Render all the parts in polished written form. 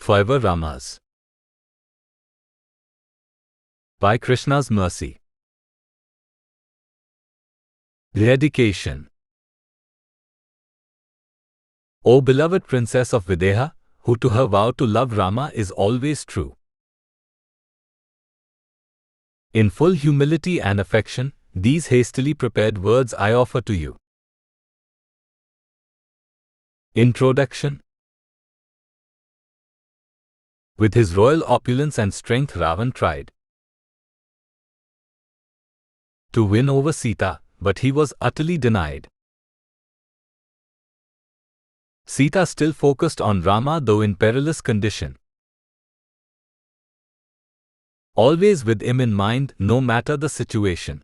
Forever Ramas. By Krishna's mercy. Dedication. O beloved princess of Videha, who to her vow to love Rama is always true. In full humility and affection, these hastily prepared words I offer to you. Introduction. With his royal opulence and strength, Ravan tried to win over Sita, but he was utterly denied. Sita still focused on Rama, though in perilous condition. Always with him in mind, no matter the situation.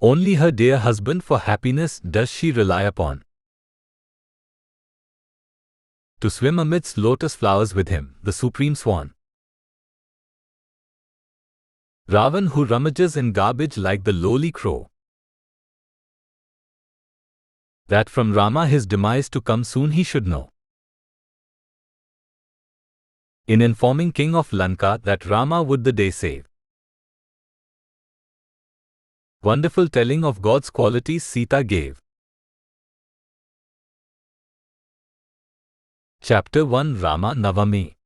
Only her dear husband for happiness does she rely upon. To swim amidst lotus flowers with him, the supreme swan. Ravan, who rummages in garbage like the lowly crow. That from Rama his demise to come soon he should know. In informing King of Lanka that Rama would the day save. Wonderful telling of God's qualities Sita gave. Chapter 1, Rama Navami.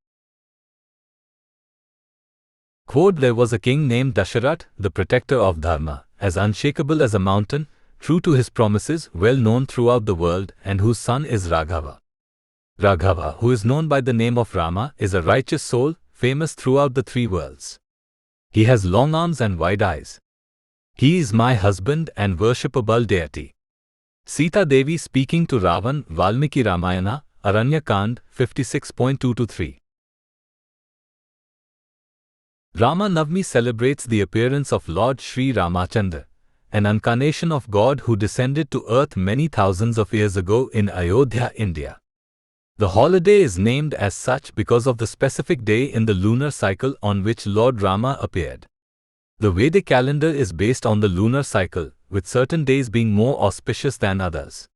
Quote, there was a king named Dasharat, the protector of Dharma, as unshakable as a mountain, true to his promises, well known throughout the world, and whose son is Raghava. Raghava, who is known by the name of Rama, is a righteous soul, famous throughout the three worlds. He has long arms and wide eyes. He is my husband and worshipable deity. Sita Devi speaking to Ravan, Valmiki Ramayana, Aranyakand 56.2-3. Rama Navami celebrates the appearance of Lord Sri Ramachandra, an incarnation of God who descended to earth many thousands of years ago in Ayodhya, India. The holiday is named as such because of the specific day in the lunar cycle on which Lord Rama appeared. The Vedic calendar is based on the lunar cycle, with certain days being more auspicious than others.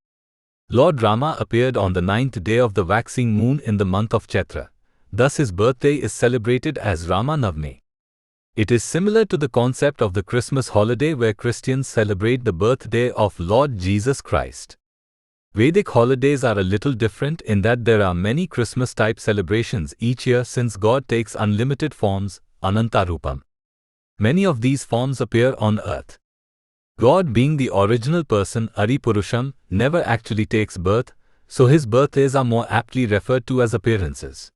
Lord Rama appeared on the 9th day of the waxing moon in the month of Chaitra. Thus his birthday is celebrated as Rama Navami. It is similar to the concept of the Christmas holiday where Christians celebrate the birthday of Lord Jesus Christ. Vedic holidays are a little different in that there are many Christmas-type celebrations each year since God takes unlimited forms, Anantarupam. Many of these forms appear on earth. God, being the original person, Aripurusham, never actually takes birth, so his birthdays are more aptly referred to as appearances.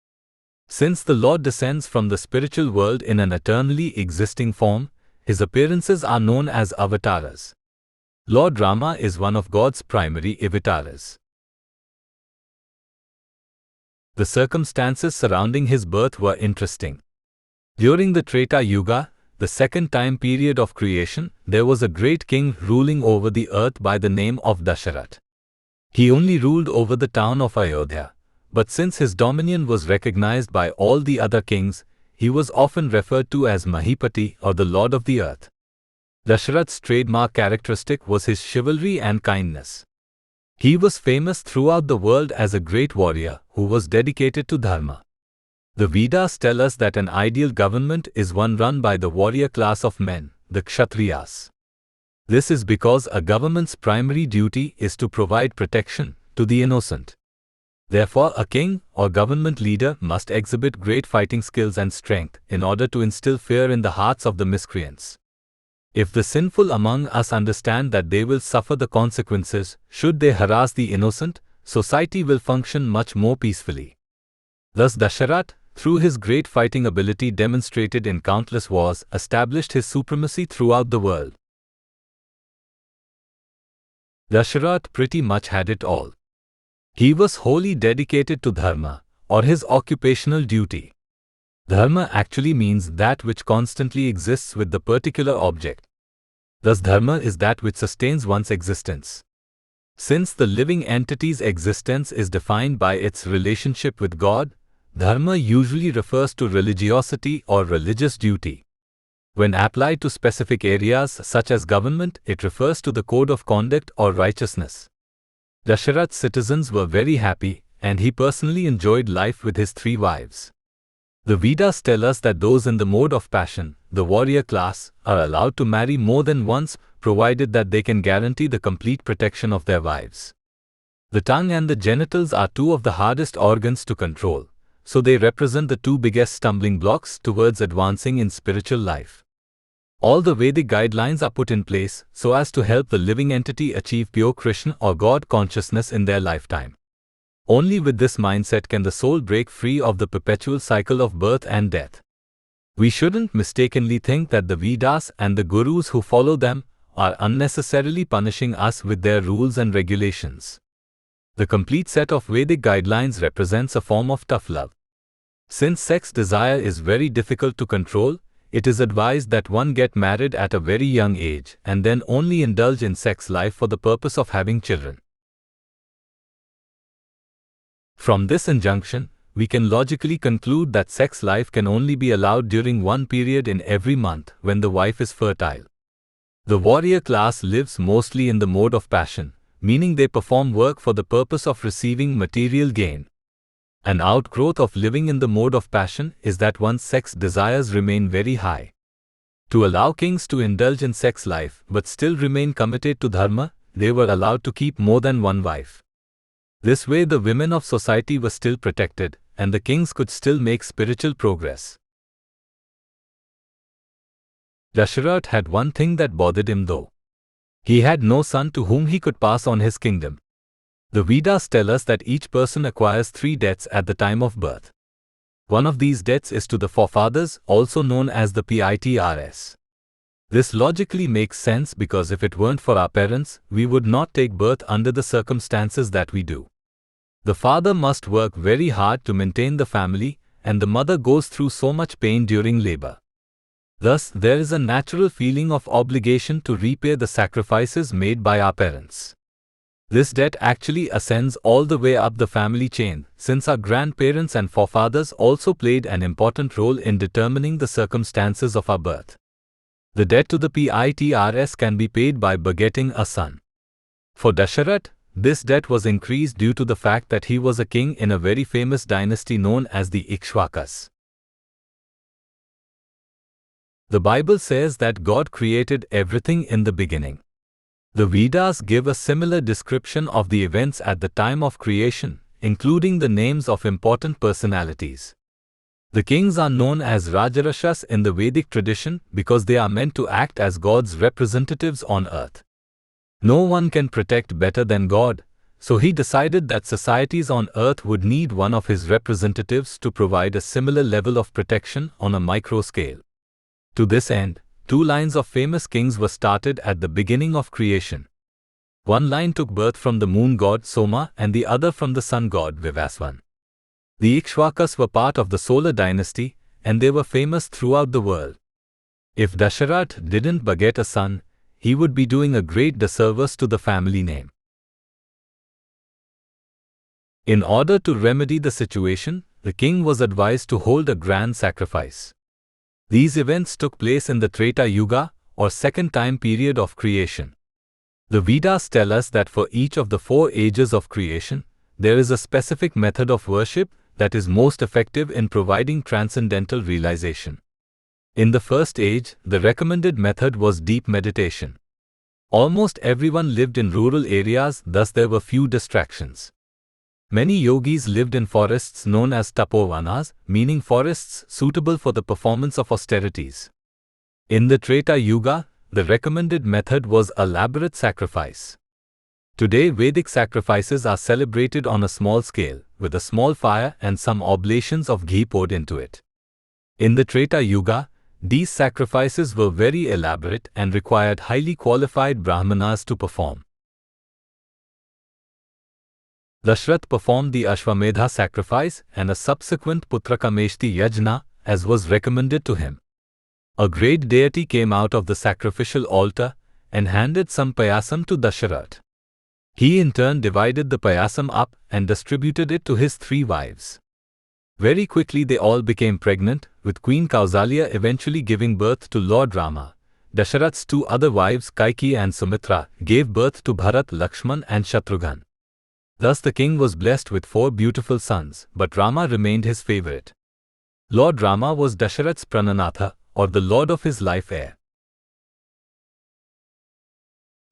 Since the Lord descends from the spiritual world in an eternally existing form, his appearances are known as avatars. Lord Rama is one of God's primary avatars. The circumstances surrounding his birth were interesting. During the Treta Yuga, the second time period of creation, there was a great king ruling over the earth by the name of Dasharat. He only ruled over the town of Ayodhya, but since his dominion was recognized by all the other kings, he was often referred to as Mahipati or the Lord of the Earth. Dasharat's trademark characteristic was his chivalry and kindness. He was famous throughout the world as a great warrior who was dedicated to Dharma. The Vedas tell us that an ideal government is one run by the warrior class of men, the Kshatriyas. This is because a government's primary duty is to provide protection to the innocent. Therefore, a king or government leader must exhibit great fighting skills and strength in order to instill fear in the hearts of the miscreants. If the sinful among us understand that they will suffer the consequences should they harass the innocent, society will function much more peacefully. Thus Dasharat, through his great fighting ability demonstrated in countless wars, established his supremacy throughout the world. Dasharat pretty much had it all. He was wholly dedicated to Dharma, or his occupational duty. Dharma actually means that which constantly exists with the particular object. Thus Dharma is that which sustains one's existence. Since the living entity's existence is defined by its relationship with God, Dharma usually refers to religiosity or religious duty. When applied to specific areas such as government, it refers to the code of conduct or righteousness. Dasharat's citizens were very happy, and he personally enjoyed life with his 3 wives. The Vedas tell us that those in the mode of passion, the warrior class, are allowed to marry more than once, provided that they can guarantee the complete protection of their wives. The tongue and the genitals are 2 of the hardest organs to control, so they represent the 2 biggest stumbling blocks towards advancing in spiritual life. All the Vedic guidelines are put in place so as to help the living entity achieve pure Krishna or God consciousness in their lifetime. Only with this mindset can the soul break free of the perpetual cycle of birth and death. We shouldn't mistakenly think that the Vedas and the gurus who follow them are unnecessarily punishing us with their rules and regulations. The complete set of Vedic guidelines represents a form of tough love. Since sex desire is very difficult to control, it is advised that one get married at a very young age and then only indulge in sex life for the purpose of having children. From this injunction, we can logically conclude that sex life can only be allowed during one period in every month when the wife is fertile. The warrior class lives mostly in the mode of passion, meaning they perform work for the purpose of receiving material gain. An outgrowth of living in the mode of passion is that one's sex desires remain very high. To allow kings to indulge in sex life but still remain committed to dharma, they were allowed to keep more than one wife. This way the women of society were still protected, and the kings could still make spiritual progress. Dasharath had one thing that bothered him though. He had no son to whom he could pass on his kingdom. The Vedas tell us that each person acquires 3 debts at the time of birth. One of these debts is to the forefathers, also known as the PITRS. This logically makes sense because if it weren't for our parents, we would not take birth under the circumstances that we do. The father must work very hard to maintain the family, and the mother goes through so much pain during labor. Thus, there is a natural feeling of obligation to repay the sacrifices made by our parents. This debt actually ascends all the way up the family chain, since our grandparents and forefathers also played an important role in determining the circumstances of our birth. The debt to the PITRS can be paid by begetting a son. For Dasharath, this debt was increased due to the fact that he was a king in a very famous dynasty known as the Ikshvakas. The Bible says that God created everything in the beginning. The Vedas give a similar description of the events at the time of creation, including the names of important personalities. The kings are known as Rajarashas in the Vedic tradition because they are meant to act as God's representatives on earth. No one can protect better than God, so he decided that societies on earth would need one of his representatives to provide a similar level of protection on a micro scale. To this end, 2 lines of famous kings were started at the beginning of creation. One line took birth from the moon god Soma and the other from the sun god Vivasvan. The Ikshvakas were part of the solar dynasty, and they were famous throughout the world. If Dasharath didn't beget a son, he would be doing a great disservice to the family name. In order to remedy the situation, the king was advised to hold a grand sacrifice. These events took place in the Treta Yuga, or second time period of creation. The Vedas tell us that for each of the 4 ages of creation, there is a specific method of worship that is most effective in providing transcendental realization. In the first age, the recommended method was deep meditation. Almost everyone lived in rural areas, thus there were few distractions. Many yogis lived in forests known as tapovanas, meaning forests suitable for the performance of austerities. In the Treta Yuga, the recommended method was elaborate sacrifice. Today, Vedic sacrifices are celebrated on a small scale, with a small fire and some oblations of ghee poured into it. In the Treta Yuga, these sacrifices were very elaborate and required highly qualified brahmanas to perform. Dasharath performed the Ashwamedha sacrifice and a subsequent Putrakameshti Yajna, as was recommended to him. A great deity came out of the sacrificial altar and handed some payasam to Dasharath. He in turn divided the payasam up and distributed it to his 3 wives. Very quickly they all became pregnant, with Queen Kausalya eventually giving birth to Lord Rama. Dasharath's 2 other wives, Kaikeyi and Sumitra, gave birth to Bharat, Lakshman and Shatrughan. Thus the king was blessed with 4 beautiful sons, but Rama remained his favorite. Lord Rama was Dasharatha's Prananatha, or the lord of his life heir.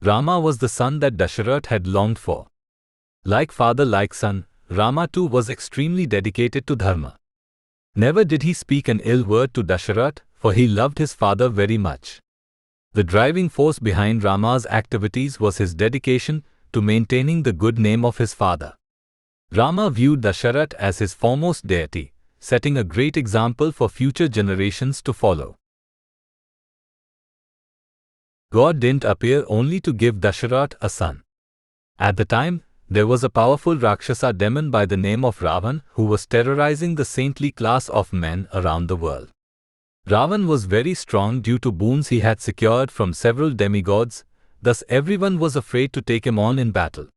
Rama was the son that Dasharatha had longed for. Like father like son, Rama too was extremely dedicated to dharma. Never did he speak an ill word to Dasharatha, for he loved his father very much. The driving force behind Rama's activities was his dedication to maintaining the good name of his father. Rama viewed Dasharatha as his foremost deity, setting a great example for future generations to follow. God didn't appear only to give Dasharatha a son. At the time, there was a powerful Rakshasa demon by the name of Ravan who was terrorizing the saintly class of men around the world. Ravan was very strong due to boons he had secured from several demigods, thus everyone was afraid to take him on in battle.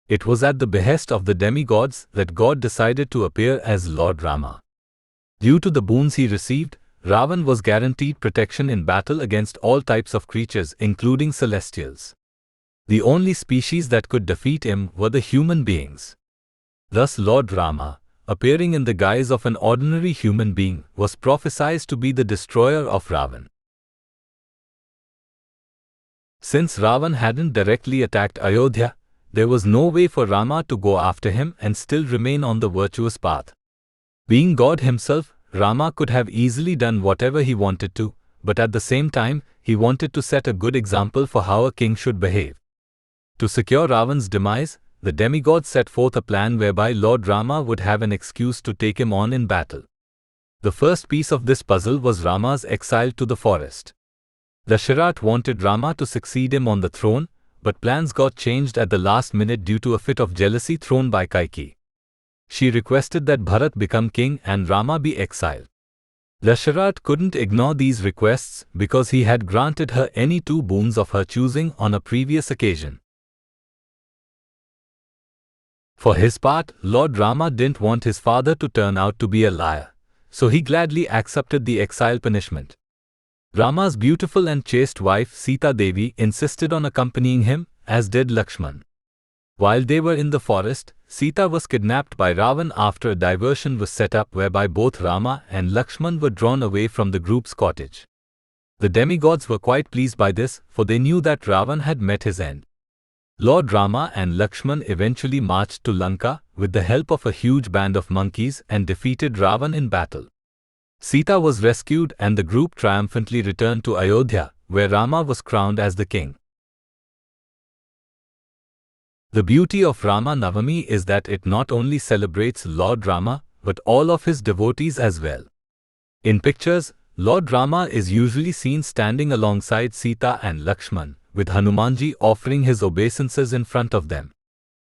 It was at the behest of the demigods that God decided to appear as Lord Rama. Due to the boons he received, Ravan was guaranteed protection in battle against all types of creatures, including celestials. The only species that could defeat him were the human beings. Thus Lord Rama, appearing in the guise of an ordinary human being, was prophesied to be the destroyer of Ravan. Since Ravan hadn't directly attacked Ayodhya, there was no way for Rama to go after him and still remain on the virtuous path. Being God himself, Rama could have easily done whatever he wanted to, but at the same time, he wanted to set a good example for how a king should behave. To secure Ravan's demise, the demigods set forth a plan whereby Lord Rama would have an excuse to take him on in battle. The first piece of this puzzle was Rama's exile to the forest. Dasharatha wanted Rama to succeed him on the throne, but plans got changed at the last minute due to a fit of jealousy thrown by Kaikeyi. She requested that Bharat become king and Rama be exiled. Dasharatha couldn't ignore these requests because he had granted her any 2 boons of her choosing on a previous occasion. For his part, Lord Rama didn't want his father to turn out to be a liar, so he gladly accepted the exile punishment. Rama's beautiful and chaste wife Sita Devi insisted on accompanying him, as did Lakshman. While they were in the forest, Sita was kidnapped by Ravan after a diversion was set up whereby both Rama and Lakshman were drawn away from the group's cottage. The demigods were quite pleased by this, for they knew that Ravan had met his end. Lord Rama and Lakshman eventually marched to Lanka with the help of a huge band of monkeys and defeated Ravan in battle. Sita was rescued and the group triumphantly returned to Ayodhya, where Rama was crowned as the king. The beauty of Rama Navami is that it not only celebrates Lord Rama, but all of his devotees as well. In pictures, Lord Rama is usually seen standing alongside Sita and Lakshman, with Hanumanji offering his obeisances in front of them.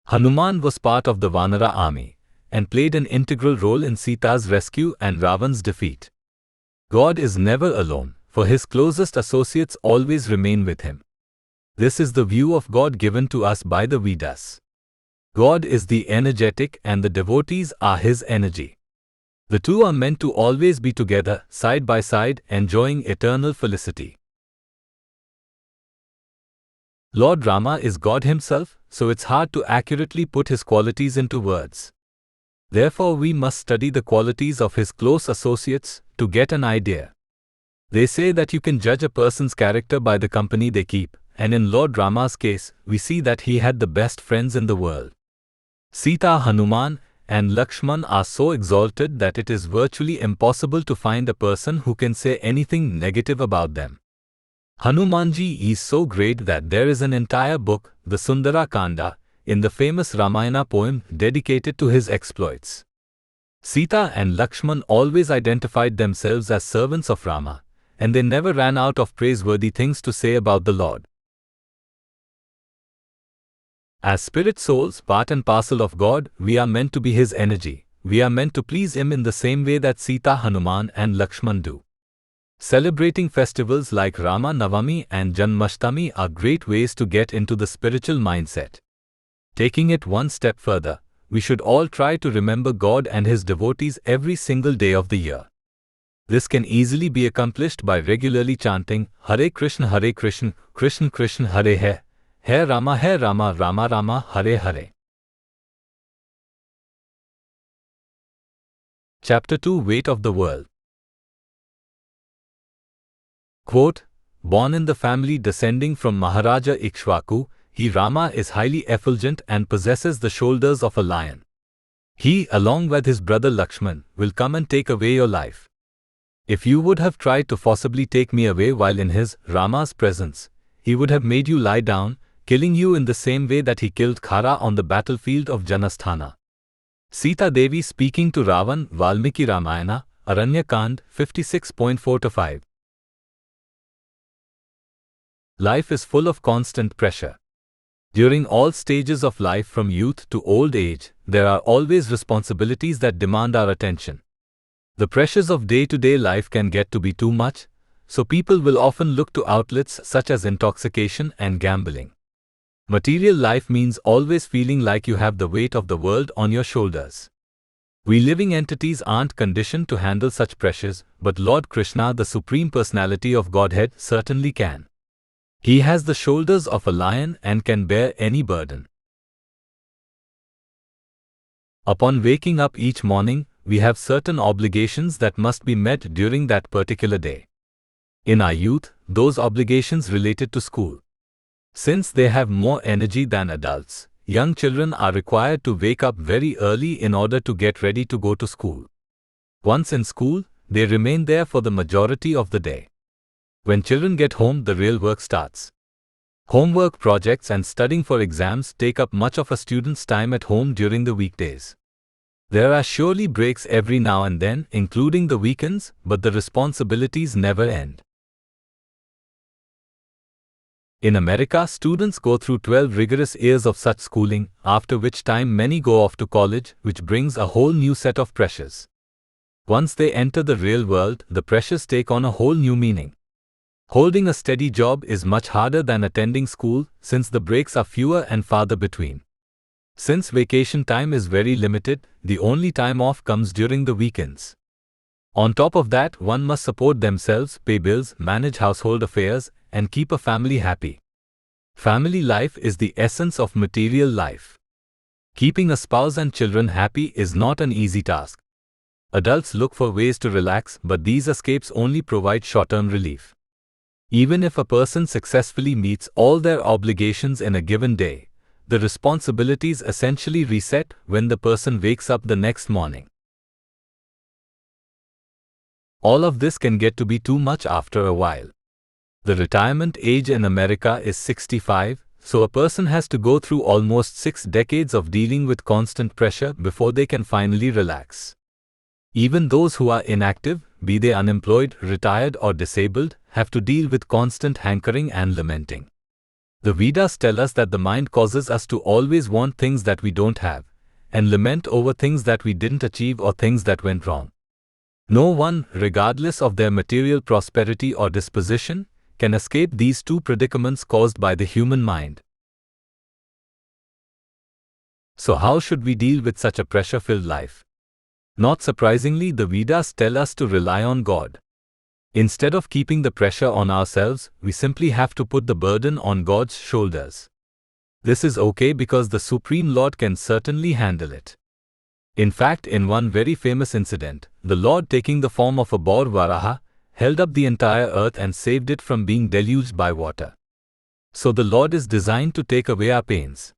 Hanuman was part of the Vanara army, and played an integral role in Sita's rescue and Ravan's defeat. God is never alone, for his closest associates always remain with him. This is the view of God given to us by the Vedas. God is the energetic and the devotees are his energy. The two are meant to always be together, side by side, enjoying eternal felicity. Lord Rama is God himself, so it's hard to accurately put his qualities into words. Therefore, we must study the qualities of his close associates to get an idea. They say that you can judge a person's character by the company they keep, and in Lord Rama's case, we see that he had the best friends in the world. Sita, Hanuman, and Lakshman are so exalted that it is virtually impossible to find a person who can say anything negative about them. Hanumanji is so great that there is an entire book, the Sundara Kanda, in the famous Ramayana poem dedicated to his exploits. Sita and Lakshman always identified themselves as servants of Rama, and they never ran out of praiseworthy things to say about the Lord. As spirit souls, part and parcel of God, we are meant to be his energy. We are meant to please him in the same way that Sita, Hanuman, and Lakshman do. Celebrating festivals like Rama Navami and Janmashtami are great ways to get into the spiritual mindset. Taking it one step further, we should all try to remember God and his devotees every single day of the year. This can easily be accomplished by regularly chanting Hare Krishna, Krishna Krishna, Hare Hare, Hare Rama, Rama Rama, Hare Hare. Chapter 2 Weight of the World. Quote, born in the family descending from Maharaja Ikshvaku, he Rama is highly effulgent and possesses the shoulders of a lion. He, along with his brother Lakshman, will come and take away your life. If you would have tried to forcibly take me away while in his, Rama's presence, he would have made you lie down, killing you in the same way that he killed Khara on the battlefield of Janasthana. Sita Devi speaking to Ravan, Valmiki Ramayana, Aranyakand 56.4-5. Life is full of constant pressure. During all stages of life from youth to old age, there are always responsibilities that demand our attention. The pressures of day-to-day life can get to be too much, so people will often look to outlets such as intoxication and gambling. Material life means always feeling like you have the weight of the world on your shoulders. We living entities aren't conditioned to handle such pressures, but Lord Krishna, the Supreme Personality of Godhead, certainly can. He has the shoulders of a lion and can bear any burden. Upon waking up each morning, we have certain obligations that must be met during that particular day. In our youth, those obligations related to school. Since they have more energy than adults, young children are required to wake up very early in order to get ready to go to school. Once in school, they remain there for the majority of the day. When children get home, the real work starts. Homework projects and studying for exams take up much of a student's time at home during the weekdays. There are surely breaks every now and then, including the weekends, but the responsibilities never end. In America, students go through 12 rigorous years of such schooling, after which time many go off to college, which brings a whole new set of pressures. Once they enter the real world, the pressures take on a whole new meaning. Holding a steady job is much harder than attending school, since the breaks are fewer and farther between. Since vacation time is very limited, the only time off comes during the weekends. On top of that, one must support themselves, pay bills, manage household affairs, and keep a family happy. Family life is the essence of material life. Keeping a spouse and children happy is not an easy task. Adults look for ways to relax, but these escapes only provide short-term relief. Even if a person successfully meets all their obligations in a given day, the responsibilities essentially reset when the person wakes up the next morning. All of this can get to be too much after a while. The retirement age in America is 65, so a person has to go through almost 6 decades of dealing with constant pressure before they can finally relax. Even those who are inactive, be they unemployed, retired or disabled, have to deal with constant hankering and lamenting. The Vedas tell us that the mind causes us to always want things that we don't have, and lament over things that we didn't achieve or things that went wrong. No one, regardless of their material prosperity or disposition, can escape these two predicaments caused by the human mind. So how should we deal with such a pressure-filled life? Not surprisingly, the Vedas tell us to rely on God. Instead of keeping the pressure on ourselves, we simply have to put the burden on God's shoulders. This is okay because the Supreme Lord can certainly handle it. In fact, in one very famous incident, the Lord, taking the form of a boar Varaha, held up the entire earth and saved it from being deluged by water. So the Lord is designed to take away our pains.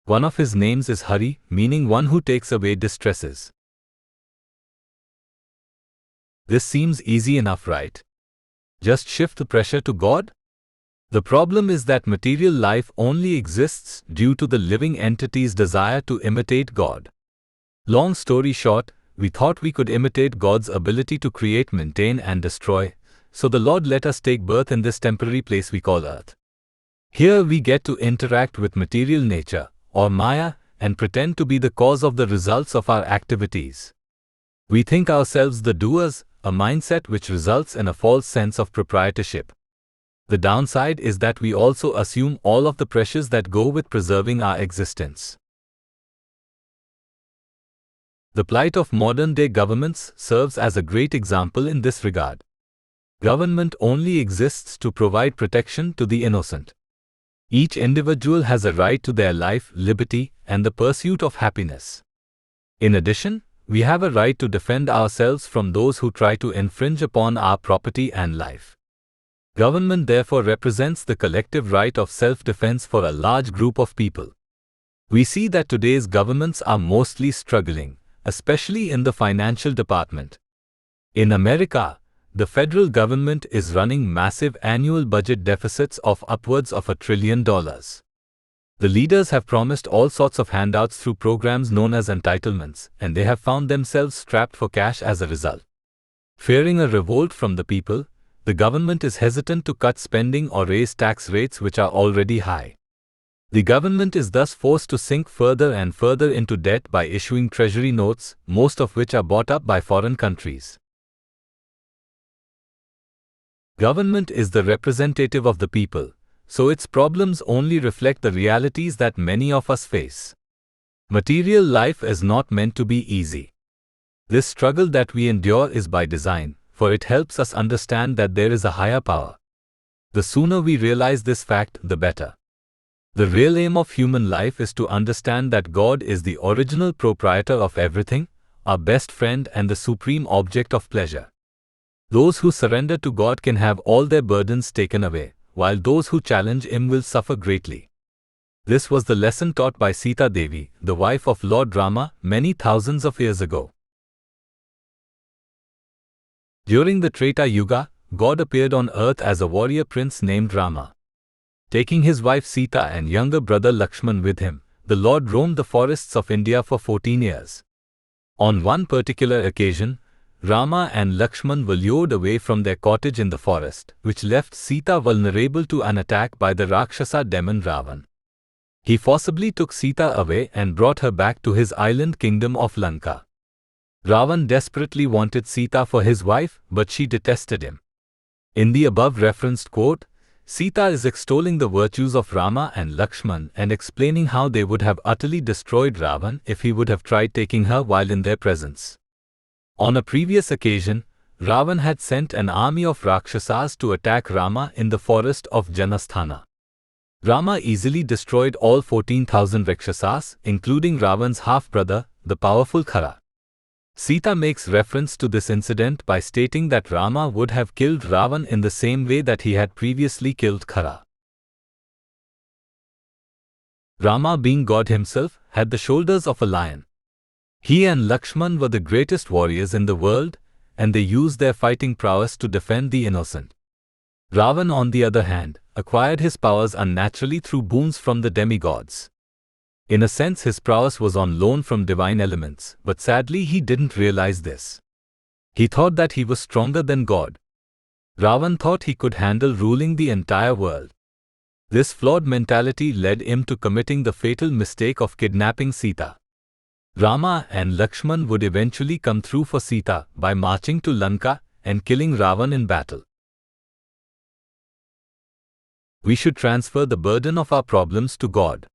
One of his names is Hari, meaning one who takes away distresses. This seems easy enough, right? Just shift the pressure to God? The problem is that material life only exists due to the living entity's desire to imitate God. Long story short, we thought we could imitate God's ability to create, maintain and destroy, so the Lord let us take birth in this temporary place we call Earth. Here we get to interact with material nature, or Maya, and pretend to be the cause of the results of our activities. We think ourselves the doers, a mindset which results in a false sense of proprietorship. The downside is that we also assume all of the pressures that go with preserving our existence. The plight of modern-day governments serves as a great example in this regard. Government only exists to provide protection to the innocent. Each individual has a right to their life, liberty, and the pursuit of happiness. In addition, we have a right to defend ourselves from those who try to infringe upon our property and life. Government therefore represents the collective right of self-defense for a large group of people. We see that today's governments are mostly struggling, especially in the financial department. In America, the federal government is running massive annual budget deficits of upwards of $1 trillion. The leaders have promised all sorts of handouts through programs known as entitlements, and they have found themselves strapped for cash as a result. Fearing a revolt from the people, the government is hesitant to cut spending or raise tax rates which are already high. The government is thus forced to sink further and further into debt by issuing treasury notes, most of which are bought up by foreign countries. Government is the representative of the people, so its problems only reflect the realities that many of us face. Material life is not meant to be easy. This struggle that we endure is by design, for it helps us understand that there is a higher power. The sooner we realize this fact, the better. The real aim of human life is to understand that God is the original proprietor of everything, our best friend and the supreme object of pleasure. Those who surrender to God can have all their burdens taken away, while those who challenge Him will suffer greatly. This was the lesson taught by Sita Devi, the wife of Lord Rama, many thousands of years ago. During the Treta Yuga, God appeared on earth as a warrior prince named Rama. Taking his wife Sita and younger brother Lakshman with him, the Lord roamed the forests of India for 14 years. On one particular occasion, Rama and Lakshman were lured away from their cottage in the forest, which left Sita vulnerable to an attack by the Rakshasa demon Ravan. He forcibly took Sita away and brought her back to his island kingdom of Lanka. Ravan desperately wanted Sita for his wife, but she detested him. In the above referenced quote, Sita is extolling the virtues of Rama and Lakshman and explaining how they would have utterly destroyed Ravan if he would have tried taking her while in their presence. On a previous occasion, Ravan had sent an army of Rakshasas to attack Rama in the forest of Janasthana. Rama easily destroyed all 14,000 Rakshasas, including Ravan's half-brother, the powerful Khara. Sita makes reference to this incident by stating that Rama would have killed Ravan in the same way that he had previously killed Khara. Rama, being God himself, had the shoulders of a lion. He and Lakshman were the greatest warriors in the world, and they used their fighting prowess to defend the innocent. Ravan, on the other hand, acquired his powers unnaturally through boons from the demigods. In a sense, his prowess was on loan from divine elements, but sadly he didn't realize this. He thought that he was stronger than God. Ravan thought he could handle ruling the entire world. This flawed mentality led him to committing the fatal mistake of kidnapping Sita. Rama and Lakshman would eventually come through for Sita by marching to Lanka and killing Ravan in battle. We should transfer the burden of our problems to God.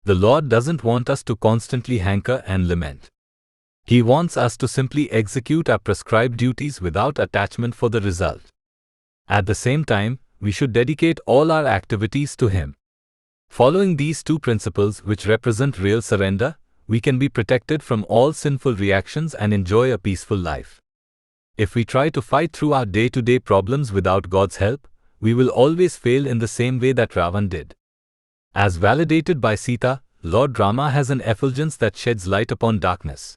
The Lord doesn't want us to constantly hanker and lament. He wants us to simply execute our prescribed duties without attachment for the result. At the same time, we should dedicate all our activities to Him. Following these two principles, which represent real surrender, we can be protected from all sinful reactions and enjoy a peaceful life. If we try to fight through our day-to-day problems without God's help, we will always fail in the same way that Ravan did. As validated by Sita, Lord Rama has an effulgence that sheds light upon darkness.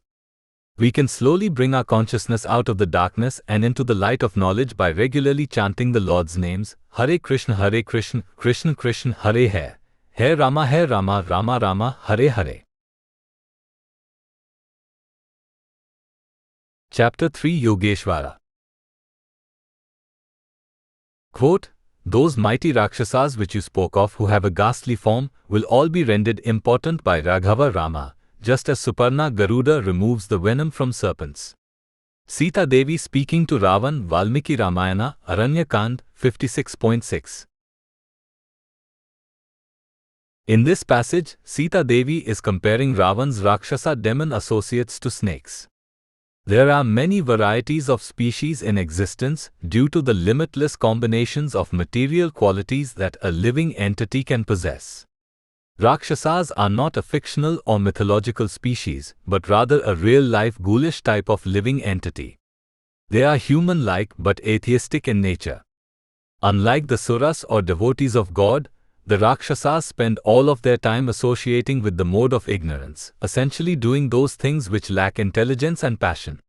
We can slowly bring our consciousness out of the darkness and into the light of knowledge by regularly chanting the Lord's names, Hare Krishna, Krishna Krishna, Hare Hare, Hare Rama, Rama Rama, Hare Hare. Chapter 3, Yogeshwara. Quote, those mighty Rakshasas which you spoke of who have a ghastly form will all be rendered impotent by Raghava Rama, just as Suparna Garuda removes the venom from serpents. Sita Devi speaking to Ravan, Valmiki Ramayana, Aranyakand 56.6. In this passage, Sita Devi is comparing Ravan's Rakshasa demon associates to snakes. There are many varieties of species in existence due to the limitless combinations of material qualities that a living entity can possess. Rakshasas are not a fictional or mythological species, but rather a real-life ghoulish type of living entity. They are human-like but atheistic in nature. Unlike the Suras or devotees of God, the Rakshasas spend all of their time associating with the mode of ignorance, essentially doing those things which lack intelligence and passion.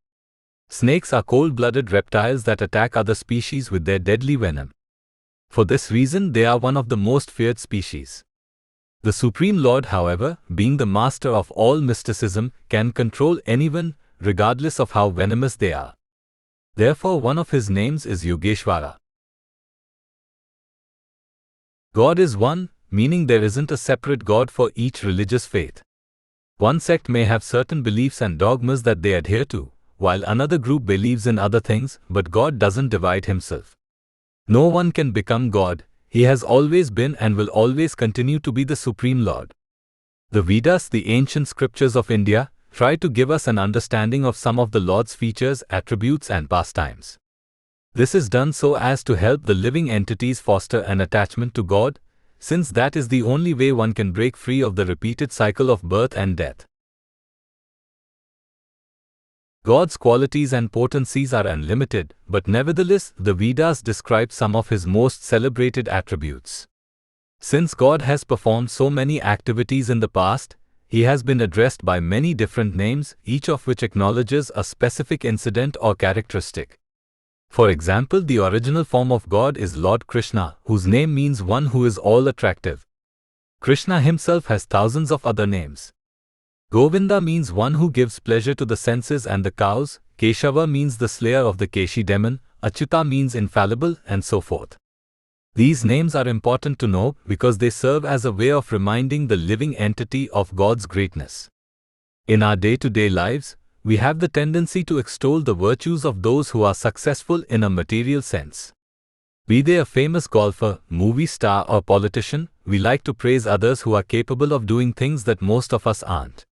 Snakes are cold-blooded reptiles that attack other species with their deadly venom. For this reason, they are one of the most feared species. The Supreme Lord, however, being the master of all mysticism, can control anyone, regardless of how venomous they are. Therefore, one of his names is Yogeshwara. God is one, meaning there isn't a separate God for each religious faith. One sect may have certain beliefs and dogmas that they adhere to, while another group believes in other things, but God doesn't divide himself. No one can become God. He has always been and will always continue to be the Supreme Lord. The Vedas, the ancient scriptures of India, try to give us an understanding of some of the Lord's features, attributes and pastimes. This is done so as to help the living entities foster an attachment to God, since that is the only way one can break free of the repeated cycle of birth and death. God's qualities and potencies are unlimited, but nevertheless, the Vedas describe some of his most celebrated attributes. Since God has performed so many activities in the past, he has been addressed by many different names, each of which acknowledges a specific incident or characteristic. For example, the original form of God is Lord Krishna, whose name means one who is all-attractive. Krishna himself has thousands of other names. Govinda means one who gives pleasure to the senses and the cows, Keshava means the slayer of the Keshi demon, Achyuta means infallible, and so forth. These names are important to know because they serve as a way of reminding the living entity of God's greatness. In our day-to-day lives, we have the tendency to extol the virtues of those who are successful in a material sense. Be they a famous golfer, movie star or politician, we like to praise others who are capable of doing things that most of us aren't.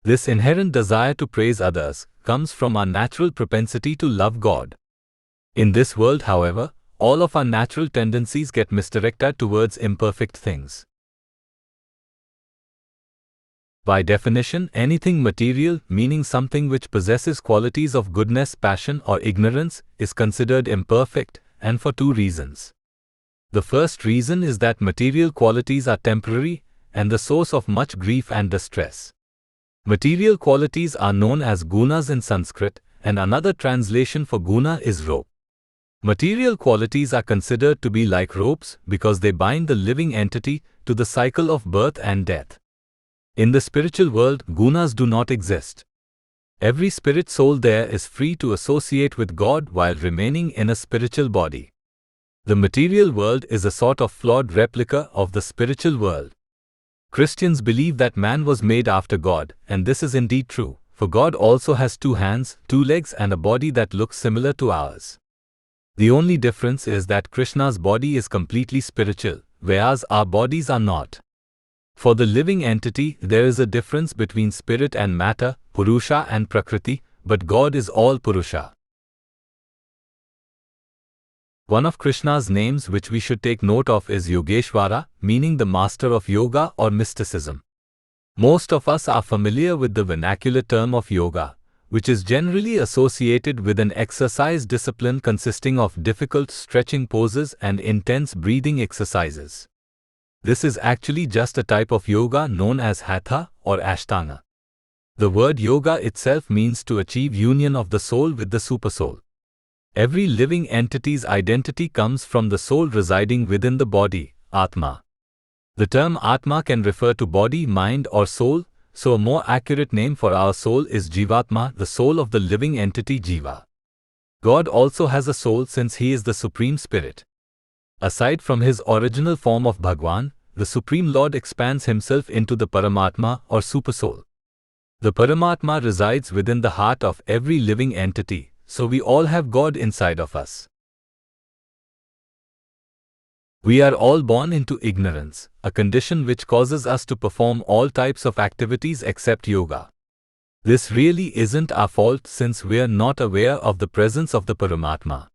This inherent desire to praise others comes from our natural propensity to love God. In this world, however, all of our natural tendencies get misdirected towards imperfect things. By definition, anything material, meaning something which possesses qualities of goodness, passion, or ignorance, is considered imperfect, and for two reasons. The first reason is that material qualities are temporary and the source of much grief and distress. Material qualities are known as gunas in Sanskrit, and another translation for guna is rope. Material qualities are considered to be like ropes because they bind the living entity to the cycle of birth and death. In the spiritual world, gunas do not exist. Every spirit soul there is free to associate with God while remaining in a spiritual body. The material world is a sort of flawed replica of the spiritual world. Christians believe that man was made after God, and this is indeed true, for God also has 2 hands, 2 legs and a body that looks similar to ours. The only difference is that Krishna's body is completely spiritual, whereas our bodies are not. For the living entity, there is a difference between spirit and matter, Purusha and Prakriti, but God is all Purusha. One of Krishna's names which we should take note of is Yogeshwara, meaning the master of yoga or mysticism. Most of us are familiar with the vernacular term of yoga, which is generally associated with an exercise discipline consisting of difficult stretching poses and intense breathing exercises. This is actually just a type of yoga known as Hatha or Ashtanga. The word yoga itself means to achieve union of the soul with the supersoul. Every living entity's identity comes from the soul residing within the body, Atma. The term Atma can refer to body, mind or soul, so a more accurate name for our soul is Jivatma, the soul of the living entity Jiva. God also has a soul since he is the Supreme Spirit. Aside from his original form of Bhagwan, the Supreme Lord expands himself into the Paramatma or Supersoul. The Paramatma resides within the heart of every living entity, so we all have God inside of us. We are all born into ignorance, a condition which causes us to perform all types of activities except yoga. This really isn't our fault since we are not aware of the presence of the Paramatma.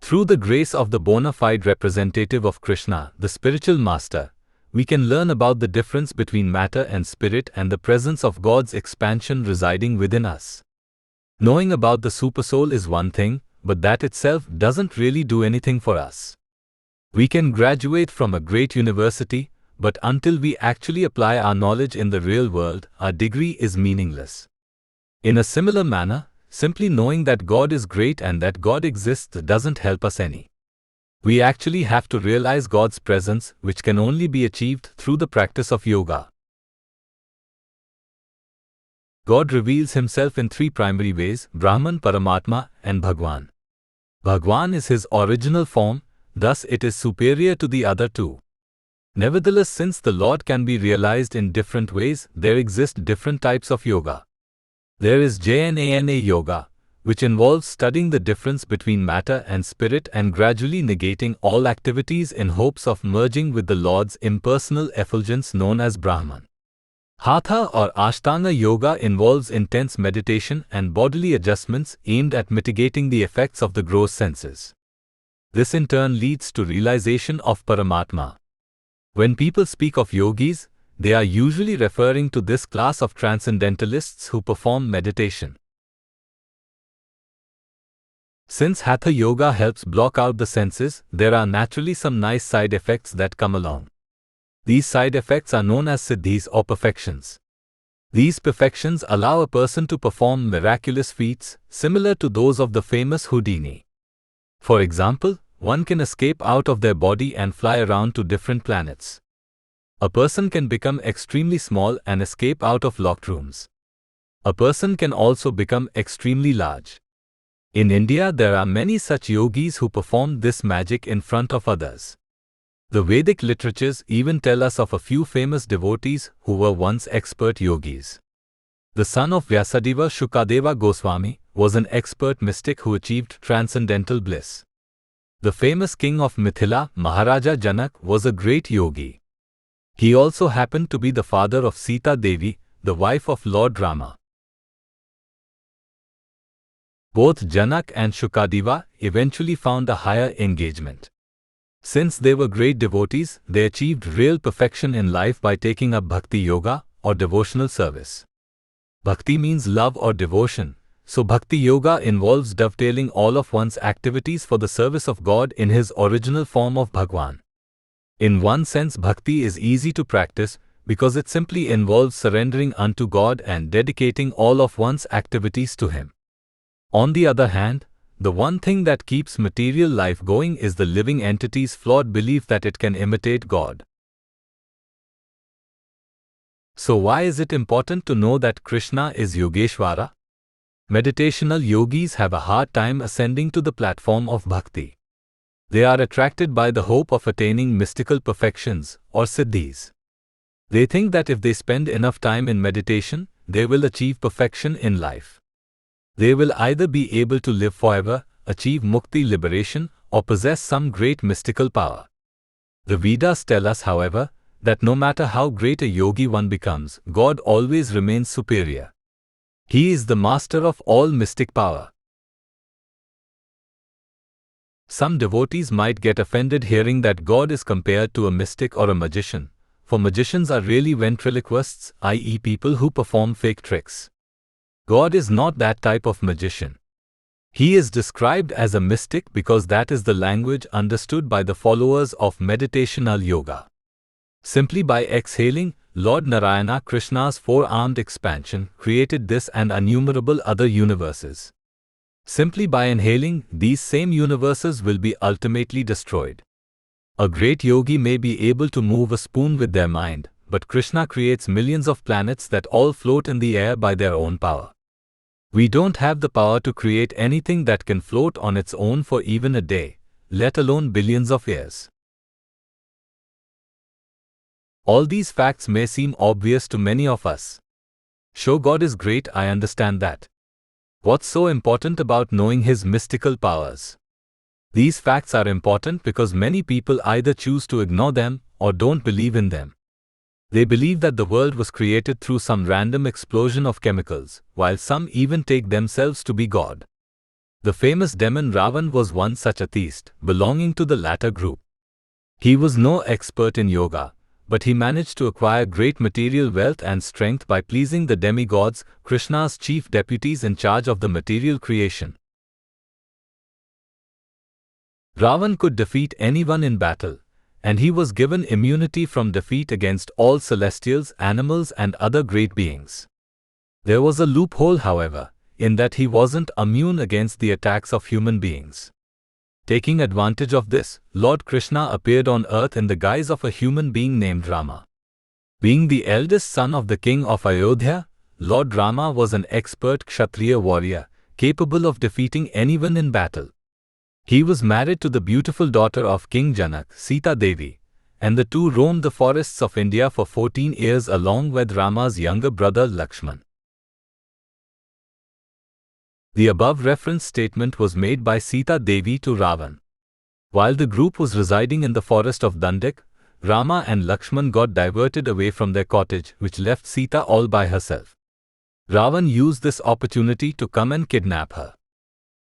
Through the grace of the bona fide representative of Krishna, the spiritual master, we can learn about the difference between matter and spirit and the presence of God's expansion residing within us. Knowing about the Supersoul is one thing, but that itself doesn't really do anything for us. We can graduate from a great university, but until we actually apply our knowledge in the real world, our degree is meaningless. In a similar manner, simply knowing that God is great and that God exists doesn't help us any. We actually have to realize God's presence, which can only be achieved through the practice of yoga. God reveals himself in three primary ways: Brahman, Paramatma, and Bhagwan. Bhagwan is his original form, thus it is superior to the other two. Nevertheless, since the Lord can be realized in different ways, there exist different types of yoga. There is Jnana Yoga, which involves studying the difference between matter and spirit and gradually negating all activities in hopes of merging with the Lord's impersonal effulgence known as Brahman. Hatha or Ashtanga Yoga involves intense meditation and bodily adjustments aimed at mitigating the effects of the gross senses. This in turn leads to realization of Paramatma. When people speak of yogis, they are usually referring to this class of transcendentalists who perform meditation. Since Hatha Yoga helps block out the senses, there are naturally some nice side effects that come along. These side effects are known as siddhis or perfections. These perfections allow a person to perform miraculous feats, similar to those of the famous Houdini. For example, one can escape out of their body and fly around to different planets. A person can become extremely small and escape out of locked rooms. A person can also become extremely large. In India, there are many such yogis who perform this magic in front of others. The Vedic literatures even tell us of a few famous devotees who were once expert yogis. The son of Vyasadeva, Shukadeva Goswami, was an expert mystic who achieved transcendental bliss. The famous king of Mithila, Maharaja Janak, was a great yogi. He also happened to be the father of Sita Devi, the wife of Lord Rama. Both Janak and Shukadeva eventually found a higher engagement. Since they were great devotees, they achieved real perfection in life by taking up bhakti yoga or devotional service. Bhakti means love or devotion, so bhakti yoga involves dovetailing all of one's activities for the service of God in his original form of Bhagwan. In one sense, bhakti is easy to practice because it simply involves surrendering unto God and dedicating all of one's activities to Him. On the other hand, the one thing that keeps material life going is the living entity's flawed belief that it can imitate God. So why is it important to know that Krishna is Yogeshwara? Meditational yogis have a hard time ascending to the platform of bhakti. They are attracted by the hope of attaining mystical perfections, or siddhis. They think that if they spend enough time in meditation, they will achieve perfection in life. They will either be able to live forever, achieve mukti liberation, or possess some great mystical power. The Vedas tell us, however, that no matter how great a yogi one becomes, God always remains superior. He is the master of all mystic power. Some devotees might get offended hearing that God is compared to a mystic or a magician, for magicians are really ventriloquists, i.e. people who perform fake tricks. God is not that type of magician. He is described as a mystic because that is the language understood by the followers of meditational yoga. Simply by exhaling, Lord Narayana, Krishna's four-armed expansion, created this and innumerable other universes. Simply by inhaling, these same universes will be ultimately destroyed. A great yogi may be able to move a spoon with their mind, but Krishna creates millions of planets that all float in the air by their own power. We don't have the power to create anything that can float on its own for even a day, let alone billions of years. All these facts may seem obvious to many of us. Sure, God is great, I understand that. What's so important about knowing His mystical powers? These facts are important because many people either choose to ignore them or don't believe in them. They believe that the world was created through some random explosion of chemicals, while some even take themselves to be God. The famous demon Ravan was one such a theist, belonging to the latter group. He was no expert in yoga, but he managed to acquire great material wealth and strength by pleasing the demigods, Krishna's chief deputies in charge of the material creation. Ravan could defeat anyone in battle, and he was given immunity from defeat against all celestials, animals, and other great beings. There was a loophole, however, in that he wasn't immune against the attacks of human beings. Taking advantage of this, Lord Krishna appeared on earth in the guise of a human being named Rama. Being the eldest son of the king of Ayodhya, Lord Rama was an expert Kshatriya warrior, capable of defeating anyone in battle. He was married to the beautiful daughter of King Janak, Sita Devi, and the two roamed the forests of India for 14 years along with Rama's younger brother Lakshman. The above reference statement was made by Sita Devi to Ravan. While the group was residing in the forest of Dandik, Rama and Lakshman got diverted away from their cottage, which left Sita all by herself. Ravan used this opportunity to come and kidnap her.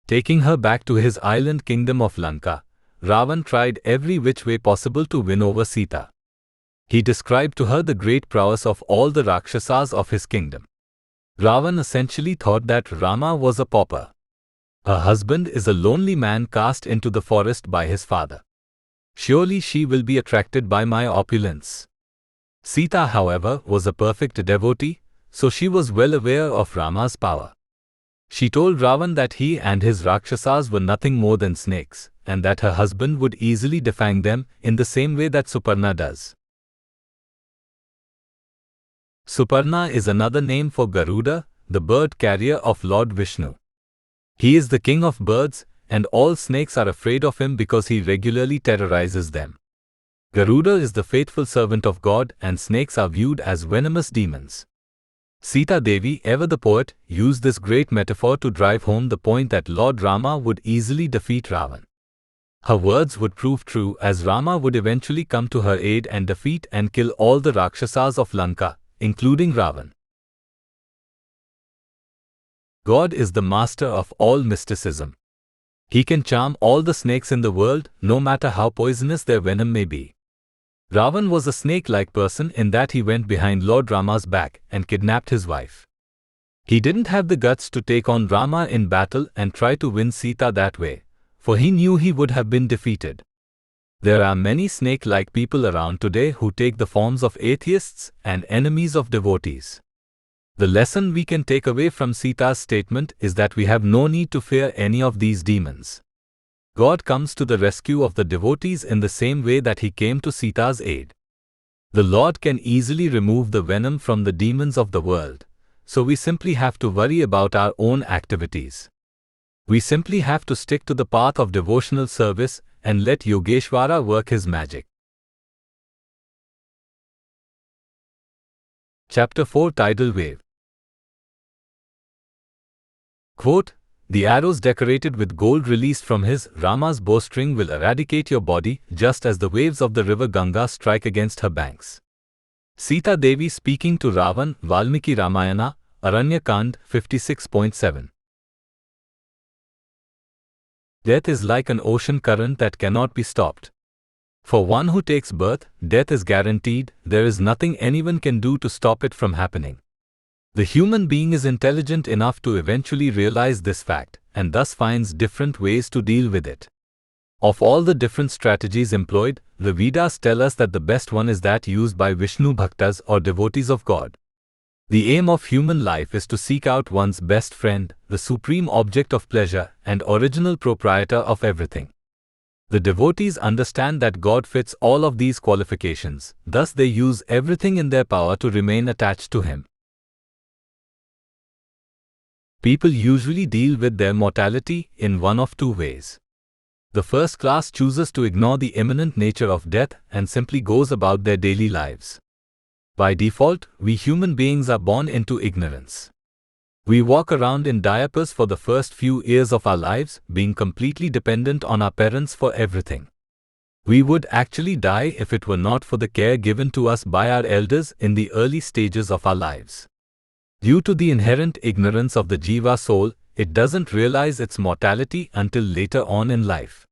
Taking her back to his island kingdom of Lanka, Ravan tried every which way possible to win over Sita. He described to her the great prowess of all the Rakshasas of his kingdom. Ravan essentially thought that Rama was a pauper. Her husband is a lonely man cast into the forest by his father. Surely she will be attracted by my opulence. Sita, however, was a perfect devotee, so she was well aware of Rama's power. She told Ravan that he and his Rakshasas were nothing more than snakes, and that her husband would easily defang them in the same way that Suparna does. Suparna is another name for Garuda, the bird carrier of Lord Vishnu. He is the king of birds, and all snakes are afraid of him because he regularly terrorizes them. Garuda is the faithful servant of God, and snakes are viewed as venomous demons. Sita Devi, ever the poet, used this great metaphor to drive home the point that Lord Rama would easily defeat Ravan. Her words would prove true, as Rama would eventually come to her aid and defeat and kill all the Rakshasas of Lanka, including Ravan. God is the master of all mysticism. He can charm all the snakes in the world, no matter how poisonous their venom may be. Ravan was a snake-like person in that he went behind Lord Rama's back and kidnapped his wife. He didn't have the guts to take on Rama in battle and try to win Sita that way, for he knew he would have been defeated. There are many snake-like people around today who take the forms of atheists and enemies of devotees. The lesson we can take away from Sita's statement is that we have no need to fear any of these demons. God comes to the rescue of the devotees in the same way that he came to Sita's aid. The Lord can easily remove the venom from the demons of the world, so we simply have to worry about our own activities. We simply have to stick to the path of devotional service and let Yogeshwara work his magic. Chapter 4, Tidal Wave. Quote, "The arrows decorated with gold released from his, Rama's bowstring, will eradicate your body, just as the waves of the river Ganga strike against her banks." Sita Devi speaking to Ravan, Valmiki Ramayana, Aranyakand 56.7. Death is like an ocean current that cannot be stopped. For one who takes birth, death is guaranteed. There is nothing anyone can do to stop it from happening. The human being is intelligent enough to eventually realize this fact, and thus finds different ways to deal with it. Of all the different strategies employed, the Vedas tell us that the best one is that used by Vishnu Bhaktas or devotees of God. The aim of human life is to seek out one's best friend, the supreme object of pleasure and original proprietor of everything. The devotees understand that God fits all of these qualifications, thus they use everything in their power to remain attached to him. People usually deal with their mortality in one of two ways. The first class chooses to ignore the imminent nature of death and simply goes about their daily lives. By default, we human beings are born into ignorance. We walk around in diapers for the first few years of our lives, being completely dependent on our parents for everything. We would actually die if it were not for the care given to us by our elders in the early stages of our lives. Due to the inherent ignorance of the Jiva soul, it doesn't realize its mortality until later on in life.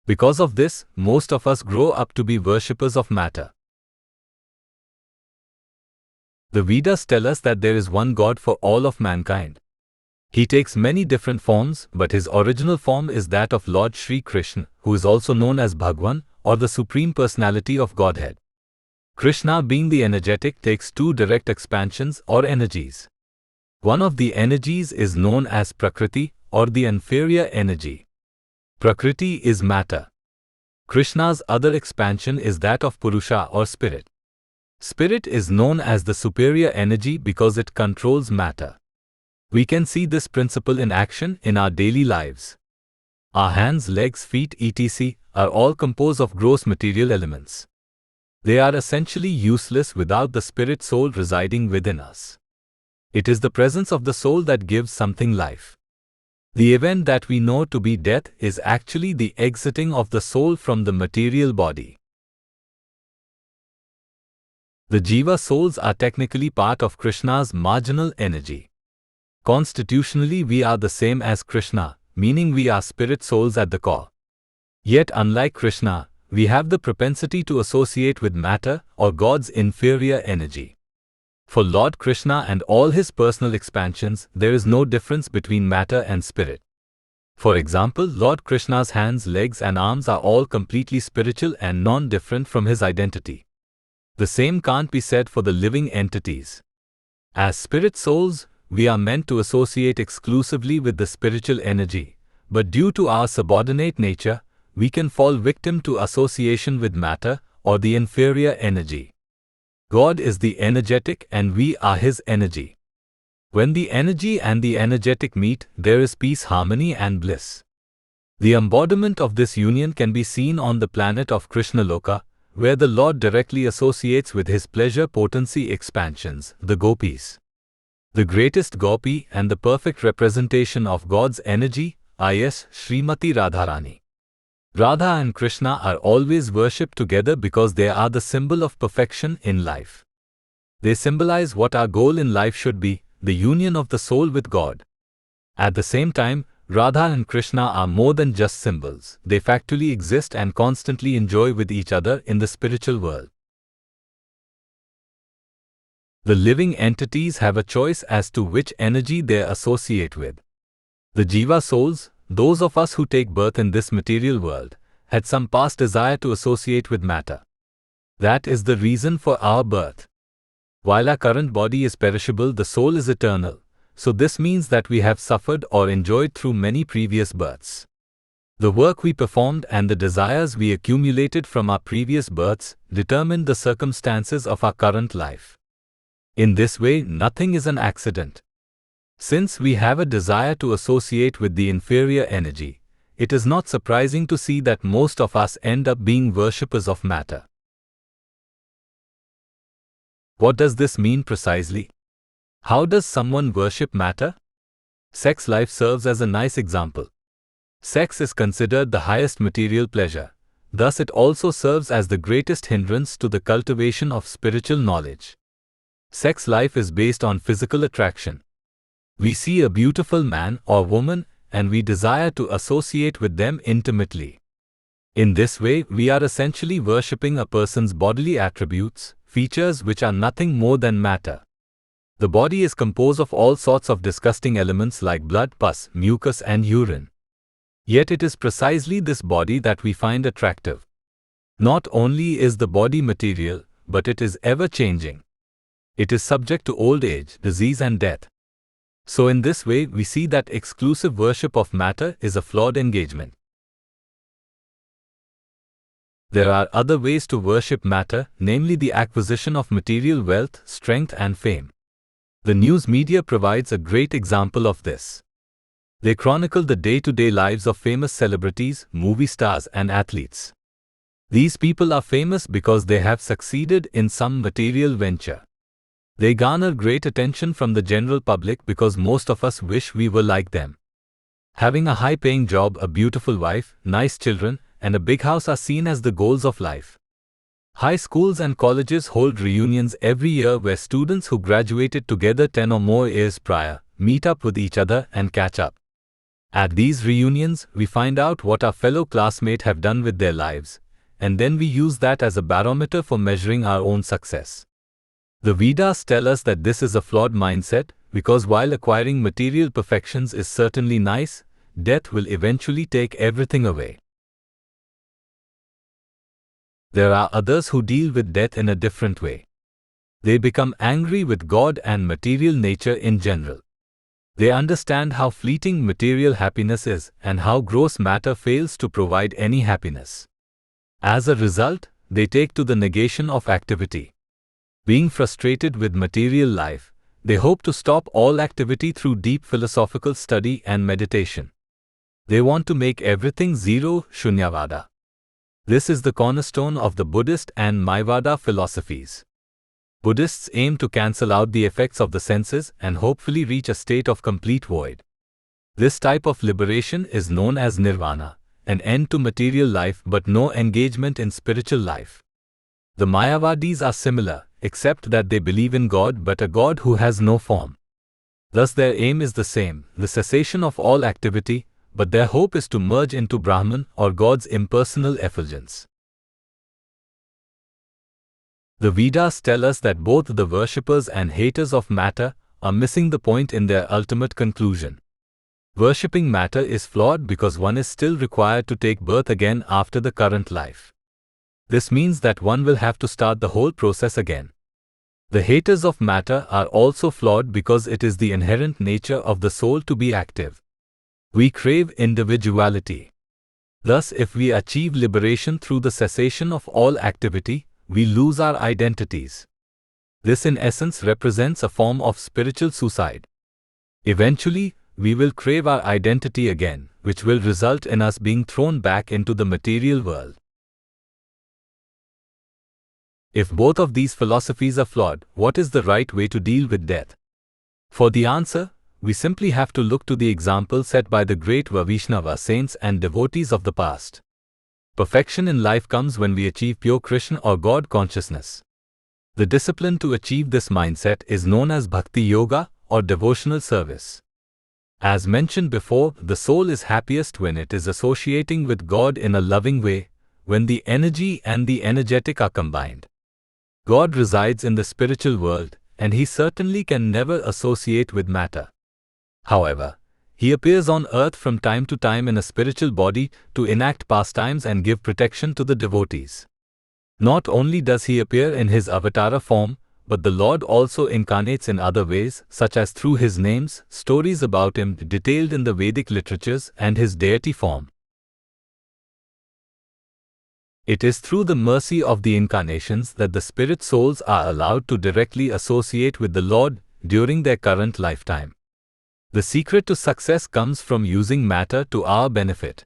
Because of this, most of us grow up to be worshippers of matter. The Vedas tell us that there is one God for all of mankind. He takes many different forms, but his original form is that of Lord Shri Krishna, who is also known as Bhagwan, or the Supreme Personality of Godhead. Krishna, being the energetic, takes two direct expansions or energies. One of the energies is known as Prakriti, or the inferior energy. Prakriti is matter. Krishna's other expansion is that of Purusha or spirit. Spirit is known as the superior energy because it controls matter. We can see this principle in action in our daily lives. Our hands, legs, feet, etc. are all composed of gross material elements. They are essentially useless without the spirit soul residing within us. It is the presence of the soul that gives something life. The event that we know to be death is actually the exiting of the soul from the material body. The Jiva souls are technically part of Krishna's marginal energy. Constitutionally, we are the same as Krishna, meaning we are spirit souls at the core. Yet, unlike Krishna, we have the propensity to associate with matter or God's inferior energy. For Lord Krishna and all his personal expansions, there is no difference between matter and spirit. For example, Lord Krishna's hands, legs, and arms are all completely spiritual and non-different from his identity. The same can't be said for the living entities. As spirit souls, we are meant to associate exclusively with the spiritual energy, but due to our subordinate nature, we can fall victim to association with matter or the inferior energy. God is the energetic and we are his energy. When the energy and the energetic meet, there is peace, harmony, and bliss. The embodiment of this union can be seen on the planet of Krishnaloka, where the Lord directly associates with his pleasure potency expansions, the gopis. The greatest gopi and the perfect representation of God's energy is Srimati Radharani. Radha and Krishna are always worshipped together because they are the symbol of perfection in life. They symbolize what our goal in life should be, the union of the soul with God. At the same time, Radha and Krishna are more than just symbols. They factually exist and constantly enjoy with each other in the spiritual world. The living entities have a choice as to which energy they associate with. The Jiva souls, those of us who take birth in this material world, had some past desire to associate with matter. That is the reason for our birth. While our current body is perishable, the soul is eternal, so this means that we have suffered or enjoyed through many previous births. The work we performed and the desires we accumulated from our previous births determined the circumstances of our current life. In this way, nothing is an accident. Since we have a desire to associate with the inferior energy, it is not surprising to see that most of us end up being worshippers of matter. What does this mean precisely? How does someone worship matter? Sex life serves as a nice example. Sex is considered the highest material pleasure, thus it also serves as the greatest hindrance to the cultivation of spiritual knowledge. Sex life is based on physical attraction. We see a beautiful man or woman and we desire to associate with them intimately. In this way, we are essentially worshipping a person's bodily attributes, features which are nothing more than matter. The body is composed of all sorts of disgusting elements like blood, pus, mucus, and urine. Yet it is precisely this body that we find attractive. Not only is the body material, but it is ever-changing. It is subject to old age, disease, and death. So in this way, we see that exclusive worship of matter is a flawed engagement. There are other ways to worship matter, namely the acquisition of material wealth, strength, and fame. The news media provides a great example of this. They chronicle the day-to-day lives of famous celebrities, movie stars, and athletes. These people are famous because they have succeeded in some material venture. They garner great attention from the general public because most of us wish we were like them. Having a high-paying job, a beautiful wife, nice children, and a big house are seen as the goals of life. High schools and colleges hold reunions every year where students who graduated together 10 or more years prior meet up with each other and catch up. At these reunions, we find out what our fellow classmates have done with their lives, and then we use that as a barometer for measuring our own success. The Vedas tell us that this is a flawed mindset, because while acquiring material perfections is certainly nice, death will eventually take everything away. There are others who deal with death in a different way. They become angry with God and material nature in general. They understand how fleeting material happiness is and how gross matter fails to provide any happiness. As a result, they take to the negation of activity. Being frustrated with material life, they hope to stop all activity through deep philosophical study and meditation. They want to make everything zero, Shunyavada. This is the cornerstone of the Buddhist and Mayavada philosophies. Buddhists aim to cancel out the effects of the senses and hopefully reach a state of complete void. This type of liberation is known as nirvana, an end to material life but no engagement in spiritual life. The Mayavadis are similar, except that they believe in God but a God who has no form. Thus their aim is the same, the cessation of all activity, but their hope is to merge into Brahman or God's impersonal effulgence. The Vedas tell us that both the worshippers and haters of matter are missing the point in their ultimate conclusion. Worshipping matter is flawed because one is still required to take birth again after the current life. This means that one will have to start the whole process again. The haters of matter are also flawed because it is the inherent nature of the soul to be active. We crave individuality. Thus, if we achieve liberation through the cessation of all activity, we lose our identities. This in essence represents a form of spiritual suicide. Eventually, we will crave our identity again, which will result in us being thrown back into the material world. If both of these philosophies are flawed, what is the right way to deal with death? For the answer, we simply have to look to the example set by the great Vaishnava saints and devotees of the past. Perfection in life comes when we achieve pure Krishna or God consciousness. The discipline to achieve this mindset is known as Bhakti Yoga or devotional service. As mentioned before, the soul is happiest when it is associating with God in a loving way, when the energy and the energetic are combined. God resides in the spiritual world, and He certainly can never associate with matter. However, He appears on earth from time to time in a spiritual body to enact pastimes and give protection to the devotees. Not only does He appear in His avatara form, but the Lord also incarnates in other ways, such as through His names, stories about Him detailed in the Vedic literatures, and His deity form. It is through the mercy of the incarnations that the spirit souls are allowed to directly associate with the Lord during their current lifetime. The secret to success comes from using matter to our benefit.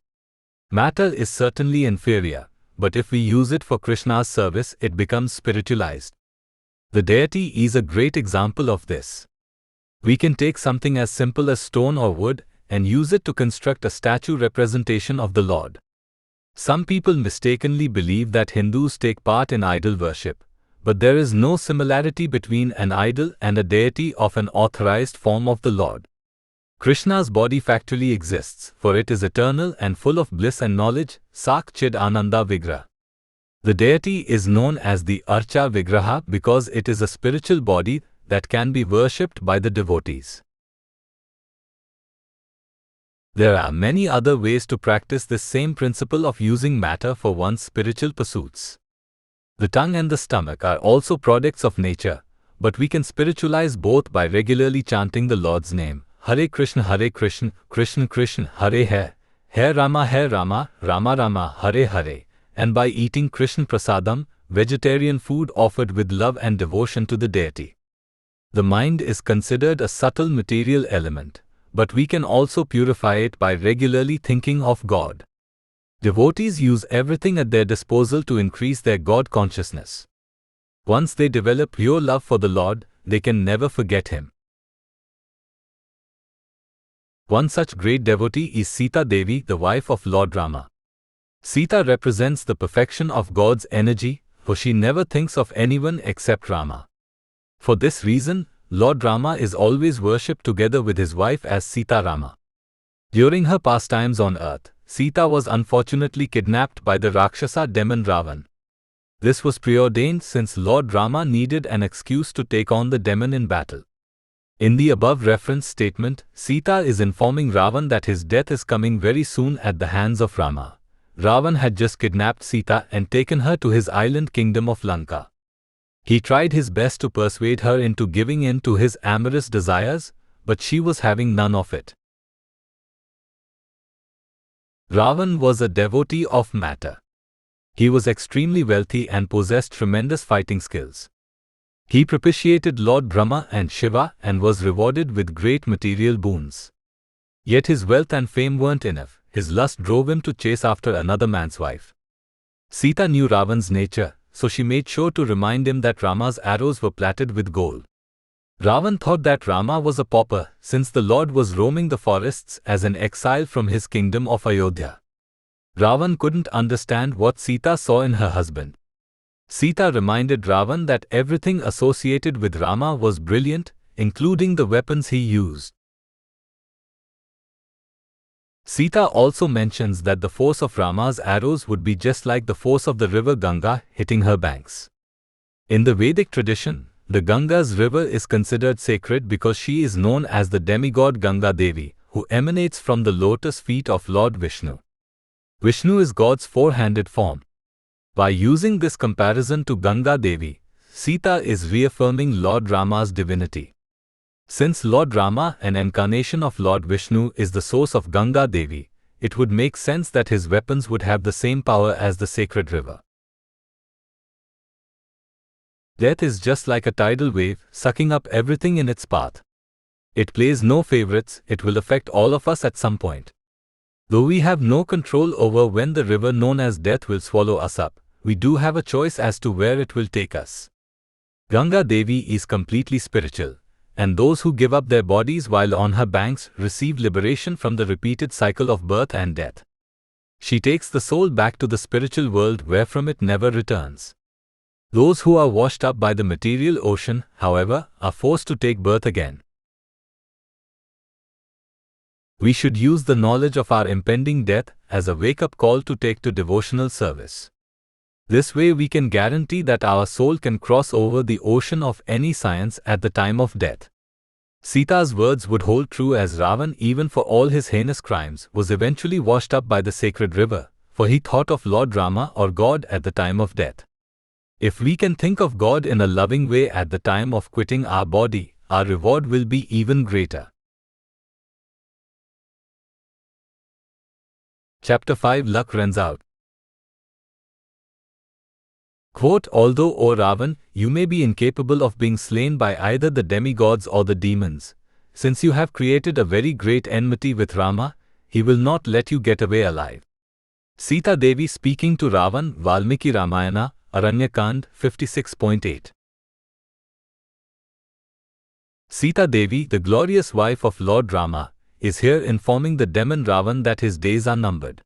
Matter is certainly inferior, but if we use it for Krishna's service, it becomes spiritualized. The deity is a great example of this. We can take something as simple as stone or wood and use it to construct a statue representation of the Lord. Some people mistakenly believe that Hindus take part in idol worship, but there is no similarity between an idol and a deity of an authorized form of the Lord. Krishna's body factually exists, for it is eternal and full of bliss and knowledge, Sak Chid Ananda Vigraha. The deity is known as the Archa Vigraha because it is a spiritual body that can be worshipped by the devotees. There are many other ways to practice this same principle of using matter for one's spiritual pursuits. The tongue and the stomach are also products of nature, but we can spiritualize both by regularly chanting the Lord's name, Hare Krishna, Krishna Krishna, Hare Hare Rama, Rama Rama, Hare Hare, and by eating Krishna Prasadam, vegetarian food offered with love and devotion to the deity. The mind is considered a subtle material element, but we can also purify it by regularly thinking of God. Devotees use everything at their disposal to increase their God consciousness. Once they develop pure love for the Lord, they can never forget Him. One such great devotee is Sita Devi, the wife of Lord Rama. Sita represents the perfection of God's energy, for she never thinks of anyone except Rama. For this reason, Lord Rama is always worshipped together with his wife as Sita Rama. During her pastimes on earth, Sita was unfortunately kidnapped by the Rakshasa demon Ravan. This was preordained since Lord Rama needed an excuse to take on the demon in battle. In the above reference statement, Sita is informing Ravan that his death is coming very soon at the hands of Rama. Ravan had just kidnapped Sita and taken her to his island kingdom of Lanka. He tried his best to persuade her into giving in to his amorous desires, but she was having none of it. Ravan was a devotee of matter. He was extremely wealthy and possessed tremendous fighting skills. He propitiated Lord Brahma and Shiva and was rewarded with great material boons. Yet his wealth and fame weren't enough. His lust drove him to chase after another man's wife. Sita knew Ravan's nature, so she made sure to remind him that Rama's arrows were plated with gold. Ravan thought that Rama was a pauper since the Lord was roaming the forests as an exile from his kingdom of Ayodhya. Ravan couldn't understand what Sita saw in her husband. Sita reminded Ravan that everything associated with Rama was brilliant, including the weapons he used. Sita also mentions that the force of Rama's arrows would be just like the force of the river Ganga hitting her banks. In the Vedic tradition, the Ganga's river is considered sacred because she is known as the demigod Ganga Devi, who emanates from the lotus feet of Lord Vishnu. Vishnu is God's four-handed form. By using this comparison to Ganga Devi, Sita is reaffirming Lord Rama's divinity. Since Lord Rama, an incarnation of Lord Vishnu, is the source of Ganga Devi, it would make sense that his weapons would have the same power as the sacred river. Death is just like a tidal wave, sucking up everything in its path. It plays no favorites, it will affect all of us at some point. Though we have no control over when the river known as death will swallow us up, we do have a choice as to where it will take us. Ganga Devi is completely spiritual, and those who give up their bodies while on her banks receive liberation from the repeated cycle of birth and death. She takes the soul back to the spiritual world where from it never returns. Those who are washed up by the material ocean, however, are forced to take birth again. We should use the knowledge of our impending death as a wake-up call to take to devotional service. This way we can guarantee that our soul can cross over the ocean of any science at the time of death. Sita's words would hold true as Ravan, even for all his heinous crimes, was eventually washed up by the sacred river, for he thought of Lord Rama or God at the time of death. If we can think of God in a loving way at the time of quitting our body, our reward will be even greater. Chapter 5 Luck Runs Out. Quote, although, O Ravan, you may be incapable of being slain by either the demigods or the demons, since you have created a very great enmity with Rama, he will not let you get away alive. Sita Devi speaking to Ravan, Valmiki Ramayana, Aranyakand 56.8. Sita Devi, the glorious wife of Lord Rama, is here informing the demon Ravan that his days are numbered.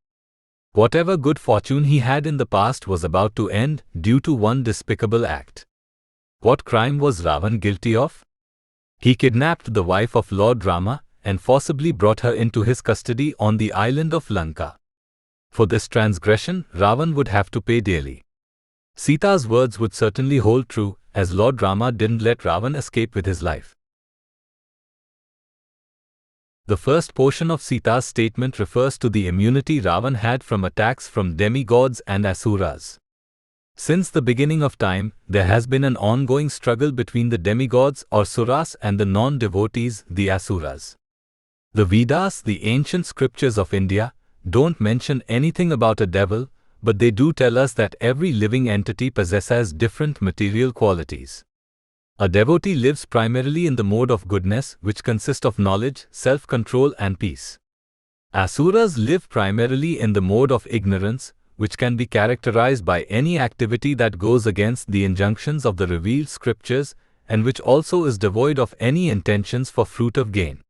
Whatever good fortune he had in the past was about to end due to one despicable act. What crime was Ravan guilty of? He kidnapped the wife of Lord Rama and forcibly brought her into his custody on the island of Lanka. For this transgression, Ravan would have to pay dearly. Sita's words would certainly hold true, as Lord Rama didn't let Ravan escape with his life. The first portion of Sita's statement refers to the immunity Ravan had from attacks from demigods and asuras. Since the beginning of time, there has been an ongoing struggle between the demigods or suras and the non-devotees, the asuras. The Vedas, the ancient scriptures of India, don't mention anything about a devil, but they do tell us that every living entity possesses different material qualities. A devotee lives primarily in the mode of goodness, which consists of knowledge, self-control and peace. Asuras live primarily in the mode of ignorance, which can be characterized by any activity that goes against the injunctions of the revealed scriptures and which also is devoid of any intentions for fruit of gain.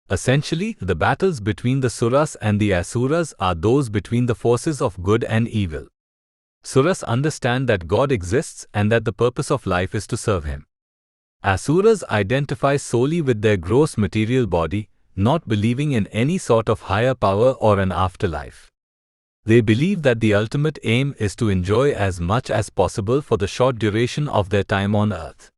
Essentially, the battles between the suras and the asuras are those between the forces of good and evil. Suras understand that God exists and that the purpose of life is to serve him. Asuras identify solely with their gross material body, not believing in any sort of higher power or an afterlife. They believe that the ultimate aim is to enjoy as much as possible for the short duration of their time on earth.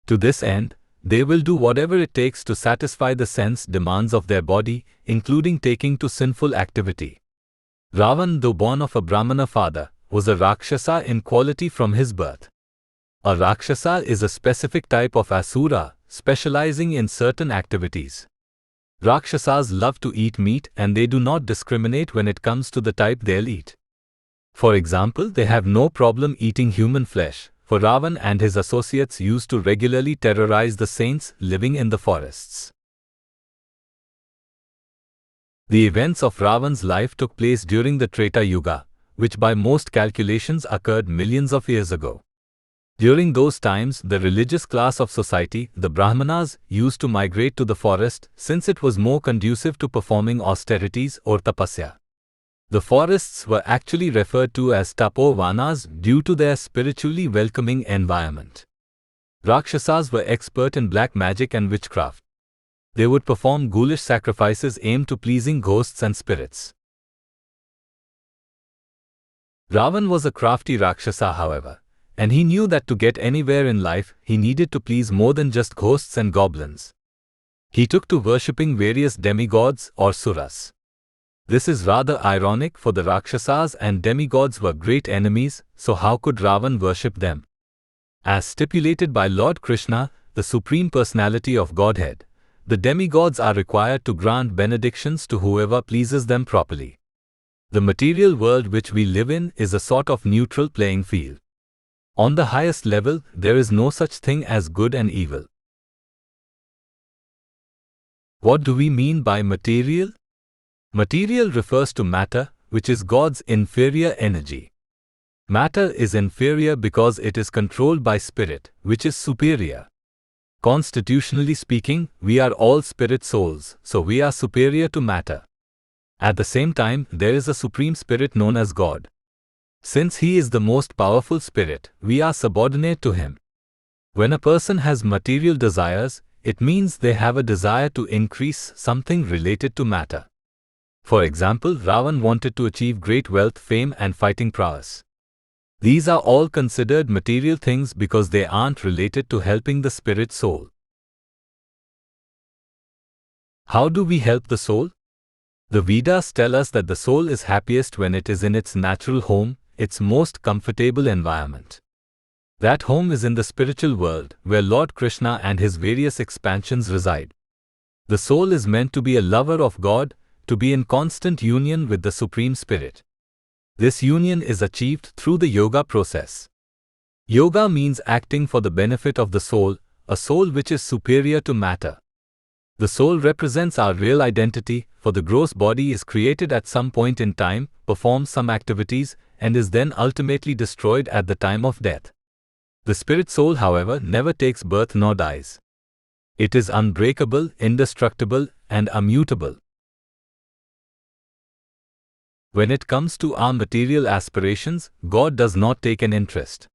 To this end, they will do whatever it takes to satisfy the sense demands of their body, including taking to sinful activity. Ravan, though born of a Brahmana father, was a Rakshasa in quality from his birth. A Rakshasa is a specific type of Asura, specializing in certain activities. Rakshasas love to eat meat and they do not discriminate when it comes to the type they'll eat. For example, they have no problem eating human flesh, for Ravan and his associates used to regularly terrorize the saints living in the forests. The events of Ravan's life took place during the Treta Yuga, which by most calculations occurred millions of years ago. During those times, the religious class of society, the Brahmanas, used to migrate to the forest since it was more conducive to performing austerities or tapasya. The forests were actually referred to as tapovanas due to their spiritually welcoming environment. Rakshasas were expert in black magic and witchcraft. They would perform ghoulish sacrifices aimed to pleasing ghosts and spirits. Ravan was a crafty Rakshasa, however, and he knew that to get anywhere in life, he needed to please more than just ghosts and goblins. He took to worshipping various demigods or suras. This is rather ironic, for the Rakshasas and demigods were great enemies, so how could Ravan worship them? As stipulated by Lord Krishna, the Supreme Personality of Godhead, the demigods are required to grant benedictions to whoever pleases them properly. The material world which we live in is a sort of neutral playing field. On the highest level, there is no such thing as good and evil. What do we mean by material? Material refers to matter, which is God's inferior energy. Matter is inferior because it is controlled by spirit, which is superior. Constitutionally speaking, we are all spirit souls, so we are superior to matter. At the same time, there is a supreme spirit known as God. Since he is the most powerful spirit, we are subordinate to him. When a person has material desires, it means they have a desire to increase something related to matter. For example, Ravan wanted to achieve great wealth, fame, and fighting prowess. These are all considered material things because they aren't related to helping the spirit soul. How do we help the soul? The Vedas tell us that the soul is happiest when it is in its natural home, its most comfortable environment. That home is in the spiritual world, where Lord Krishna and his various expansions reside. The soul is meant to be a lover of God, to be in constant union with the Supreme Spirit. This union is achieved through the yoga process. Yoga means acting for the benefit of the soul, a soul which is superior to matter. The soul represents our real identity, for the gross body is created at some point in time, performs some activities, and is then ultimately destroyed at the time of death. The spirit soul, however, never takes birth nor dies. It is unbreakable, indestructible, and immutable. When it comes to our material aspirations, God does not take an interest.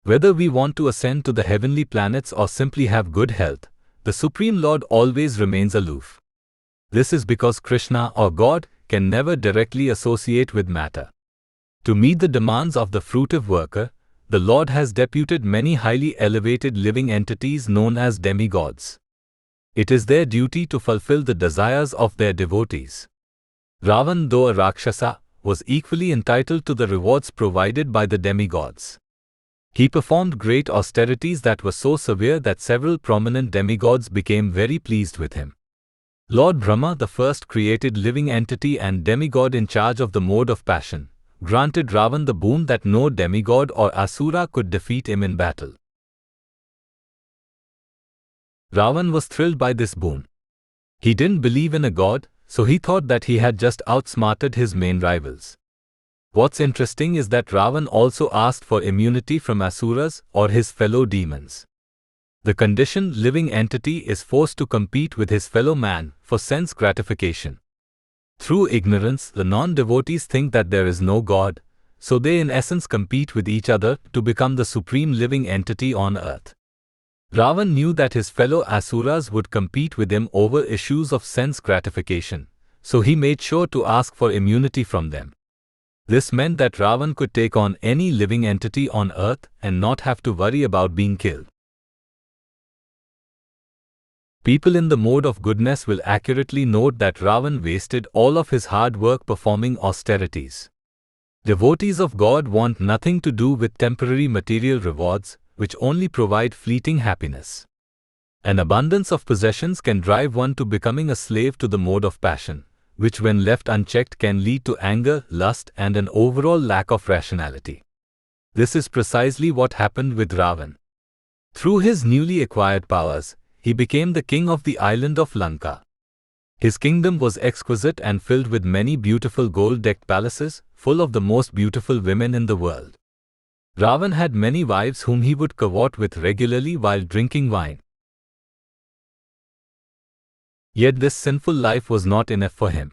Whether we want to ascend to the heavenly planets or simply have good health, the Supreme Lord always remains aloof. This is because Krishna or God can never directly associate with matter. To meet the demands of the fruitive worker, the Lord has deputed many highly elevated living entities known as demigods. It is their duty to fulfill the desires of their devotees. Ravan, though a Rakshasa, was equally entitled to the rewards provided by the demigods. He performed great austerities that were so severe that several prominent demigods became very pleased with him. Lord Brahma, the first created living entity and demigod in charge of the mode of passion, granted Ravan the boon that no demigod or asura could defeat him in battle. Ravan was thrilled by this boon. He didn't believe in a god, so he thought that he had just outsmarted his main rivals. What's interesting is that Ravan also asked for immunity from asuras or his fellow demons. The conditioned living entity is forced to compete with his fellow man for sense gratification. Through ignorance, the non-devotees think that there is no God, so they in essence compete with each other to become the supreme living entity on earth. Ravan knew that his fellow asuras would compete with him over issues of sense gratification, so he made sure to ask for immunity from them. This meant that Ravan could take on any living entity on earth and not have to worry about being killed. People in the mode of goodness will accurately note that Ravan wasted all of his hard work performing austerities. Devotees of God want nothing to do with temporary material rewards, which only provide fleeting happiness. An abundance of possessions can drive one to becoming a slave to the mode of passion, which when left unchecked can lead to anger, lust, and an overall lack of rationality. This is precisely what happened with Ravan. Through his newly acquired powers, he became the king of the island of Lanka. His kingdom was exquisite and filled with many beautiful gold-decked palaces, full of the most beautiful women in the world. Ravan had many wives whom he would cavort with regularly while drinking wine. Yet this sinful life was not enough for him.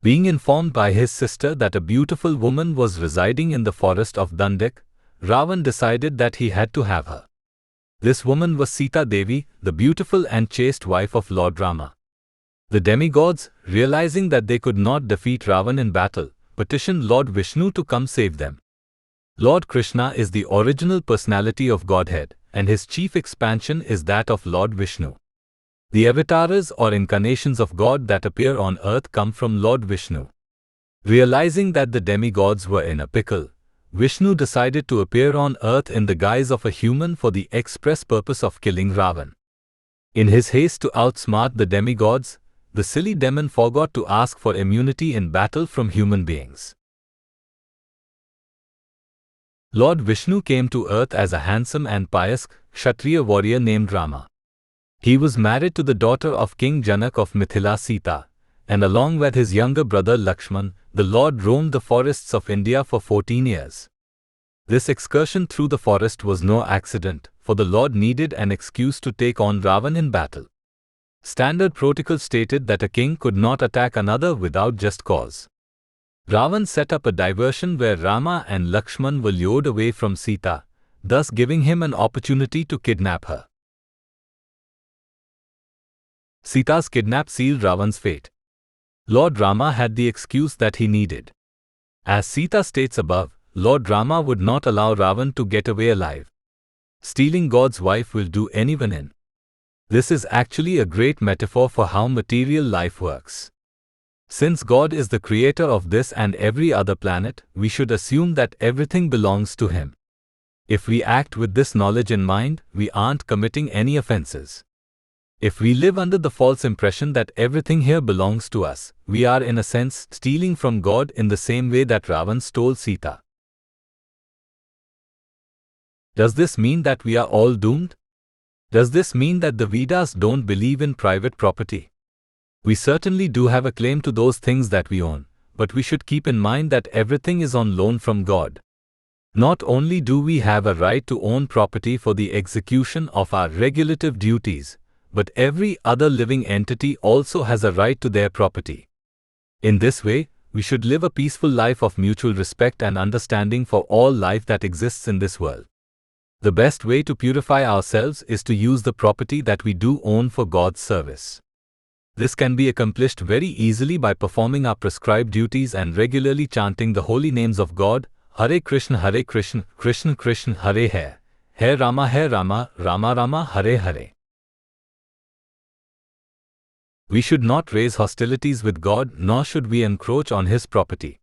Being informed by his sister that a beautiful woman was residing in the forest of Dandak, Ravan decided that he had to have her. This woman was Sita Devi, the beautiful and chaste wife of Lord Rama. The demigods, realizing that they could not defeat Ravan in battle, petitioned Lord Vishnu to come save them. Lord Krishna is the original personality of Godhead, and his chief expansion is that of Lord Vishnu. The avatars or incarnations of God that appear on earth come from Lord Vishnu. Realizing that the demigods were in a pickle, Vishnu decided to appear on earth in the guise of a human for the express purpose of killing Ravan. In his haste to outsmart the demigods, the silly demon forgot to ask for immunity in battle from human beings. Lord Vishnu came to earth as a handsome and pious Kshatriya warrior named Rama. He was married to the daughter of King Janak of Mithila, Sita, and along with his younger brother Lakshman, the Lord roamed the forests of India for 14 years. This excursion through the forest was no accident, for the Lord needed an excuse to take on Ravan in battle. Standard protocol stated that a king could not attack another without just cause. Ravan set up a diversion where Rama and Lakshman were lured away from Sita, thus giving him an opportunity to kidnap her. Sita's kidnap sealed Ravan's fate. Lord Rama had the excuse that he needed. As Sita states above, Lord Rama would not allow Ravan to get away alive. Stealing God's wife will do anyone in. This is actually a great metaphor for how material life works. Since God is the creator of this and every other planet, we should assume that everything belongs to Him. If we act with this knowledge in mind, we aren't committing any offenses. If we live under the false impression that everything here belongs to us, we are in a sense stealing from God in the same way that Ravan stole Sita. Does this mean that we are all doomed? Does this mean that the Vedas don't believe in private property? We certainly do have a claim to those things that we own, but we should keep in mind that everything is on loan from God. Not only do we have a right to own property for the execution of our regulative duties, but every other living entity also has a right to their property. In this way, we should live a peaceful life of mutual respect and understanding for all life that exists in this world. The best way to purify ourselves is to use the property that we do own for God's service. This can be accomplished very easily by performing our prescribed duties and regularly chanting the holy names of God, Hare Krishna, Krishna Krishna, Hare Hare, Hare Rama, Rama Rama, Hare Hare. We should not raise hostilities with God, nor should we encroach on His property.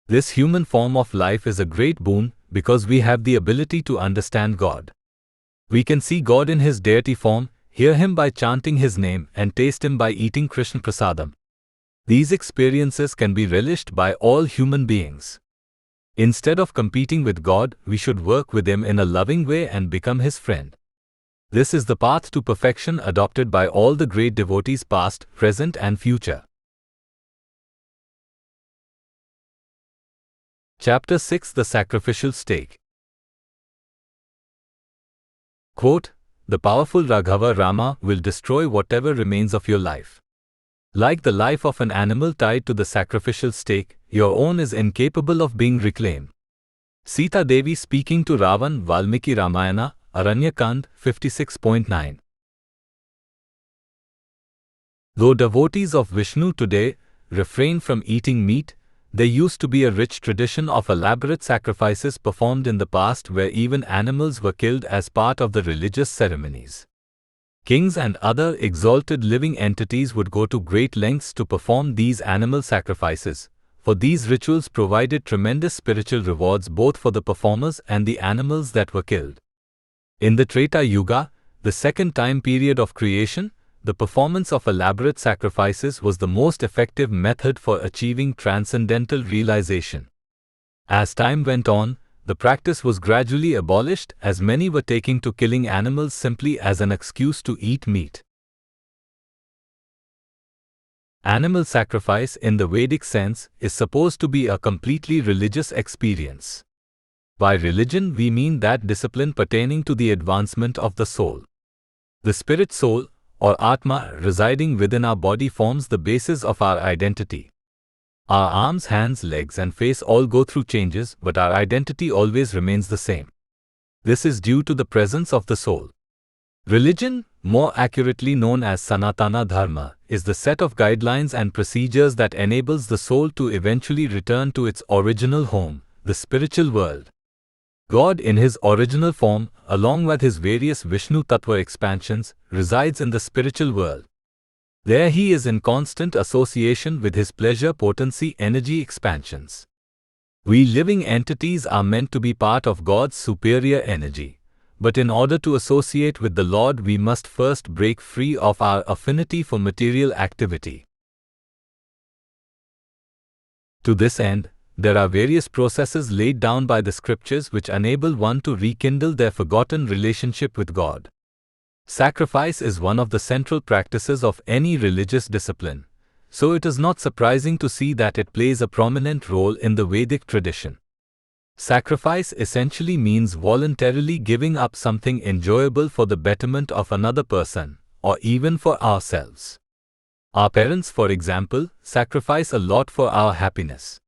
This human form of life is a great boon because we have the ability to understand God. We can see God in His deity form, hear Him by chanting His name, and taste Him by eating Krishna Prasadam. These experiences can be relished by all human beings. Instead of competing with God, we should work with Him in a loving way and become His friend. This is the path to perfection adopted by all the great devotees past, present and future. Chapter 6: The Sacrificial Stake. Quote, "The powerful Raghava Rama will destroy whatever remains of your life. Like the life of an animal tied to the sacrificial stake, your own is incapable of being reclaimed." Sita Devi speaking to Ravan, Valmiki Ramayana, Aranyakand 56.9. Though devotees of Vishnu today refrain from eating meat, there used to be a rich tradition of elaborate sacrifices performed in the past where even animals were killed as part of the religious ceremonies. Kings and other exalted living entities would go to great lengths to perform these animal sacrifices, for these rituals provided tremendous spiritual rewards both for the performers and the animals that were killed. In the Treta Yuga, the second time period of creation, the performance of elaborate sacrifices was the most effective method for achieving transcendental realization. As time went on, the practice was gradually abolished as many were taking to killing animals simply as an excuse to eat meat. Animal sacrifice in the Vedic sense is supposed to be a completely religious experience. By religion, we mean that discipline pertaining to the advancement of the soul. The spirit soul, or Atma, residing within our body forms the basis of our identity. Our arms, hands, legs and face all go through changes, but our identity always remains the same. This is due to the presence of the soul. Religion, more accurately known as Sanatana Dharma, is the set of guidelines and procedures that enables the soul to eventually return to its original home, the spiritual world. God in his original form, along with his various Vishnu Tattva expansions, resides in the spiritual world. There he is in constant association with his pleasure potency energy expansions. We living entities are meant to be part of God's superior energy, but in order to associate with the Lord we must first break free of our affinity for material activity. To this end, there are various processes laid down by the scriptures which enable one to rekindle their forgotten relationship with God. Sacrifice is one of the central practices of any religious discipline, so it is not surprising to see that it plays a prominent role in the Vedic tradition. Sacrifice essentially means voluntarily giving up something enjoyable for the betterment of another person, or even for ourselves. Our parents, for example, sacrifice a lot for our happiness.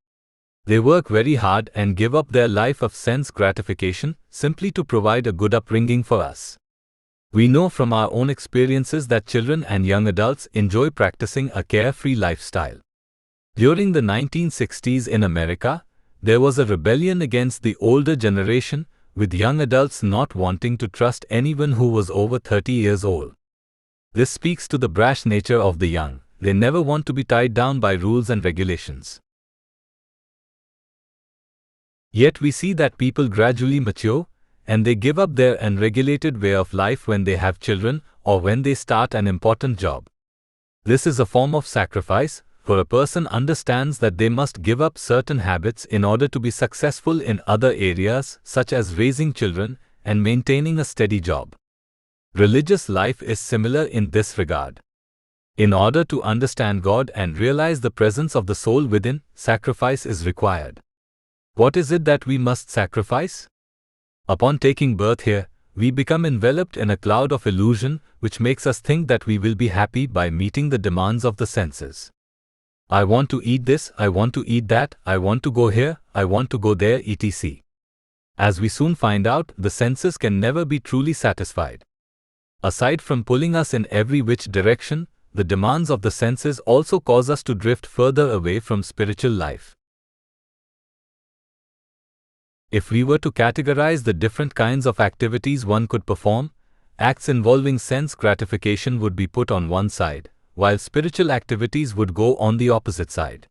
They work very hard and give up their life of sense gratification simply to provide a good upbringing for us. We know from our own experiences that children and young adults enjoy practicing a carefree lifestyle. During the 1960s in America, there was a rebellion against the older generation, with young adults not wanting to trust anyone who was over 30 years old. This speaks to the brash nature of the young. They never want to be tied down by rules and regulations. Yet we see that people gradually mature, and they give up their unregulated way of life when they have children or when they start an important job. This is a form of sacrifice, for a person understands that they must give up certain habits in order to be successful in other areas such as raising children and maintaining a steady job. Religious life is similar in this regard. In order to understand God and realize the presence of the soul within, sacrifice is required. What is it that we must sacrifice? Upon taking birth here, we become enveloped in a cloud of illusion which makes us think that we will be happy by meeting the demands of the senses. I want to eat this, I want to eat that, I want to go here, I want to go there, etc. As we soon find out, the senses can never be truly satisfied. Aside from pulling us in every which direction, the demands of the senses also cause us to drift further away from spiritual life. If we were to categorize the different kinds of activities one could perform, acts involving sense gratification would be put on one side, while spiritual activities would go on the opposite side.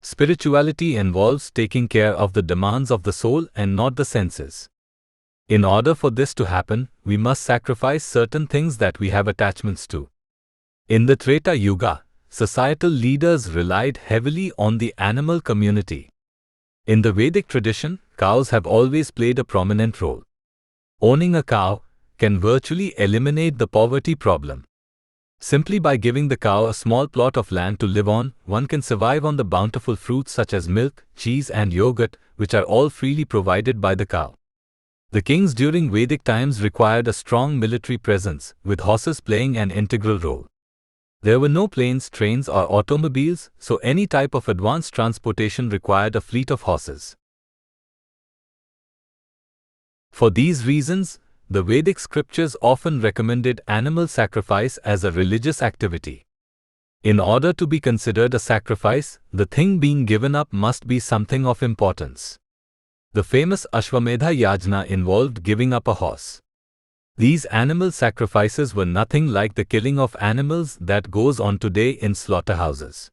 Spirituality involves taking care of the demands of the soul and not the senses. In order for this to happen, we must sacrifice certain things that we have attachments to. In the Treta Yuga, societal leaders relied heavily on the animal community. In the Vedic tradition, cows have always played a prominent role. Owning a cow can virtually eliminate the poverty problem. Simply by giving the cow a small plot of land to live on, one can survive on the bountiful fruits such as milk, cheese and yogurt, which are all freely provided by the cow. The kings during Vedic times required a strong military presence, with horses playing an integral role. There were no planes, trains or automobiles, so any type of advanced transportation required a fleet of horses. For these reasons, the Vedic scriptures often recommended animal sacrifice as a religious activity. In order to be considered a sacrifice, the thing being given up must be something of importance. The famous Ashwamedha Yajna involved giving up a horse. These animal sacrifices were nothing like the killing of animals that goes on today in slaughterhouses.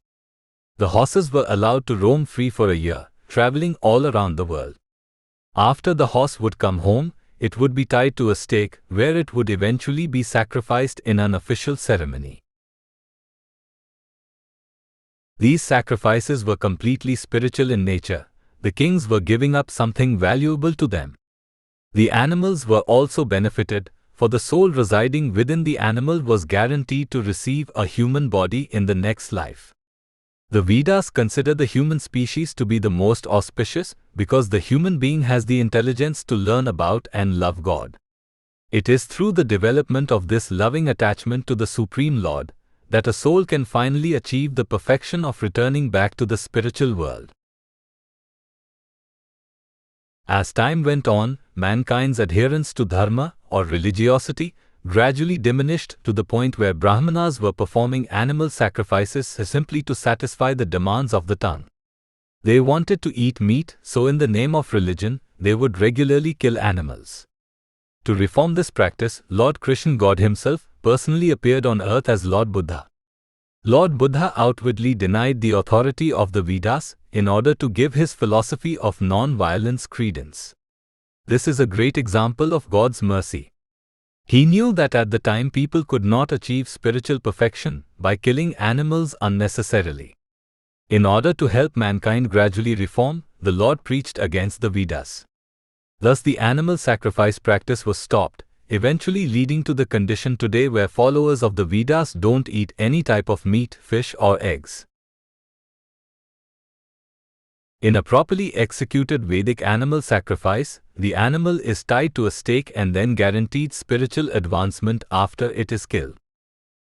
The horses were allowed to roam free for a year, traveling all around the world. After the horse would come home, it would be tied to a stake, where it would eventually be sacrificed in an official ceremony. These sacrifices were completely spiritual in nature. The kings were giving up something valuable to them. The animals were also benefited, for the soul residing within the animal was guaranteed to receive a human body in the next life. The Vedas consider the human species to be the most auspicious because the human being has the intelligence to learn about and love God. It is through the development of this loving attachment to the Supreme Lord that a soul can finally achieve the perfection of returning back to the spiritual world. As time went on, mankind's adherence to dharma or religiosity gradually diminished to the point where Brahmanas were performing animal sacrifices simply to satisfy the demands of the tongue. They wanted to eat meat, so in the name of religion, they would regularly kill animals. To reform this practice, Lord Krishna God himself personally appeared on earth as Lord Buddha. Lord Buddha outwardly denied the authority of the Vedas in order to give his philosophy of non-violence credence. This is a great example of God's mercy. He knew that at the time people could not achieve spiritual perfection by killing animals unnecessarily. In order to help mankind gradually reform, the Lord preached against the Vedas. Thus the animal sacrifice practice was stopped, eventually leading to the condition today where followers of the Vedas don't eat any type of meat, fish or eggs. In a properly executed Vedic animal sacrifice, the animal is tied to a stake and then guaranteed spiritual advancement after it is killed.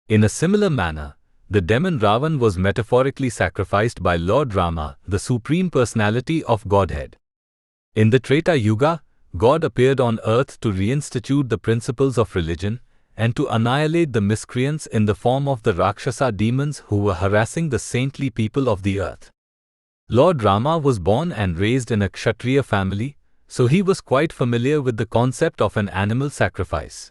In a similar manner, the demon Ravan was metaphorically sacrificed by Lord Rama, the Supreme Personality of Godhead. In the Treta Yuga, God appeared on earth to reinstitute the principles of religion and to annihilate the miscreants in the form of the Rakshasa demons who were harassing the saintly people of the earth. Lord Rama was born and raised in a Kshatriya family, so he was quite familiar with the concept of an animal sacrifice.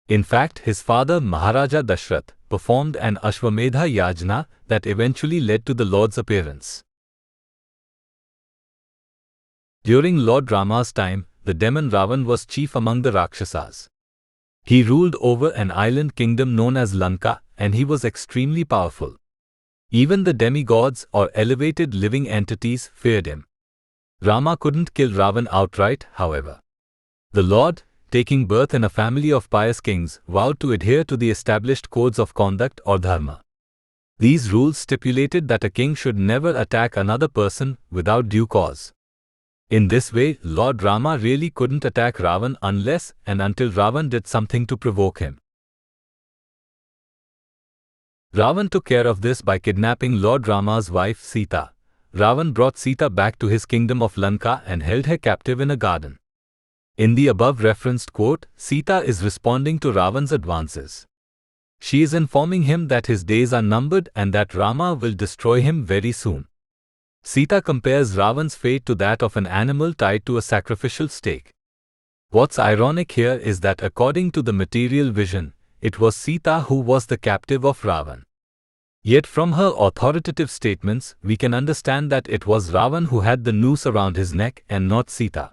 In fact, his father Maharaja Dashrath performed an Ashwamedha Yajna that eventually led to the Lord's appearance. During Lord Rama's time, the demon Ravan was chief among the Rakshasas. He ruled over an island kingdom known as Lanka, and he was extremely powerful. Even the demigods or elevated living entities feared him. Rama couldn't kill Ravan outright, however. The Lord, taking birth in a family of pious kings, vowed to adhere to the established codes of conduct or dharma. These rules stipulated that a king should never attack another person without due cause. In this way, Lord Rama really couldn't attack Ravan unless and until Ravan did something to provoke him. Ravan took care of this by kidnapping Lord Rama's wife Sita. Ravan brought Sita back to his kingdom of Lanka and held her captive in a garden. In the above referenced quote, Sita is responding to Ravan's advances. She is informing him that his days are numbered and that Rama will destroy him very soon. Sita compares Ravan's fate to that of an animal tied to a sacrificial stake. What's ironic here is that according to the material vision, it was Sita who was the captive of Ravan. Yet from her authoritative statements, we can understand that it was Ravan who had the noose around his neck and not Sita.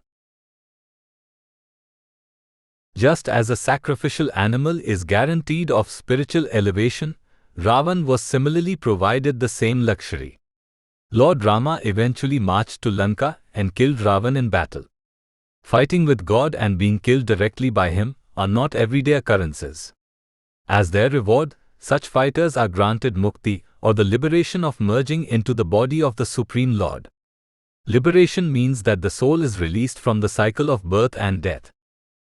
Just as a sacrificial animal is guaranteed of spiritual elevation, Ravan was similarly provided the same luxury. Lord Rama eventually marched to Lanka and killed Ravan in battle. Fighting with God and being killed directly by him are not everyday occurrences. As their reward, such fighters are granted mukti, or the liberation of merging into the body of the Supreme Lord. Liberation means that the soul is released from the cycle of birth and death.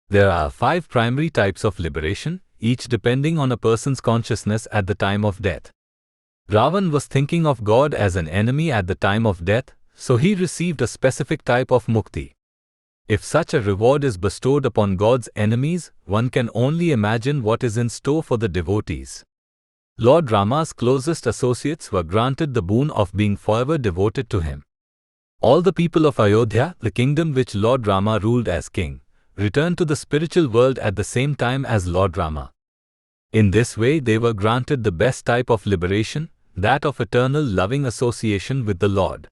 There are 5 primary types of liberation, each depending on a person's consciousness at the time of death. Ravan was thinking of God as an enemy at the time of death, so he received a specific type of mukti. If such a reward is bestowed upon God's enemies, one can only imagine what is in store for the devotees. Lord Rama's closest associates were granted the boon of being forever devoted to him. All the people of Ayodhya, the kingdom which Lord Rama ruled as king, returned to the spiritual world at the same time as Lord Rama. In this way, they were granted the best type of liberation, that of eternal loving association with the Lord.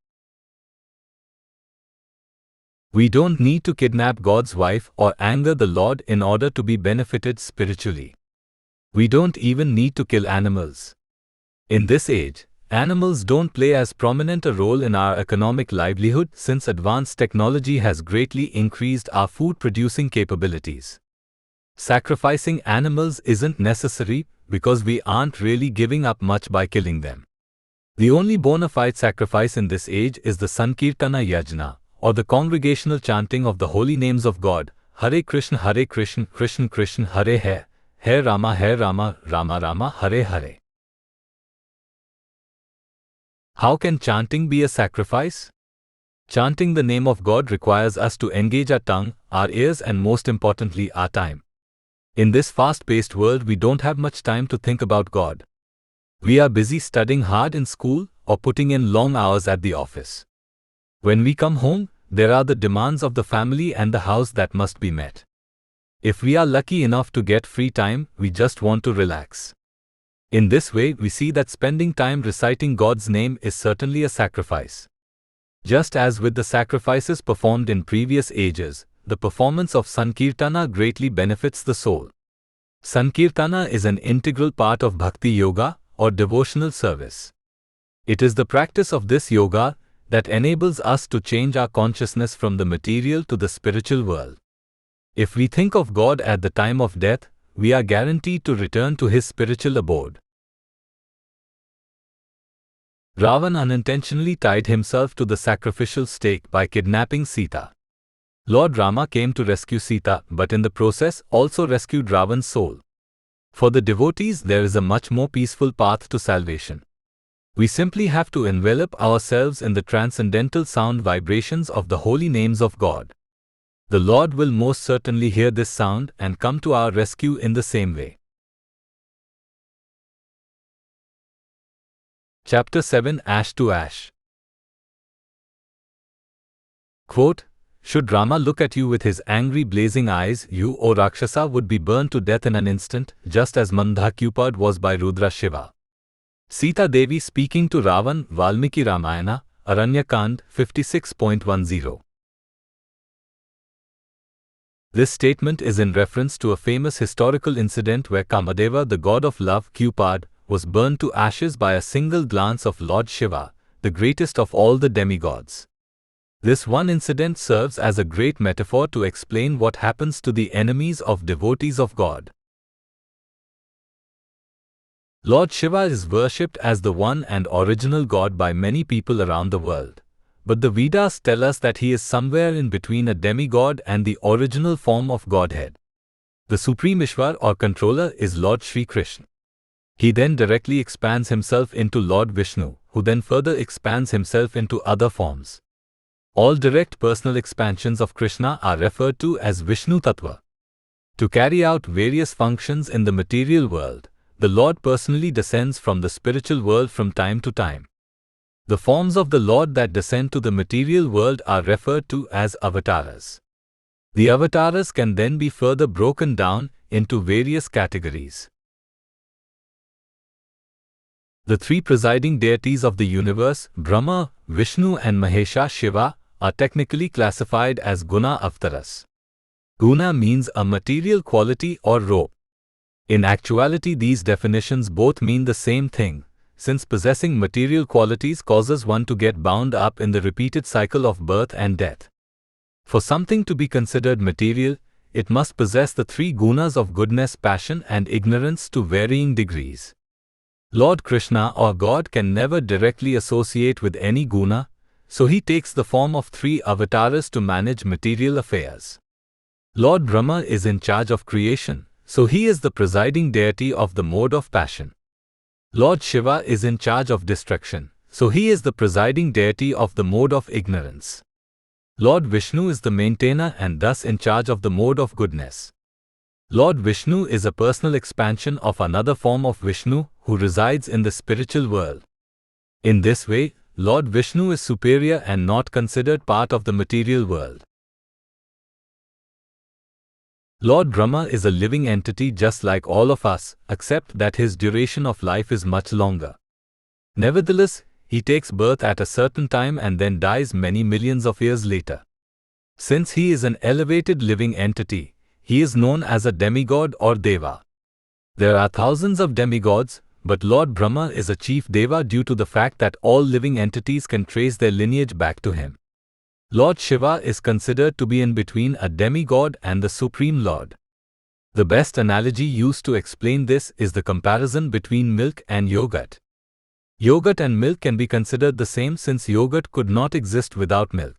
We don't need to kidnap God's wife or anger the Lord in order to be benefited spiritually. We don't even need to kill animals. In this age, animals don't play as prominent a role in our economic livelihood since advanced technology has greatly increased our food-producing capabilities. Sacrificing animals isn't necessary because we aren't really giving up much by killing them. The only bona fide sacrifice in this age is the Sankirtana Yajna, or the congregational chanting of the holy names of God, Hare Krishna, Krishna Krishna, Hare Hare, Hare Rama, Rama Rama, Hare Hare. How can chanting be a sacrifice? Chanting the name of God requires us to engage our tongue, our ears, and most importantly, our time. In this fast-paced world, we don't have much time to think about God. We are busy studying hard in school or putting in long hours at the office. When we come home, there are the demands of the family and the house that must be met. If we are lucky enough to get free time, we just want to relax. In this way, we see that spending time reciting God's name is certainly a sacrifice. Just as with the sacrifices performed in previous ages, the performance of Sankirtana greatly benefits the soul. Sankirtana is an integral part of Bhakti Yoga or devotional service. It is the practice of this yoga that enables us to change our consciousness from the material to the spiritual world. If we think of God at the time of death, we are guaranteed to return to his spiritual abode. Ravan unintentionally tied himself to the sacrificial stake by kidnapping Sita. Lord Rama came to rescue Sita, but in the process also rescued Ravan's soul. For the devotees, there is a much more peaceful path to salvation. We simply have to envelop ourselves in the transcendental sound vibrations of the holy names of God. The Lord will most certainly hear this sound and come to our rescue in the same way. Chapter 7, Ash to Ash. Quote, should Rama look at you with his angry blazing eyes, you, O Rakshasa, would be burned to death in an instant, just as Mandakupad was by Rudra Shiva. Sita Devi speaking to Ravan, Valmiki Ramayana, Aranyakand 56.10. This statement is in reference to a famous historical incident where Kamadeva, the god of love, Cupid, was burned to ashes by a single glance of Lord Shiva, the greatest of all the demigods. This one incident serves as a great metaphor to explain what happens to the enemies of devotees of God. Lord Shiva is worshipped as the one and original God by many people around the world. But the Vedas tell us that he is somewhere in between a demigod and the original form of Godhead. The Supreme Ishwar or controller is Lord Shri Krishna. He then directly expands himself into Lord Vishnu, who then further expands himself into other forms. All direct personal expansions of Krishna are referred to as Vishnu Tattva. To carry out various functions in the material world, the Lord personally descends from the spiritual world from time to time. The forms of the Lord that descend to the material world are referred to as avatars. The avatars can then be further broken down into various categories. The three presiding deities of the universe, Brahma, Vishnu and Mahesha Shiva, are technically classified as Guna Avtaras. Guna means a material quality or rope. In actuality, these definitions both mean the same thing, since possessing material qualities causes one to get bound up in the repeated cycle of birth and death. For something to be considered material, it must possess the three gunas of goodness, passion and ignorance to varying degrees. Lord Krishna or God can never directly associate with any guna, so he takes the form of three avatars to manage material affairs. Lord Brahma is in charge of creation, so he is the presiding deity of the mode of passion. Lord Shiva is in charge of destruction, so he is the presiding deity of the mode of ignorance. Lord Vishnu is the maintainer and thus in charge of the mode of goodness. Lord Vishnu is a personal expansion of another form of Vishnu who resides in the spiritual world. In this way, Lord Vishnu is superior and not considered part of the material world. Lord Brahma is a living entity just like all of us, except that his duration of life is much longer. Nevertheless, he takes birth at a certain time and then dies many millions of years later. Since he is an elevated living entity, he is known as a demigod or Deva. There are thousands of demigods, but Lord Brahma is a chief Deva due to the fact that all living entities can trace their lineage back to him. Lord Shiva is considered to be in between a demigod and the Supreme Lord. The best analogy used to explain this is the comparison between milk and yogurt. Yogurt and milk can be considered the same since yogurt could not exist without milk.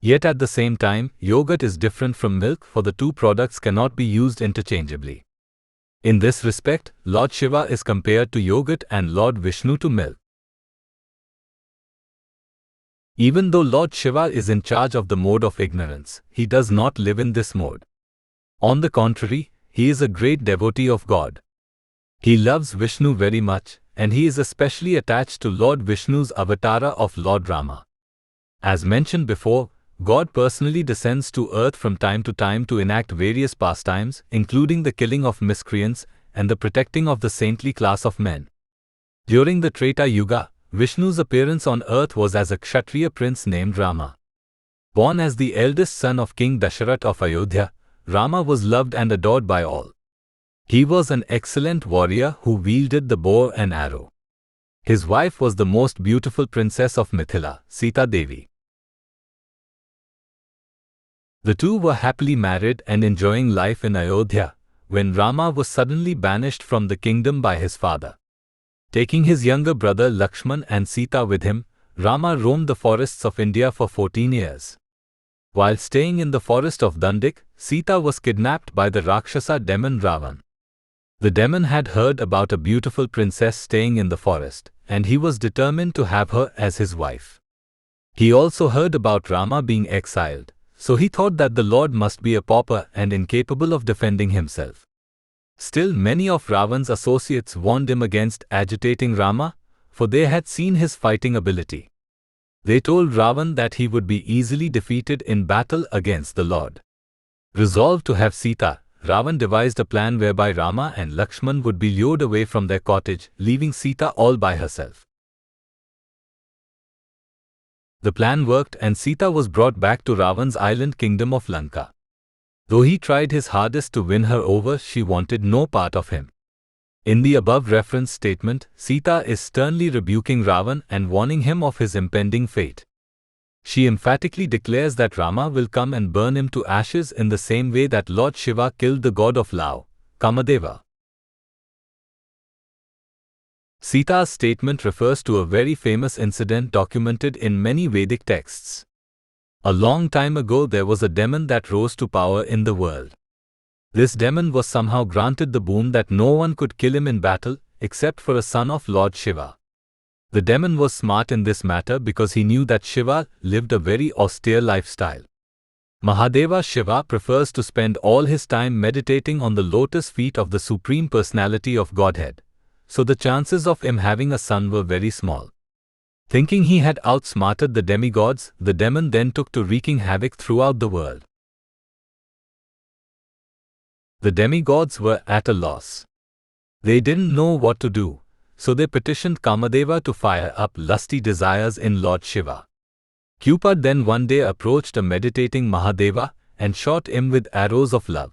Yet at the same time, yogurt is different from milk, for the two products cannot be used interchangeably. In this respect, Lord Shiva is compared to yogurt and Lord Vishnu to milk. Even though Lord Shiva is in charge of the mode of ignorance, he does not live in this mode. On the contrary, he is a great devotee of God. He loves Vishnu very much, and he is especially attached to Lord Vishnu's avatara of Lord Rama. As mentioned before, God personally descends to earth from time to time to enact various pastimes, including the killing of miscreants and the protecting of the saintly class of men. During the Treta Yuga, Vishnu's appearance on earth was as a Kshatriya prince named Rama. Born as the eldest son of King Dasharath of Ayodhya, Rama was loved and adored by all. He was an excellent warrior who wielded the bow and arrow. His wife was the most beautiful princess of Mithila, Sita Devi. The two were happily married and enjoying life in Ayodhya, when Rama was suddenly banished from the kingdom by his father. Taking his younger brother Lakshman and Sita with him, Rama roamed the forests of India for 14 years. While staying in the forest of Dandik, Sita was kidnapped by the Rakshasa demon Ravan. The demon had heard about a beautiful princess staying in the forest, and he was determined to have her as his wife. He also heard about Rama being exiled, so he thought that the Lord must be a pauper and incapable of defending himself. Still, many of Ravan's associates warned him against agitating Rama, for they had seen his fighting ability. They told Ravan that he would be easily defeated in battle against the Lord. Resolved to have Sita, Ravan devised a plan whereby Rama and Lakshman would be lured away from their cottage, leaving Sita all by herself. The plan worked and Sita was brought back to Ravan's island kingdom of Lanka. Though he tried his hardest to win her over, she wanted no part of him. In the above reference statement, Sita is sternly rebuking Ravan and warning him of his impending fate. She emphatically declares that Rama will come and burn him to ashes in the same way that Lord Shiva killed the god of love, Kamadeva. Sita's statement refers to a very famous incident documented in many Vedic texts. A long time ago there was a demon that rose to power in the world. This demon was somehow granted the boon that no one could kill him in battle, except for a son of Lord Shiva. The demon was smart in this matter because he knew that Shiva lived a very austere lifestyle. Mahadeva Shiva prefers to spend all his time meditating on the lotus feet of the Supreme Personality of Godhead, so the chances of him having a son were very small. Thinking he had outsmarted the demigods, the demon then took to wreaking havoc throughout the world. The demigods were at a loss. They didn't know what to do, so they petitioned Kamadeva to fire up lusty desires in Lord Shiva. Cupid then one day approached a meditating Mahadeva and shot him with arrows of love.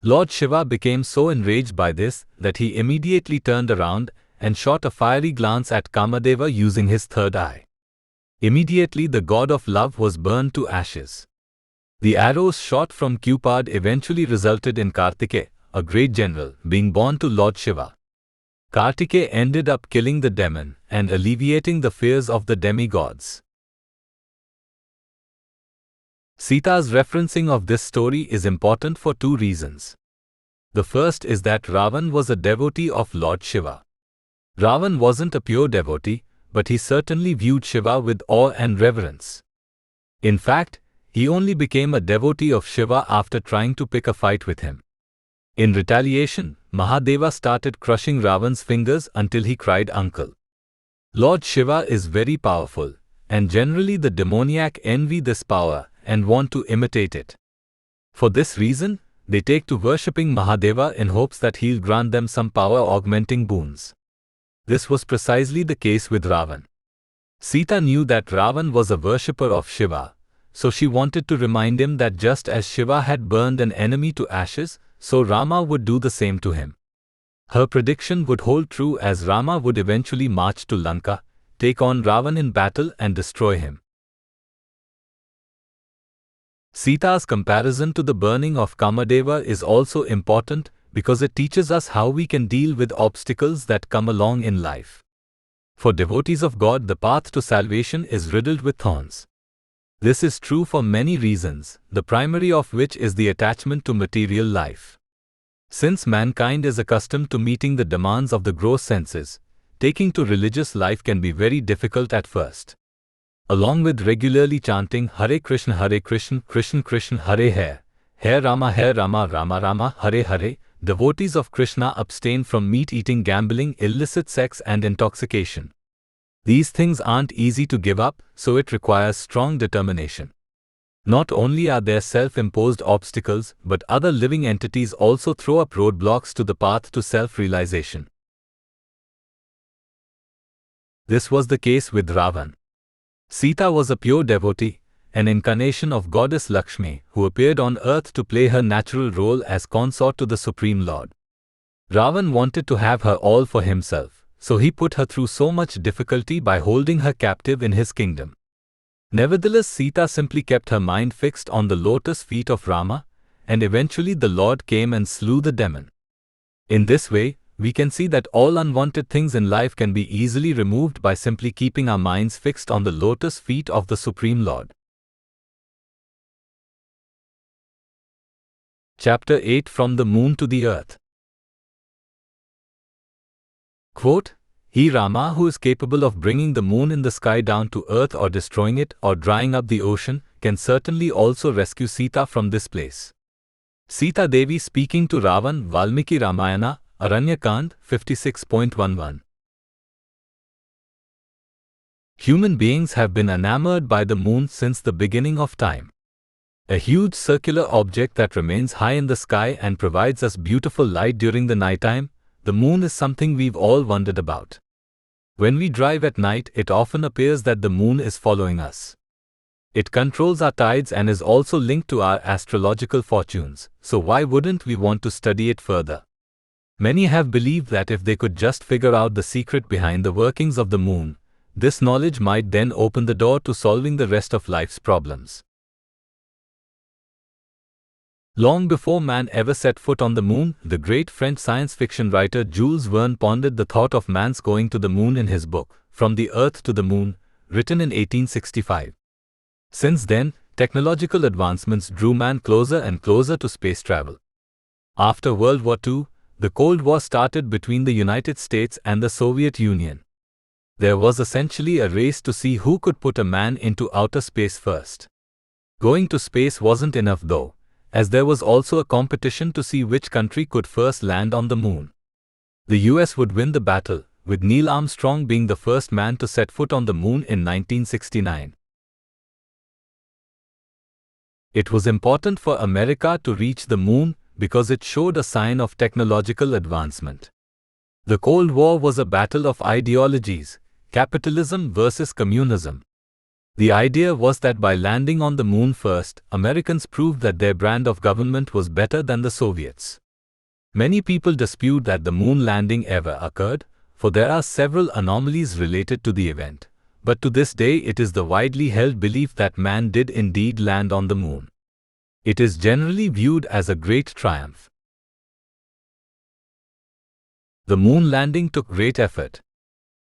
Lord Shiva became so enraged by this that he immediately turned around and shot a fiery glance at Kamadeva using his third eye. Immediately the god of love was burned to ashes. The arrows shot from Cupid eventually resulted in Kartikeya, a great general, being born to Lord Shiva. Kartikeya ended up killing the demon and alleviating the fears of the demigods. Sita's referencing of this story is important for two reasons. The first is that Ravan was a devotee of Lord Shiva. Ravan wasn't a pure devotee, but he certainly viewed Shiva with awe and reverence. In fact, he only became a devotee of Shiva after trying to pick a fight with him. In retaliation, Mahadeva started crushing Ravan's fingers until he cried uncle. Lord Shiva is very powerful, and generally the demoniac envy this power and want to imitate it. For this reason, they take to worshipping Mahadeva in hopes that he'll grant them some power-augmenting boons. This was precisely the case with Ravan. Sita knew that Ravan was a worshipper of Shiva, so she wanted to remind him that just as Shiva had burned an enemy to ashes, so Rama would do the same to him. Her prediction would hold true as Rama would eventually march to Lanka, take on Ravan in battle and destroy him. Sita's comparison to the burning of Kamadeva is also important because it teaches us how we can deal with obstacles that come along in life. For devotees of God, the path to salvation is riddled with thorns. This is true for many reasons, the primary of which is the attachment to material life. Since mankind is accustomed to meeting the demands of the gross senses, taking to religious life can be very difficult at first. Along with regularly chanting Hare Krishna, Krishna Krishna, Hare Rama, Rama Rama, Hare Hare, devotees of Krishna abstain from meat-eating, gambling, illicit sex and intoxication. These things aren't easy to give up, so it requires strong determination. Not only are there self-imposed obstacles, but other living entities also throw up roadblocks to the path to self-realization. This was the case with Ravan. Sita was a pure devotee, an incarnation of goddess Lakshmi, who appeared on earth to play her natural role as consort to the Supreme Lord. Ravan wanted to have her all for himself, so he put her through so much difficulty by holding her captive in his kingdom. Nevertheless, Sita simply kept her mind fixed on the lotus feet of Rama, and eventually the Lord came and slew the demon. In this way, we can see that all unwanted things in life can be easily removed by simply keeping our minds fixed on the lotus feet of the Supreme Lord. Chapter 8, From the Moon to the Earth. Quote, He Rama who is capable of bringing the moon in the sky down to earth or destroying it or drying up the ocean, can certainly also rescue Sita from this place. Sita Devi speaking to Ravan, Valmiki Ramayana, Aranyakand 56.11. Human beings have been enamored by the moon since the beginning of time. A huge circular object that remains high in the sky and provides us beautiful light during the nighttime, the moon is something we've all wondered about. When we drive at night, it often appears that the moon is following us. It controls our tides and is also linked to our astrological fortunes, so why wouldn't we want to study it further? Many have believed that if they could just figure out the secret behind the workings of the moon, this knowledge might then open the door to solving the rest of life's problems. Long before man ever set foot on the moon, the great French science fiction writer Jules Verne pondered the thought of man's going to the moon in his book, From the Earth to the Moon, written in 1865. Since then, technological advancements drew man closer and closer to space travel. After World War II, the Cold War started between the United States and the Soviet Union. There was essentially a race to see who could put a man into outer space first. Going to space wasn't enough though, as there was also a competition to see which country could first land on the moon. The US would win the battle, with Neil Armstrong being the first man to set foot on the moon in 1969. It was important for America to reach the moon because it showed a sign of technological advancement. The Cold War was a battle of ideologies, capitalism versus communism. The idea was that by landing on the moon first, Americans proved that their brand of government was better than the Soviets. Many people dispute that the moon landing ever occurred, for there are several anomalies related to the event, but to this day it is the widely held belief that man did indeed land on the moon. It is generally viewed as a great triumph. The moon landing took great effort.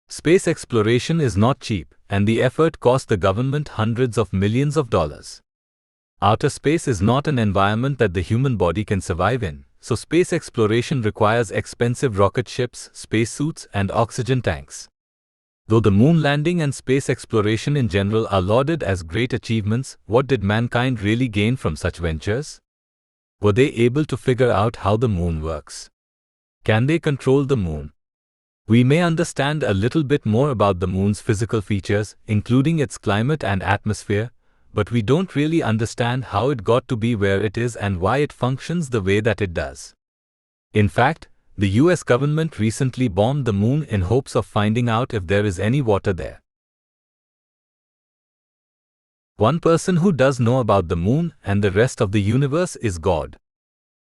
Space exploration is not cheap, and the effort cost the government hundreds of millions of dollars. Outer space is not an environment that the human body can survive in, so space exploration requires expensive rocket ships, spacesuits, and oxygen tanks. Though the moon landing and space exploration in general are lauded as great achievements, what did mankind really gain from such ventures? Were they able to figure out how the moon works? Can they control the moon? We may understand a little bit more about the moon's physical features, including its climate and atmosphere, but we don't really understand how it got to be where it is and why it functions the way that it does. In fact, the US government recently bombed the moon in hopes of finding out if there is any water there. One person who does know about the moon and the rest of the universe is God.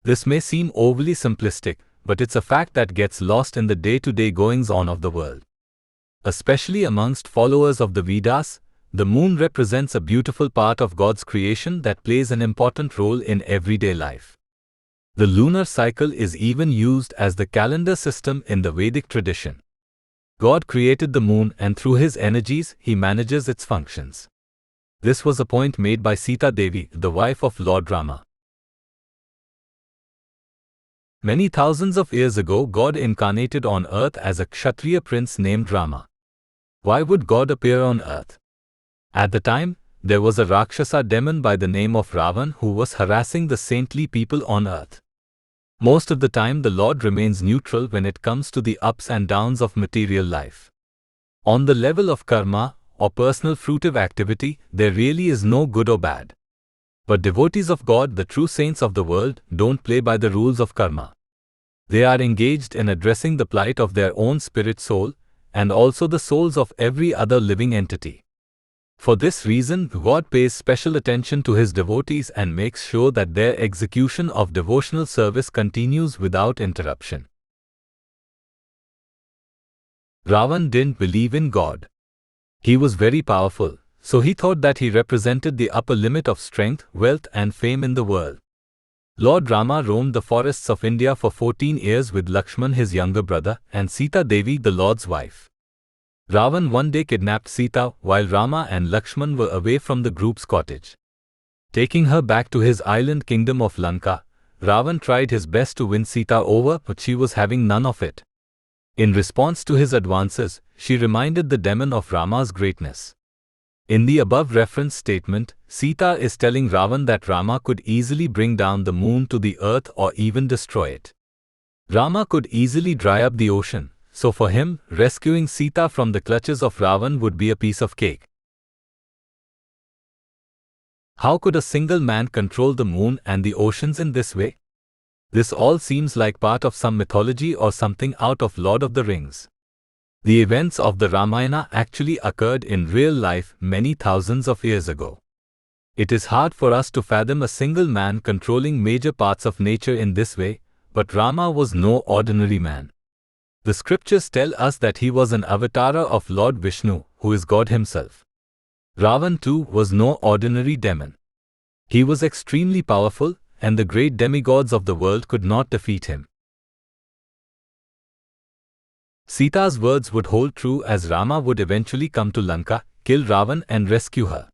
This may seem overly simplistic, but it's a fact that gets lost in the day-to-day goings-on of the world. Especially amongst followers of the Vedas, the moon represents a beautiful part of God's creation that plays an important role in everyday life. The lunar cycle is even used as the calendar system in the Vedic tradition. God created the moon and through his energies, he manages its functions. This was a point made by Sita Devi, the wife of Lord Rama. Many thousands of years ago, God incarnated on earth as a Kshatriya prince named Rama. Why would God appear on earth? At the time, there was a Rakshasa demon by the name of Ravan who was harassing the saintly people on earth. Most of the time, the Lord remains neutral when it comes to the ups and downs of material life. On the level of karma, or personal fruitive activity, there really is no good or bad. But devotees of God, the true saints of the world, don't play by the rules of karma. They are engaged in addressing the plight of their own spirit soul, and also the souls of every other living entity. For this reason, God pays special attention to his devotees and makes sure that their execution of devotional service continues without interruption. Ravan didn't believe in God. He was very powerful, so he thought that he represented the upper limit of strength, wealth and fame in the world. Lord Rama roamed the forests of India for 14 years with Lakshman, his younger brother, and Sita Devi, the Lord's wife. Ravan one day kidnapped Sita while Rama and Lakshman were away from the group's cottage. Taking her back to his island kingdom of Lanka, Ravan tried his best to win Sita over, but she was having none of it. In response to his advances, she reminded the demon of Rama's greatness. In the above referenced statement, Sita is telling Ravan that Rama could easily bring down the moon to the earth or even destroy it. Rama could easily dry up the ocean, so for him, rescuing Sita from the clutches of Ravan would be a piece of cake. How could a single man control the moon and the oceans in this way? This all seems like part of some mythology or something out of Lord of the Rings. The events of the Ramayana actually occurred in real life many thousands of years ago. It is hard for us to fathom a single man controlling major parts of nature in this way, but Rama was no ordinary man. The scriptures tell us that he was an avatar of Lord Vishnu, who is God himself. Ravan too was no ordinary demon. He was extremely powerful, and the great demigods of the world could not defeat him. Sita's words would hold true as Rama would eventually come to Lanka, kill Ravan and rescue her.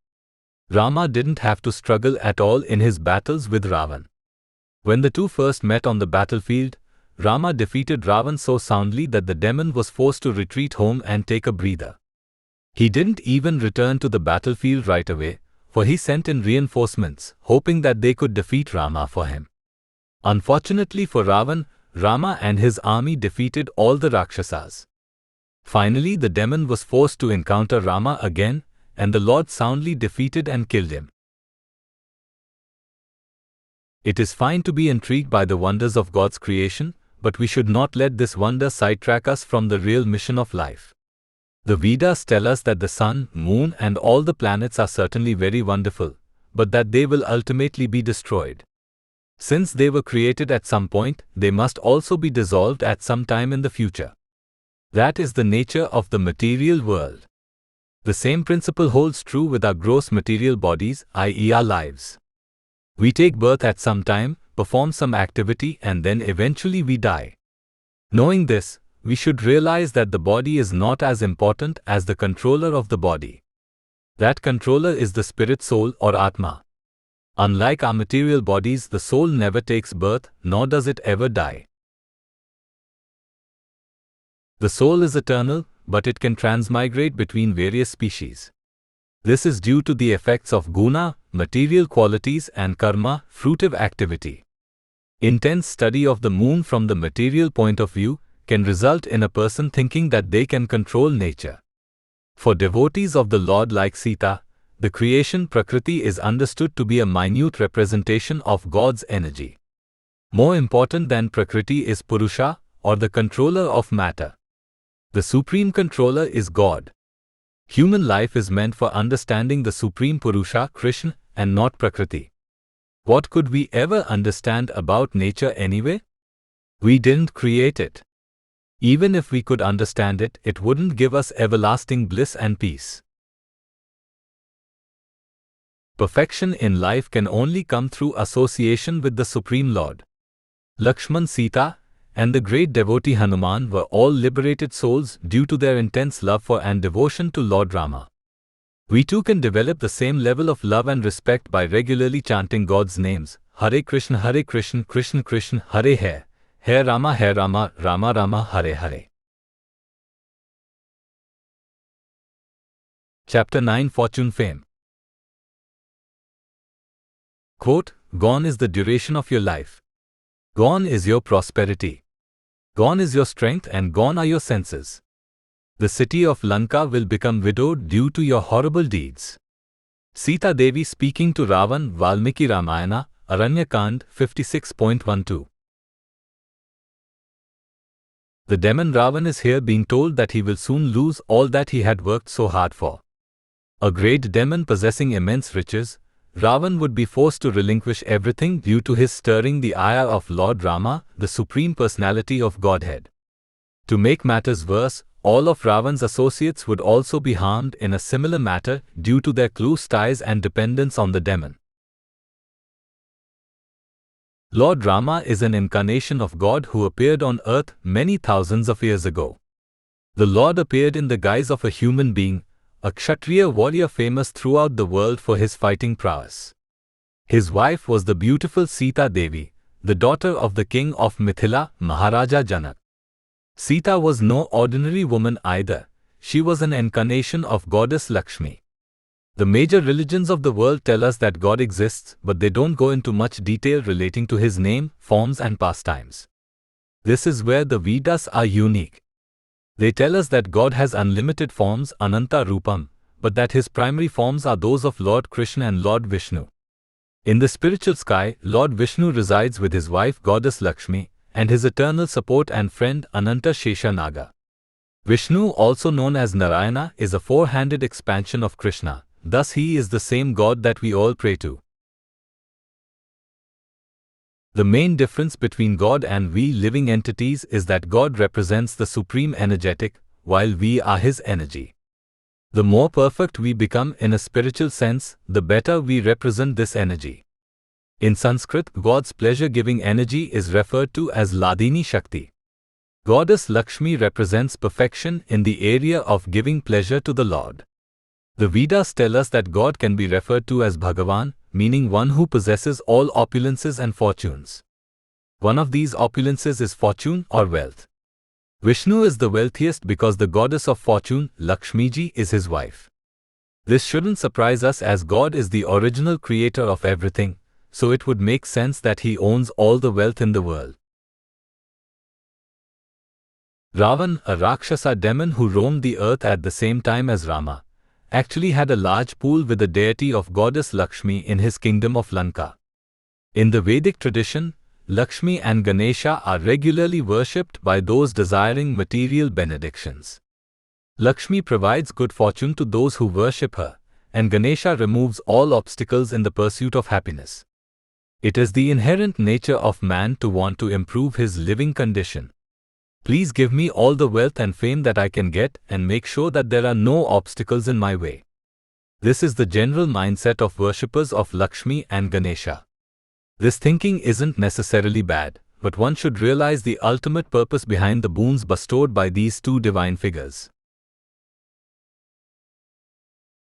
Rama didn't have to struggle at all in his battles with Ravan. When the two first met on the battlefield, Rama defeated Ravan so soundly that the demon was forced to retreat home and take a breather. He didn't even return to the battlefield right away, for he sent in reinforcements, hoping that they could defeat Rama for him. Unfortunately for Ravan, Rama and his army defeated all the Rakshasas. Finally, the demon was forced to encounter Rama again, and the Lord soundly defeated and killed him. It is fine to be intrigued by the wonders of God's creation, but we should not let this wonder sidetrack us from the real mission of life. The Vedas tell us that the sun, moon and all the planets are certainly very wonderful, but that they will ultimately be destroyed. Since they were created at some point, they must also be dissolved at some time in the future. That is the nature of the material world. The same principle holds true with our gross material bodies, i.e. our lives. We take birth at some time, perform some activity and then eventually we die. Knowing this, we should realize that the body is not as important as the controller of the body. That controller is the spirit soul or Atma. Unlike our material bodies, the soul never takes birth, nor does it ever die. The soul is eternal, but it can transmigrate between various species. This is due to the effects of guna, material qualities and karma, fruitive activity. Intense study of the moon from the material point of view can result in a person thinking that they can control nature. For devotees of the Lord like Sita, the creation Prakriti is understood to be a minute representation of God's energy. More important than Prakriti is Purusha, or the controller of matter. The supreme controller is God. Human life is meant for understanding the supreme Purusha, Krishna, and not Prakriti. What could we ever understand about nature anyway? We didn't create it. Even if we could understand it, it wouldn't give us everlasting bliss and peace. Perfection in life can only come through association with the Supreme Lord. Lakshman, Sita, and the great devotee Hanuman were all liberated souls due to their intense love for and devotion to Lord Rama. We too can develop the same level of love and respect by regularly chanting God's names, Hare Krishna, Krishna Krishna, Hare Hare, Hare Rama, Rama Rama, Hare Hare. Chapter 9, Fortune Fame. Quote, gone is the duration of your life. Gone is your prosperity. Gone is your strength and gone are your senses. The city of Lanka will become widowed due to your horrible deeds. Sita Devi speaking to Ravan, Valmiki Ramayana, Aranyakand 56.12. The demon Ravan is here being told that he will soon lose all that he had worked so hard for. A great demon possessing immense riches, Ravan would be forced to relinquish everything due to his stirring the ire of Lord Rama, the Supreme Personality of Godhead. To make matters worse, all of Ravan's associates would also be harmed in a similar manner due to their close ties and dependence on the demon. Lord Rama is an incarnation of God who appeared on earth many thousands of years ago. The Lord appeared in the guise of a human being, a Kshatriya warrior famous throughout the world for his fighting prowess. His wife was the beautiful Sita Devi, the daughter of the king of Mithila, Maharaja Janak. Sita was no ordinary woman either, she was an incarnation of goddess Lakshmi. The major religions of the world tell us that God exists, but they don't go into much detail relating to his name, forms and pastimes. This is where the Vedas are unique. They tell us that God has unlimited forms, Ananta Rupam, but that his primary forms are those of Lord Krishna and Lord Vishnu. In the spiritual sky, Lord Vishnu resides with his wife goddess Lakshmi, and his eternal support and friend Ananta Sheshanaga. Vishnu, also known as Narayana, is a four-handed expansion of Krishna, thus he is the same God that we all pray to. The main difference between God and we living entities is that God represents the supreme energetic, while we are his energy. The more perfect we become in a spiritual sense, the better we represent this energy. In Sanskrit, God's pleasure-giving energy is referred to as Ladini Shakti. Goddess Lakshmi represents perfection in the area of giving pleasure to the Lord. The Vedas tell us that God can be referred to as Bhagavan, meaning one who possesses all opulences and fortunes. One of these opulences is fortune or wealth. Vishnu is the wealthiest because the goddess of fortune, Lakshmiji, is his wife. This shouldn't surprise us as God is the original creator of everything, so it would make sense that he owns all the wealth in the world. Ravan, a Rakshasa demon who roamed the earth at the same time as Rama, actually had a large pool with the deity of goddess Lakshmi in his kingdom of Lanka. In the Vedic tradition, Lakshmi and Ganesha are regularly worshipped by those desiring material benedictions. Lakshmi provides good fortune to those who worship her, and Ganesha removes all obstacles in the pursuit of happiness. It is the inherent nature of man to want to improve his living condition. Please give me all the wealth and fame that I can get and make sure that there are no obstacles in my way. This is the general mindset of worshippers of Lakshmi and Ganesha. This thinking isn't necessarily bad, but one should realize the ultimate purpose behind the boons bestowed by these two divine figures.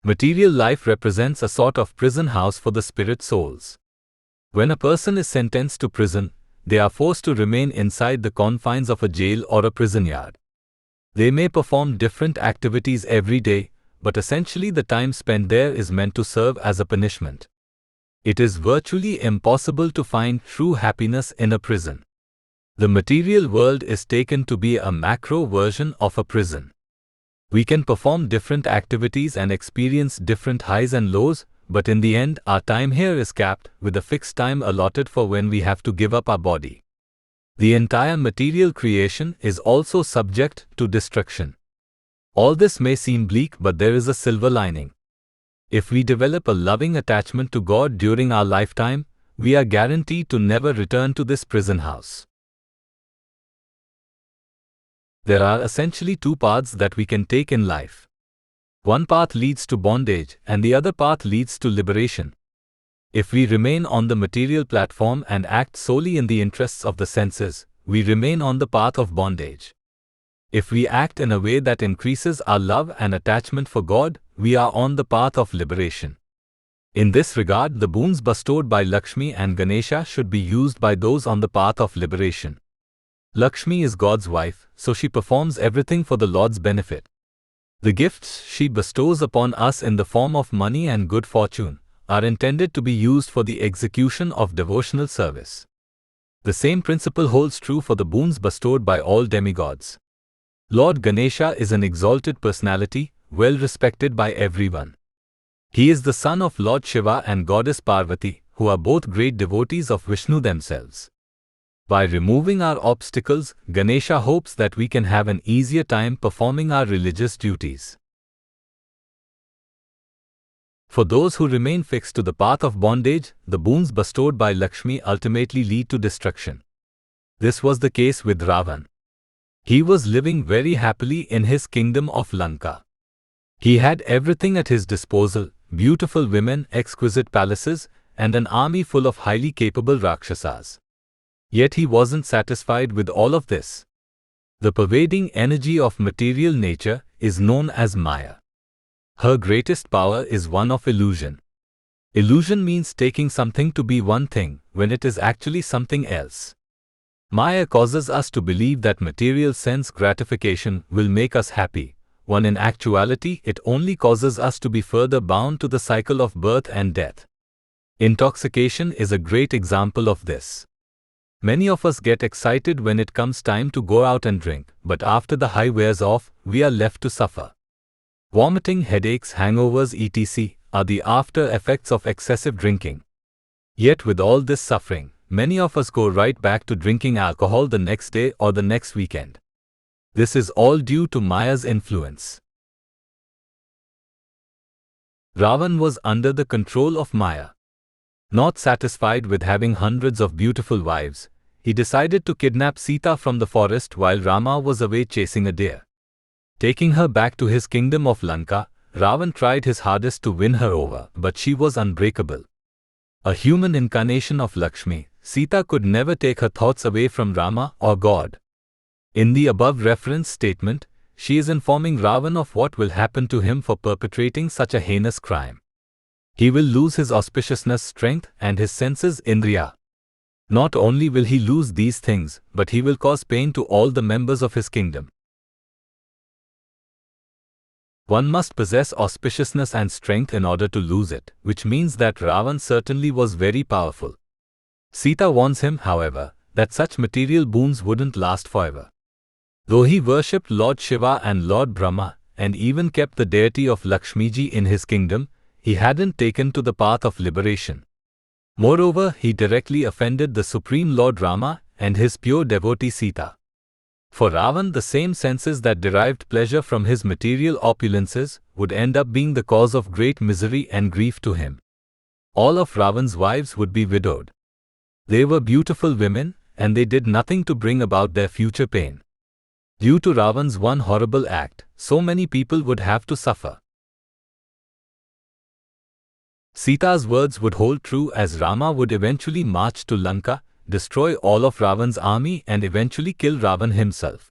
Material life represents a sort of prison house for the spirit souls. When a person is sentenced to prison, they are forced to remain inside the confines of a jail or a prison yard. They may perform different activities every day, but essentially the time spent there is meant to serve as a punishment. It is virtually impossible to find true happiness in a prison. The material world is taken to be a macro version of a prison. We can perform different activities and experience different highs and lows, but in the end, our time here is capped with a fixed time allotted for when we have to give up our body. The entire material creation is also subject to destruction. All this may seem bleak, but there is a silver lining. If we develop a loving attachment to God during our lifetime, we are guaranteed to never return to this prison house. There are essentially two paths that we can take in life. One path leads to bondage, and the other path leads to liberation. If we remain on the material platform and act solely in the interests of the senses, we remain on the path of bondage. If we act in a way that increases our love and attachment for God, we are on the path of liberation. In this regard, the boons bestowed by Lakshmi and Ganesha should be used by those on the path of liberation. Lakshmi is God's wife, so she performs everything for the Lord's benefit. The gifts she bestows upon us in the form of money and good fortune are intended to be used for the execution of devotional service. The same principle holds true for the boons bestowed by all demigods. Lord Ganesha is an exalted personality, well respected by everyone. He is the son of Lord Shiva and Goddess Parvati, who are both great devotees of Vishnu themselves. By removing our obstacles, Ganesha hopes that we can have an easier time performing our religious duties. For those who remain fixed to the path of bondage, the boons bestowed by Lakshmi ultimately lead to destruction. This was the case with Ravan. He was living very happily in his kingdom of Lanka. He had everything at his disposal: beautiful women, exquisite palaces, and an army full of highly capable Rakshasas. Yet he wasn't satisfied with all of this. The pervading energy of material nature is known as Maya. Her greatest power is one of illusion. Illusion means taking something to be one thing when it is actually something else. Maya causes us to believe that material sense gratification will make us happy, when in actuality it only causes us to be further bound to the cycle of birth and death. Intoxication is a great example of this. Many of us get excited when it comes time to go out and drink, but after the high wears off, we are left to suffer. Vomiting, headaches, hangovers, etc. are the after effects of excessive drinking. Yet with all this suffering, many of us go right back to drinking alcohol the next day or the next weekend. This is all due to Maya's influence. Ravan was under the control of Maya. Not satisfied with having hundreds of beautiful wives, he decided to kidnap Sita from the forest while Rama was away chasing a deer. Taking her back to his kingdom of Lanka, Ravan tried his hardest to win her over, but she was unbreakable. A human incarnation of Lakshmi, Sita could never take her thoughts away from Rama or God. In the above reference statement, she is informing Ravan of what will happen to him for perpetrating such a heinous crime. He will lose his auspiciousness, strength, and his senses, Indriya. Not only will he lose these things, but he will cause pain to all the members of his kingdom. One must possess auspiciousness and strength in order to lose it, which means that Ravan certainly was very powerful. Sita warns him, however, that such material boons wouldn't last forever. Though he worshipped Lord Shiva and Lord Brahma, and even kept the deity of Lakshmiji in his kingdom, he hadn't taken to the path of liberation. Moreover, he directly offended the Supreme Lord Rama and his pure devotee Sita. For Ravan, the same senses that derived pleasure from his material opulences would end up being the cause of great misery and grief to him. All of Ravan's wives would be widowed. They were beautiful women, and they did nothing to bring about their future pain. Due to Ravan's one horrible act, so many people would have to suffer. Sita's words would hold true as Rama would eventually march to Lanka, destroy all of Ravan's army and eventually kill Ravan himself.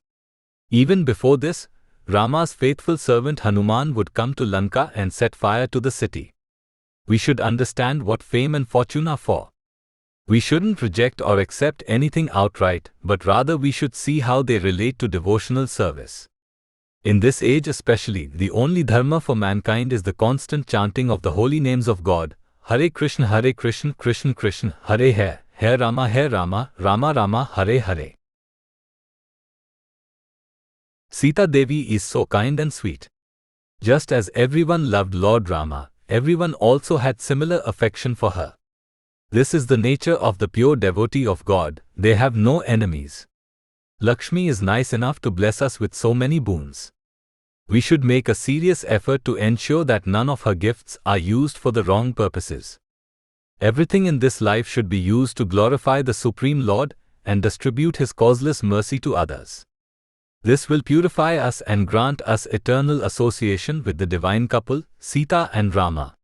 Even before this, Rama's faithful servant Hanuman would come to Lanka and set fire to the city. We should understand what fame and fortune are for. We shouldn't reject or accept anything outright, but rather we should see how they relate to devotional service. In this age especially, the only dharma for mankind is the constant chanting of the holy names of God, Hare Krishna, Krishna Krishna, Hare Hare Rama, Rama Rama, Hare Hare. Sita Devi is so kind and sweet. Just as everyone loved Lord Rama, everyone also had similar affection for her. This is the nature of the pure devotee of God, they have no enemies. Lakshmi is nice enough to bless us with so many boons. We should make a serious effort to ensure that none of her gifts are used for the wrong purposes. Everything in this life should be used to glorify the Supreme Lord and distribute His causeless mercy to others. This will purify us and grant us eternal association with the divine couple, Sita and Rama.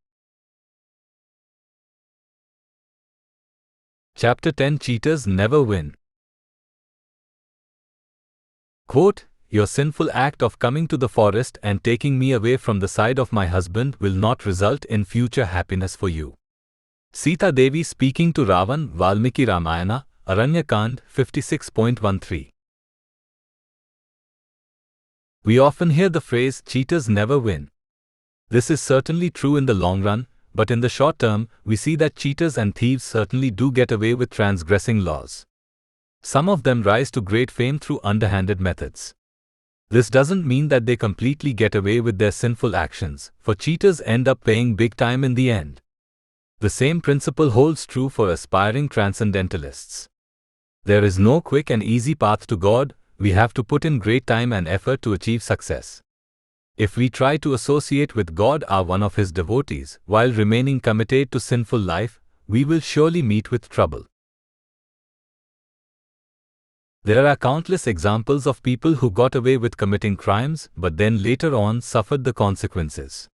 Chapter 10 Cheaters Never Win. Quote, Your sinful act of coming to the forest and taking me away from the side of my husband will not result in future happiness for you. Sita Devi speaking to Ravan, Valmiki Ramayana, Aranyakand 56.13. We often hear the phrase, cheaters never win. This is certainly true in the long run, but in the short term, we see that cheaters and thieves certainly do get away with transgressing laws. Some of them rise to great fame through underhanded methods. This doesn't mean that they completely get away with their sinful actions, for cheaters end up paying big time in the end. The same principle holds true for aspiring transcendentalists. There is no quick and easy path to God, we have to put in great time and effort to achieve success. If we try to associate with God or one of His devotees, while remaining committed to sinful life, we will surely meet with trouble. There are countless examples of people who got away with committing crimes, but then later on suffered the consequences.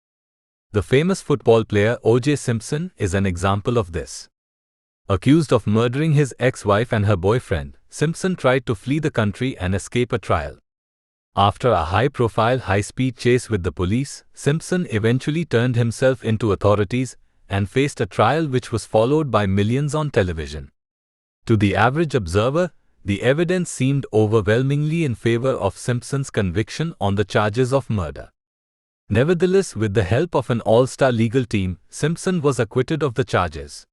The famous football player O.J. Simpson is an example of this. Accused of murdering his ex-wife and her boyfriend, Simpson tried to flee the country and escape a trial. After a high-profile, high-speed chase with the police, Simpson eventually turned himself into authorities and faced a trial which was followed by millions on television. To the average observer, the evidence seemed overwhelmingly in favor of Simpson's conviction on the charges of murder. Nevertheless, with the help of an all-star legal team, Simpson was acquitted of the charges.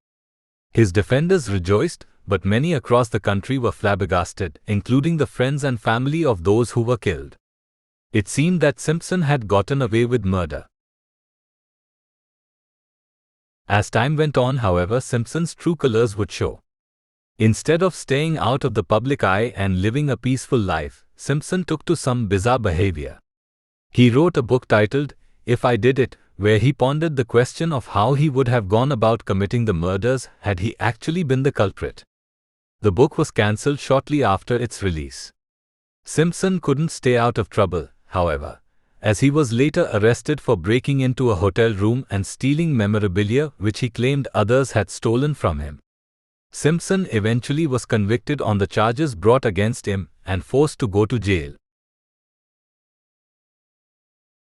His defenders rejoiced, but many across the country were flabbergasted, including the friends and family of those who were killed. It seemed that Simpson had gotten away with murder. As time went on, however, Simpson's true colors would show. Instead of staying out of the public eye and living a peaceful life, Simpson took to some bizarre behavior. He wrote a book titled, If I Did It, where he pondered the question of how he would have gone about committing the murders had he actually been the culprit. The book was cancelled shortly after its release. Simpson couldn't stay out of trouble, however, as he was later arrested for breaking into a hotel room and stealing memorabilia which he claimed others had stolen from him. Simpson eventually was convicted on the charges brought against him and forced to go to jail.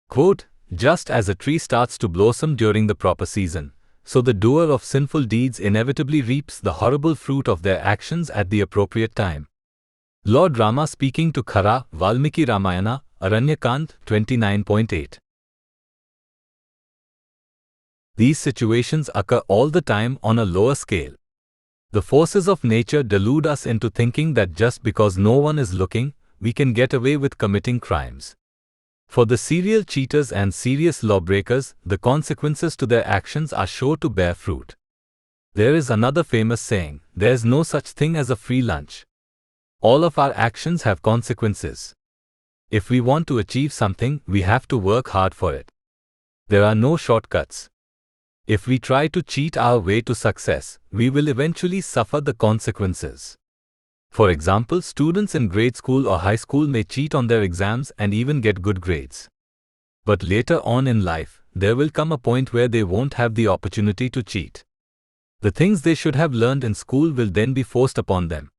Quote, Just as a tree starts to blossom during the proper season, so the doer of sinful deeds inevitably reaps the horrible fruit of their actions at the appropriate time. Lord Rama speaking to Khara, Valmiki Ramayana, Aranyakand 29.8. These situations occur all the time on a lower scale. The forces of nature delude us into thinking that just because no one is looking, we can get away with committing crimes. For the serial cheaters and serious lawbreakers, the consequences to their actions are sure to bear fruit. There is another famous saying, there's no such thing as a free lunch. All of our actions have consequences. If we want to achieve something, we have to work hard for it. There are no shortcuts. If we try to cheat our way to success, we will eventually suffer the consequences. For example, students in grade school or high school may cheat on their exams and even get good grades. But later on in life, there will come a point where they won't have the opportunity to cheat. The things they should have learned in school will then be forced upon them.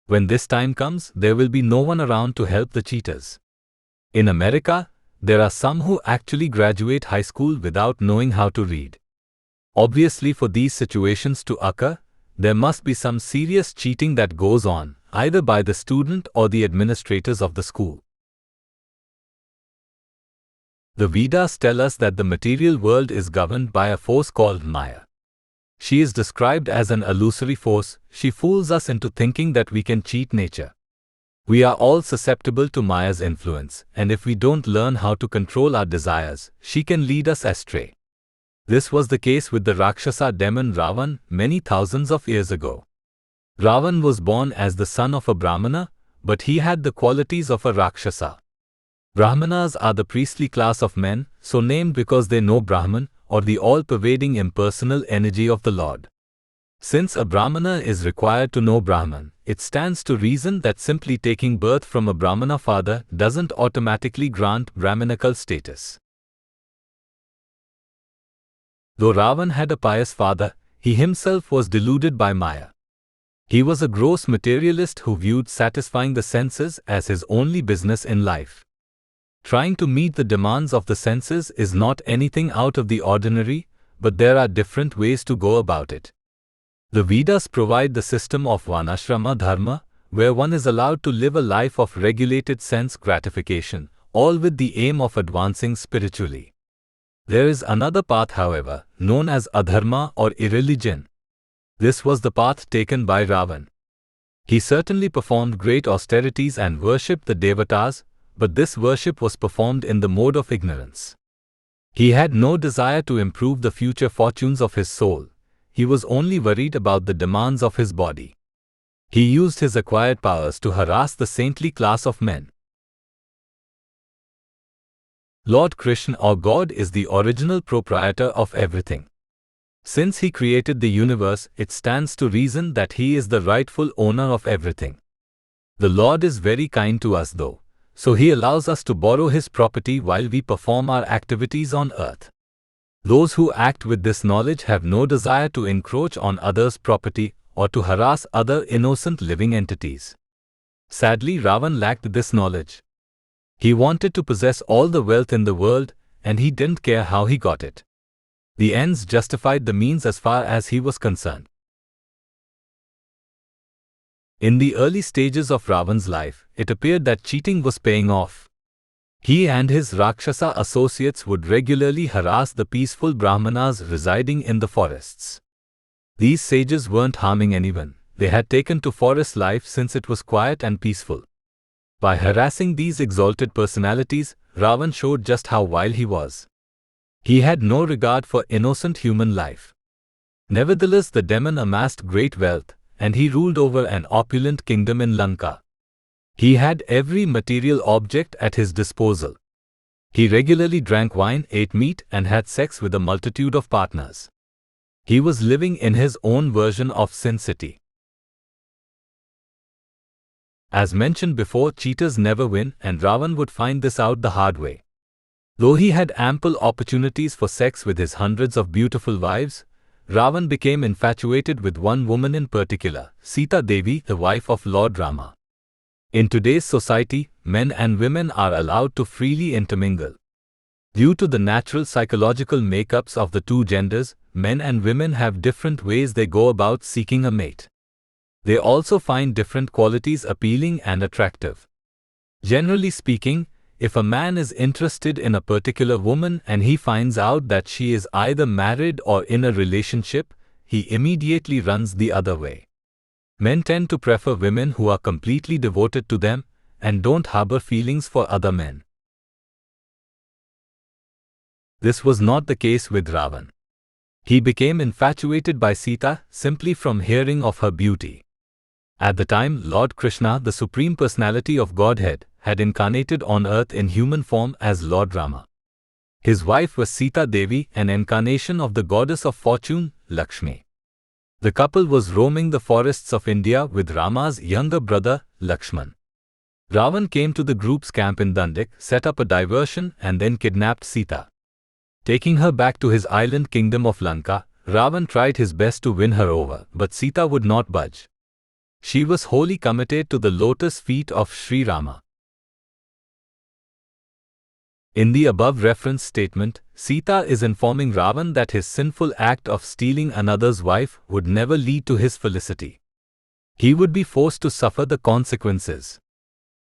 When this time comes, there will be no one around to help the cheaters. In America, there are some who actually graduate high school without knowing how to read. Obviously, for these situations to occur, there must be some serious cheating that goes on, either by the student or the administrators of the school. The Vedas tell us that the material world is governed by a force called Maya. She is described as an illusory force. She fools us into thinking that we can cheat nature. We are all susceptible to Maya's influence, and if we don't learn how to control our desires, she can lead us astray. This was the case with the Rakshasa demon Ravan many thousands of years ago. Ravan was born as the son of a Brahmana, but he had the qualities of a Rakshasa. Brahmanas are the priestly class of men, so named because they know Brahman, or the all-pervading impersonal energy of the Lord. Since a Brahmana is required to know Brahman, it stands to reason that simply taking birth from a Brahmana father doesn't automatically grant Brahmanical status. Though Ravan had a pious father, he himself was deluded by Maya. He was a gross materialist who viewed satisfying the senses as his only business in life. Trying to meet the demands of the senses is not anything out of the ordinary, but there are different ways to go about it. The Vedas provide the system of Varnashrama dharma, where one is allowed to live a life of regulated sense gratification, all with the aim of advancing spiritually. There is another path, however, known as adharma or irreligion. This was the path taken by Ravan. He certainly performed great austerities and worshipped the devatas, but this worship was performed in the mode of ignorance. He had no desire to improve the future fortunes of his soul. He was only worried about the demands of his body. He used his acquired powers to harass the saintly class of men. Lord Krishna or God is the original proprietor of everything. Since he created the universe, it stands to reason that he is the rightful owner of everything. The Lord is very kind to us though, so he allows us to borrow his property while we perform our activities on earth. Those who act with this knowledge have no desire to encroach on others' property or to harass other innocent living entities. Sadly, Ravan lacked this knowledge. He wanted to possess all the wealth in the world, and he didn't care how he got it. The ends justified the means as far as he was concerned. In the early stages of Ravan's life, it appeared that cheating was paying off. He and his Rakshasa associates would regularly harass the peaceful Brahmanas residing in the forests. These sages weren't harming anyone. They had taken to forest life since it was quiet and peaceful. By harassing these exalted personalities, Ravan showed just how vile he was. He had no regard for innocent human life. Nevertheless, the demon amassed great wealth, and he ruled over an opulent kingdom in Lanka. He had every material object at his disposal. He regularly drank wine, ate meat, and had sex with a multitude of partners. He was living in his own version of Sin City. As mentioned before, cheaters never win, and Ravan would find this out the hard way. Though he had ample opportunities for sex with his hundreds of beautiful wives, Ravan became infatuated with one woman in particular, Sita Devi, the wife of Lord Rama. In today's society, men and women are allowed to freely intermingle. Due to the natural psychological makeups of the two genders, men and women have different ways they go about seeking a mate. They also find different qualities appealing and attractive. Generally speaking, if a man is interested in a particular woman and he finds out that she is either married or in a relationship, he immediately runs the other way. Men tend to prefer women who are completely devoted to them and don't harbor feelings for other men. This was not the case with Ravan. He became infatuated by Sita simply from hearing of her beauty. At the time, Lord Krishna, the Supreme Personality of Godhead, had incarnated on earth in human form as Lord Rama. His wife was Sita Devi, an incarnation of the goddess of fortune, Lakshmi. The couple was roaming the forests of India with Rama's younger brother, Lakshman. Ravan came to the group's camp in Dandik, set up a diversion, and then kidnapped Sita. Taking her back to his island kingdom of Lanka, Ravan tried his best to win her over, but Sita would not budge. She was wholly committed to the lotus feet of Sri Rama. In the above reference statement, Sita is informing Ravan that his sinful act of stealing another's wife would never lead to his felicity. He would be forced to suffer the consequences.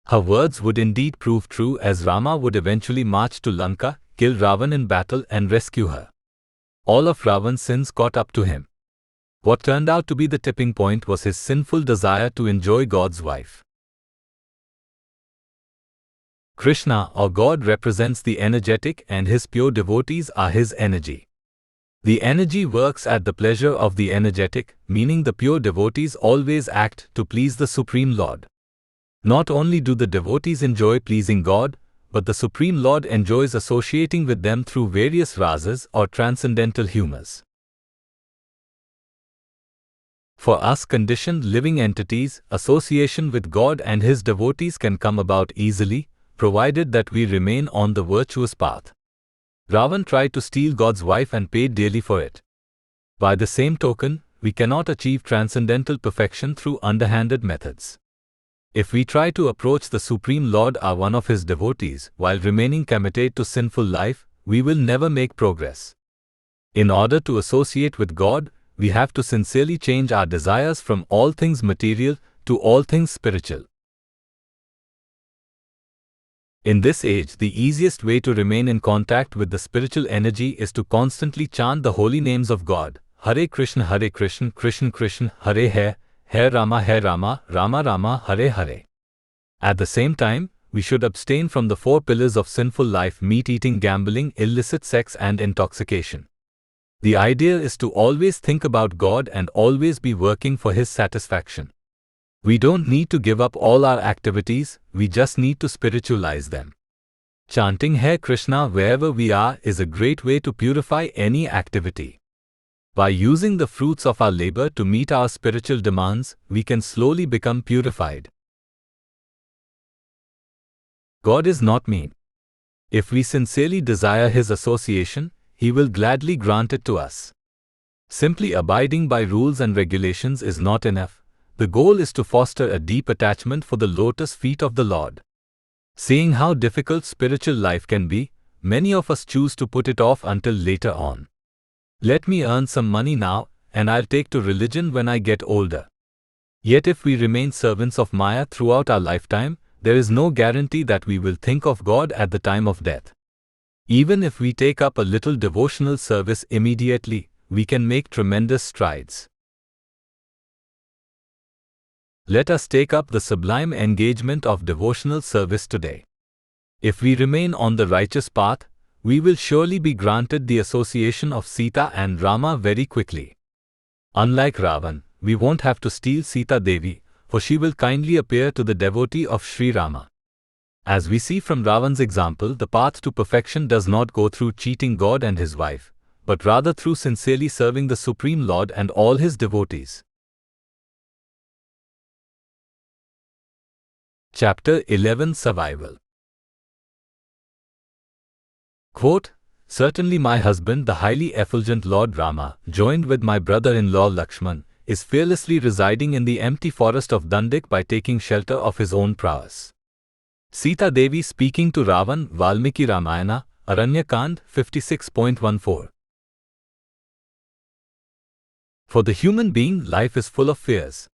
Her words would indeed prove true, as Rama would eventually march to Lanka, kill Ravan in battle, and rescue her. All of Ravan's sins caught up to him. What turned out to be the tipping point was his sinful desire to enjoy God's wife. Krishna, or God, represents the energetic, and his pure devotees are his energy. The energy works at the pleasure of the energetic, meaning the pure devotees always act to please the Supreme Lord. Not only do the devotees enjoy pleasing God, but the Supreme Lord enjoys associating with them through various rasas or transcendental humors. For us conditioned living entities, association with God and his devotees can come about easily, provided that we remain on the virtuous path. Ravan tried to steal God's wife and paid dearly for it. By the same token, we cannot achieve transcendental perfection through underhanded methods. If we try to approach the Supreme Lord or one of his devotees while remaining committed to sinful life, we will never make progress. In order to associate with God, we have to sincerely change our desires from all things material to all things spiritual. In this age, the easiest way to remain in contact with the spiritual energy is to constantly chant the holy names of God. Hare Krishna, Krishna Krishna, Hare Hare, Hare Rama, Rama Rama, Hare Hare. At the same time, we should abstain from the 4 pillars of sinful life: meat-eating, gambling, illicit sex, and intoxication. The idea is to always think about God and always be working for his satisfaction. We don't need to give up all our activities, we just need to spiritualize them. Chanting Hare Krishna wherever we are is a great way to purify any activity. By using the fruits of our labor to meet our spiritual demands, we can slowly become purified. God is not mean. If we sincerely desire his association, he will gladly grant it to us. Simply abiding by rules and regulations is not enough. The goal is to foster a deep attachment for the lotus feet of the Lord. Seeing how difficult spiritual life can be, many of us choose to put it off until later on. Let me earn some money now, and I'll take to religion when I get older. Yet if we remain servants of Maya throughout our lifetime, there is no guarantee that we will think of God at the time of death. Even if we take up a little devotional service immediately, we can make tremendous strides. Let us take up the sublime engagement of devotional service today. If we remain on the righteous path, we will surely be granted the association of Sita and Rama very quickly. Unlike Ravan, we won't have to steal Sita Devi, for she will kindly appear to the devotee of Sri Rama. As we see from Ravan's example, the path to perfection does not go through cheating God and his wife, but rather through sincerely serving the Supreme Lord and all his devotees. Chapter 11, Survival. Quote, "Certainly my husband, the highly effulgent Lord Rama, joined with my brother-in-law Lakshman, is fearlessly residing in the empty forest of Dandik by taking shelter of his own prowess." Sita Devi speaking to Ravan, Valmiki Ramayana, Aranyakand 56.14. For the human being, life is full of fears.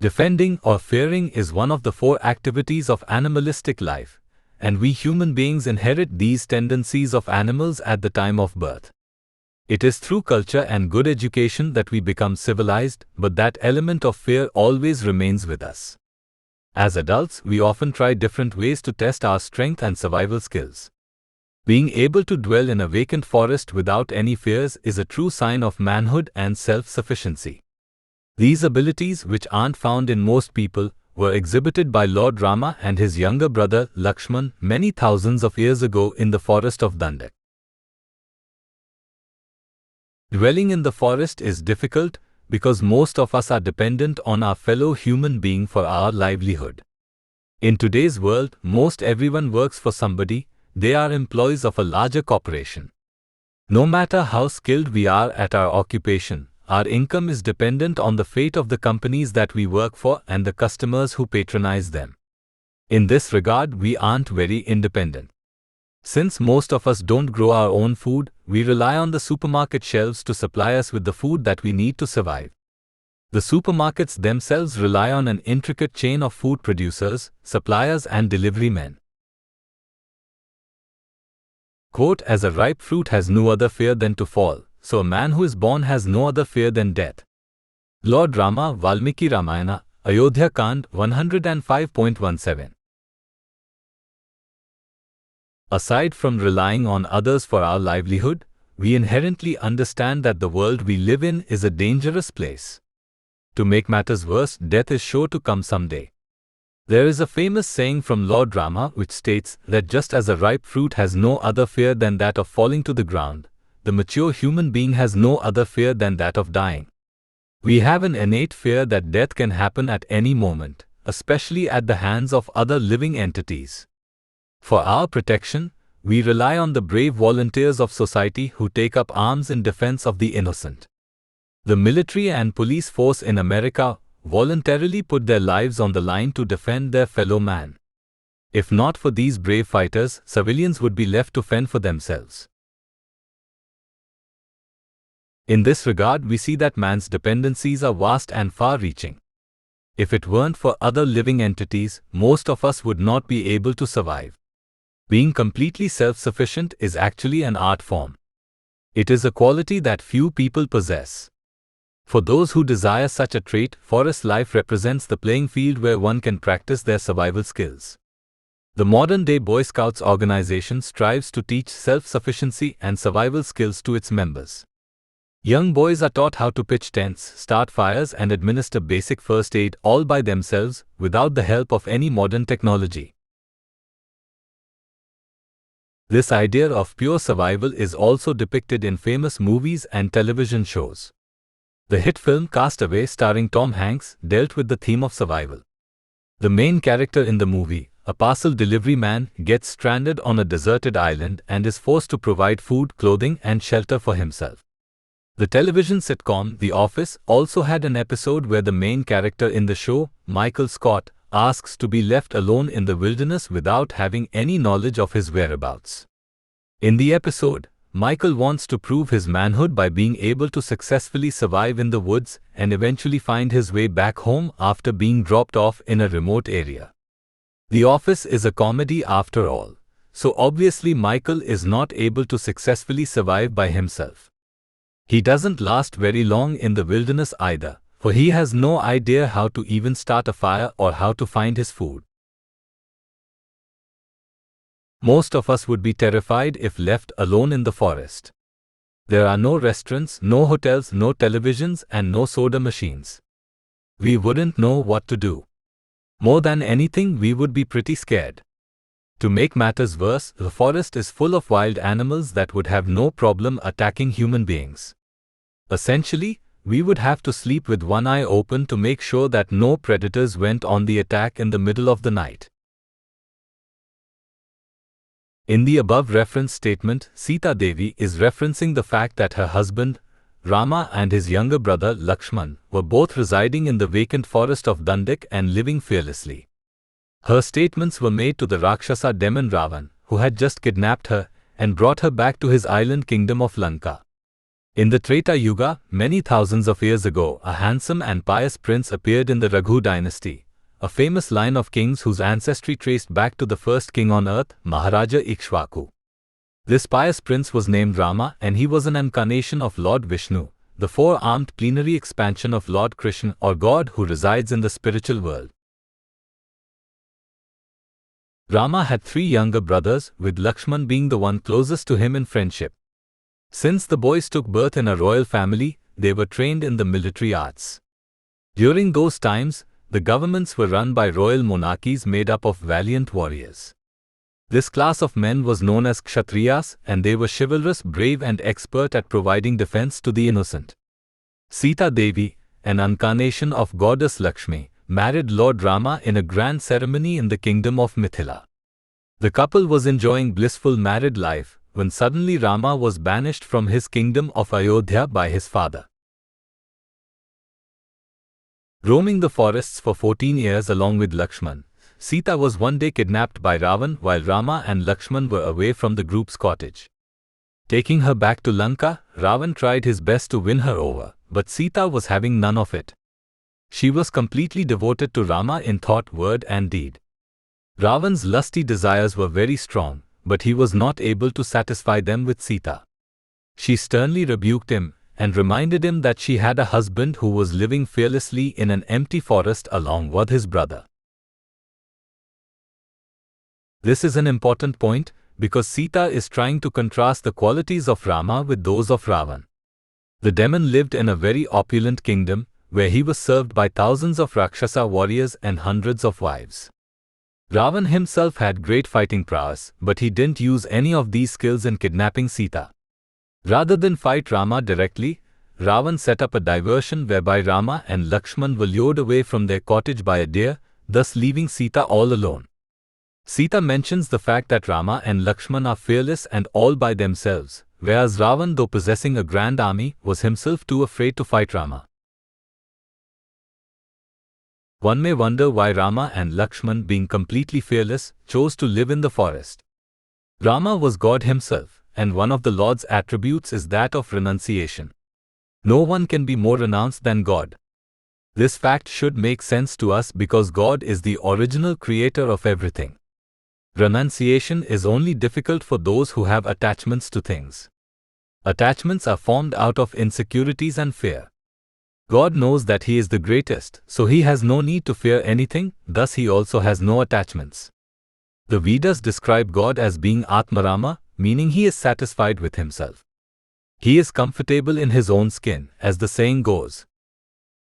Defending or fearing is one of the 4 activities of animalistic life, and we human beings inherit these tendencies of animals at the time of birth. It is through culture and good education that we become civilized, but that element of fear always remains with us. As adults, we often try different ways to test our strength and survival skills. Being able to dwell in a vacant forest without any fears is a true sign of manhood and self-sufficiency. These abilities, which aren't found in most people, were exhibited by Lord Rama and his younger brother Lakshman many thousands of years ago in the forest of Dandik. Dwelling in the forest is difficult because most of us are dependent on our fellow human being for our livelihood. In today's world, most everyone works for somebody. They are employees of a larger corporation. No matter how skilled we are at our occupation, our income is dependent on the fate of the companies that we work for and the customers who patronize them. In this regard, we aren't very independent. Since most of us don't grow our own food, we rely on the supermarket shelves to supply us with the food that we need to survive. The supermarkets themselves rely on an intricate chain of food producers, suppliers, and delivery men. Quote, "As a ripe fruit has no other fear than to fall, so a man who is born has no other fear than death." Lord Rama, Valmiki Ramayana, Ayodhya Kand 105.17. Aside from relying on others for our livelihood, we inherently understand that the world we live in is a dangerous place. To make matters worse, death is sure to come someday. There is a famous saying from Lord Rama which states that just as a ripe fruit has no other fear than that of falling to the ground, the mature human being has no other fear than that of dying. We have an innate fear that death can happen at any moment, especially at the hands of other living entities. For our protection, we rely on the brave volunteers of society who take up arms in defense of the innocent. The military and police force in America voluntarily put their lives on the line to defend their fellow man. If not for these brave fighters, civilians would be left to fend for themselves. In this regard, we see that man's dependencies are vast and far-reaching. If it weren't for other living entities, most of us would not be able to survive. Being completely self-sufficient is actually an art form. It is a quality that few people possess. For those who desire such a trait, forest life represents the playing field where one can practice their survival skills. The modern-day Boy Scouts organization strives to teach self-sufficiency and survival skills to its members. Young boys are taught how to pitch tents, start fires and administer basic first aid all by themselves, without the help of any modern technology. This idea of pure survival is also depicted in famous movies and television shows. The hit film Castaway, starring Tom Hanks, dealt with the theme of survival. The main character in the movie, a parcel delivery man, gets stranded on a deserted island and is forced to provide food, clothing and shelter for himself. The television sitcom The Office also had an episode where the main character in the show, Michael Scott, asks to be left alone in the wilderness without having any knowledge of his whereabouts. In the episode, Michael wants to prove his manhood by being able to successfully survive in the woods and eventually find his way back home after being dropped off in a remote area. The Office is a comedy after all, so obviously Michael is not able to successfully survive by himself. He doesn't last very long in the wilderness either, for he has no idea how to even start a fire or how to find his food. Most of us would be terrified if left alone in the forest. There are no restaurants, no hotels, no televisions, and no soda machines. We wouldn't know what to do. More than anything, we would be pretty scared. To make matters worse, the forest is full of wild animals that would have no problem attacking human beings. Essentially, we would have to sleep with one eye open to make sure that no predators went on the attack in the middle of the night. In the above reference statement, Sita Devi is referencing the fact that her husband, Rama, and his younger brother, Lakshman, were both residing in the vacant forest of Dandik and living fearlessly. Her statements were made to the Rakshasa demon Ravan, who had just kidnapped her and brought her back to his island kingdom of Lanka. In the Treta Yuga, many thousands of years ago, a handsome and pious prince appeared in the Raghu dynasty, a famous line of kings whose ancestry traced back to the first king on earth, Maharaja Ikshvaku. This pious prince was named Rama, and he was an incarnation of Lord Vishnu, the four-armed plenary expansion of Lord Krishna, or God who resides in the spiritual world. Rama had 3 younger brothers, with Lakshman being the one closest to him in friendship. Since the boys took birth in a royal family, they were trained in the military arts. During those times, the governments were run by royal monarchies made up of valiant warriors. This class of men was known as Kshatriyas, and they were chivalrous, brave and expert at providing defense to the innocent. Sita Devi, an incarnation of goddess Lakshmi, married Lord Rama in a grand ceremony in the kingdom of Mithila. The couple was enjoying blissful married life when suddenly Rama was banished from his kingdom of Ayodhya by his father. Roaming the forests for 14 years along with Lakshman, Sita was one day kidnapped by Ravan while Rama and Lakshman were away from the group's cottage. Taking her back to Lanka, Ravan tried his best to win her over, but Sita was having none of it. She was completely devoted to Rama in thought, word and deed. Ravan's lusty desires were very strong, but he was not able to satisfy them with Sita. She sternly rebuked him, and reminded him that she had a husband who was living fearlessly in an empty forest along with his brother. This is an important point because Sita is trying to contrast the qualities of Rama with those of Ravan. The demon lived in a very opulent kingdom where he was served by thousands of Rakshasa warriors and hundreds of wives. Ravan himself had great fighting prowess, but he didn't use any of these skills in kidnapping Sita. Rather than fight Rama directly, Ravan set up a diversion whereby Rama and Lakshman were lured away from their cottage by a deer, thus leaving Sita all alone. Sita mentions the fact that Rama and Lakshman are fearless and all by themselves, whereas Ravan, though possessing a grand army, was himself too afraid to fight Rama. One may wonder why Rama and Lakshman, being completely fearless, chose to live in the forest. Rama was God himself, and one of the Lord's attributes is that of renunciation. No one can be more renounced than God. This fact should make sense to us because God is the original creator of everything. Renunciation is only difficult for those who have attachments to things. Attachments are formed out of insecurities and fear. God knows that He is the greatest, so He has no need to fear anything, thus He also has no attachments. The Vedas describe God as being Atmarama, meaning He is satisfied with Himself. He is comfortable in His own skin, as the saying goes.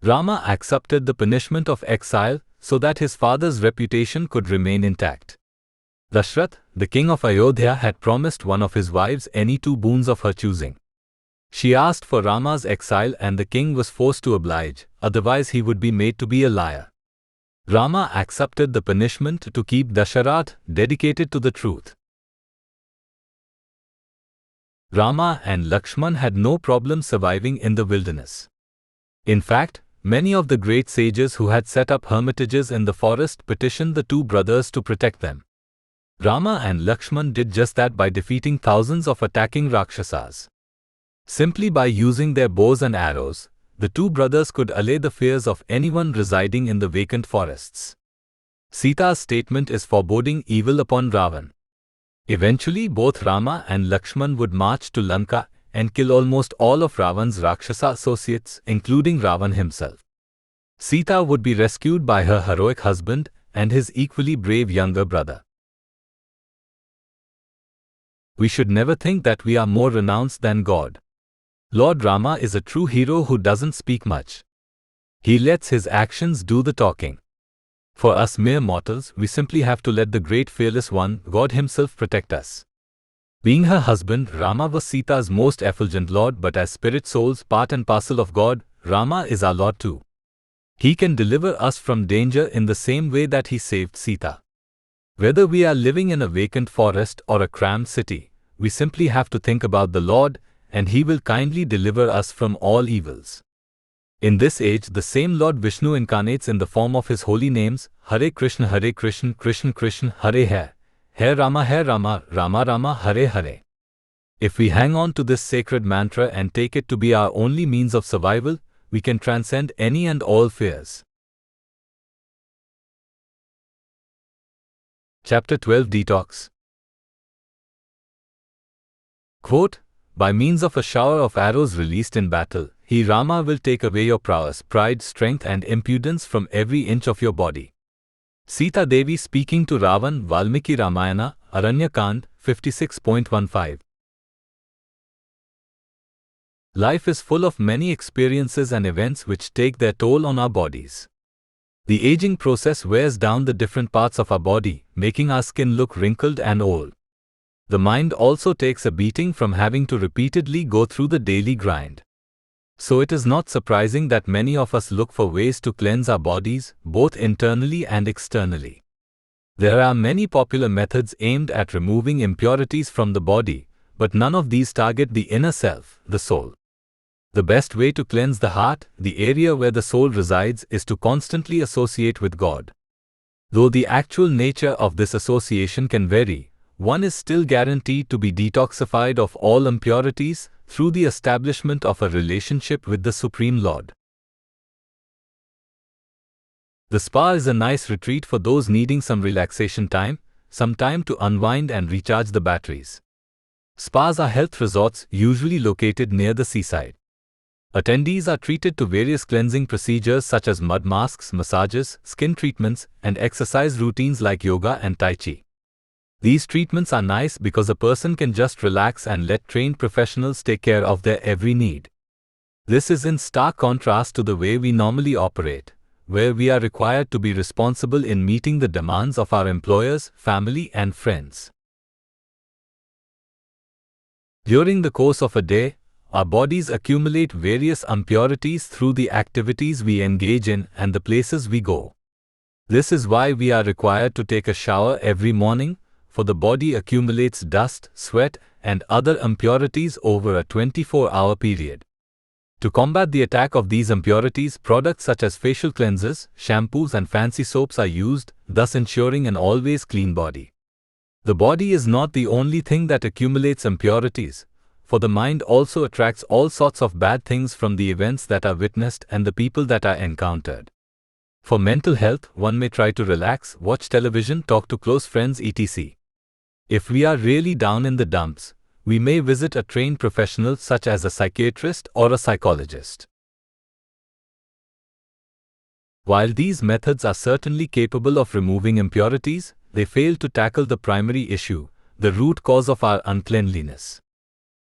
Rama accepted the punishment of exile so that his father's reputation could remain intact. Dashrath, the king of Ayodhya, had promised one of his wives any two boons of her choosing. She asked for Rama's exile and the king was forced to oblige, otherwise he would be made to be a liar. Rama accepted the punishment to keep Dasharath dedicated to the truth. Rama and Lakshman had no problem surviving in the wilderness. In fact, many of the great sages who had set up hermitages in the forest petitioned the two brothers to protect them. Rama and Lakshman did just that by defeating thousands of attacking Rakshasas. Simply by using their bows and arrows, the two brothers could allay the fears of anyone residing in the vacant forests. Sita's statement is foreboding evil upon Ravan. Eventually, both Rama and Lakshman would march to Lanka and kill almost all of Ravan's Rakshasa associates, including Ravan himself. Sita would be rescued by her heroic husband and his equally brave younger brother. We should never think that we are more renounced than God. Lord Rama is a true hero who doesn't speak much. He lets his actions do the talking. For us mere mortals, we simply have to let the great fearless one, God himself, protect us. Being her husband, Rama was Sita's most effulgent lord, but as spirit souls, part and parcel of God, Rama is our Lord too. He can deliver us from danger in the same way that he saved Sita. Whether we are living in a vacant forest or a crammed city, we simply have to think about the Lord, and He will kindly deliver us from all evils. In this age, the same Lord Vishnu incarnates in the form of His holy names, Hare Krishna, Krishna Krishna, Hare Rama, Rama Rama, Hare Hare. If we hang on to this sacred mantra and take it to be our only means of survival, we can transcend any and all fears. Chapter 12 Detox. Quote, by means of a shower of arrows released in battle, He Rama will take away your prowess, pride, strength and impudence from every inch of your body. Sita Devi speaking to Ravan, Valmiki Ramayana, Aranyakand, 56.15. Life is full of many experiences and events which take their toll on our bodies. The aging process wears down the different parts of our body, making our skin look wrinkled and old. The mind also takes a beating from having to repeatedly go through the daily grind. So it is not surprising that many of us look for ways to cleanse our bodies, both internally and externally. There are many popular methods aimed at removing impurities from the body, but none of these target the inner self, the soul. The best way to cleanse the heart, the area where the soul resides, is to constantly associate with God. Though the actual nature of this association can vary, one is still guaranteed to be detoxified of all impurities through the establishment of a relationship with the Supreme Lord. The spa is a nice retreat for those needing some relaxation time, some time to unwind and recharge the batteries. Spas are health resorts usually located near the seaside. Attendees are treated to various cleansing procedures such as mud masks, massages, skin treatments, and exercise routines like yoga and tai chi. These treatments are nice because a person can just relax and let trained professionals take care of their every need. This is in stark contrast to the way we normally operate, where we are required to be responsible in meeting the demands of our employers, family, and friends. During the course of a day, our bodies accumulate various impurities through the activities we engage in and the places we go. This is why we are required to take a shower every morning, for the body accumulates dust, sweat, and other impurities over a 24-hour period. To combat the attack of these impurities, products such as facial cleansers, shampoos, and fancy soaps are used, thus ensuring an always clean body. The body is not the only thing that accumulates impurities, for the mind also attracts all sorts of bad things from the events that are witnessed and the people that are encountered. For mental health, one may try to relax, watch television, talk to close friends, etc. If we are really down in the dumps, we may visit a trained professional such as a psychiatrist or a psychologist. While these methods are certainly capable of removing impurities, they fail to tackle the primary issue, the root cause of our uncleanliness.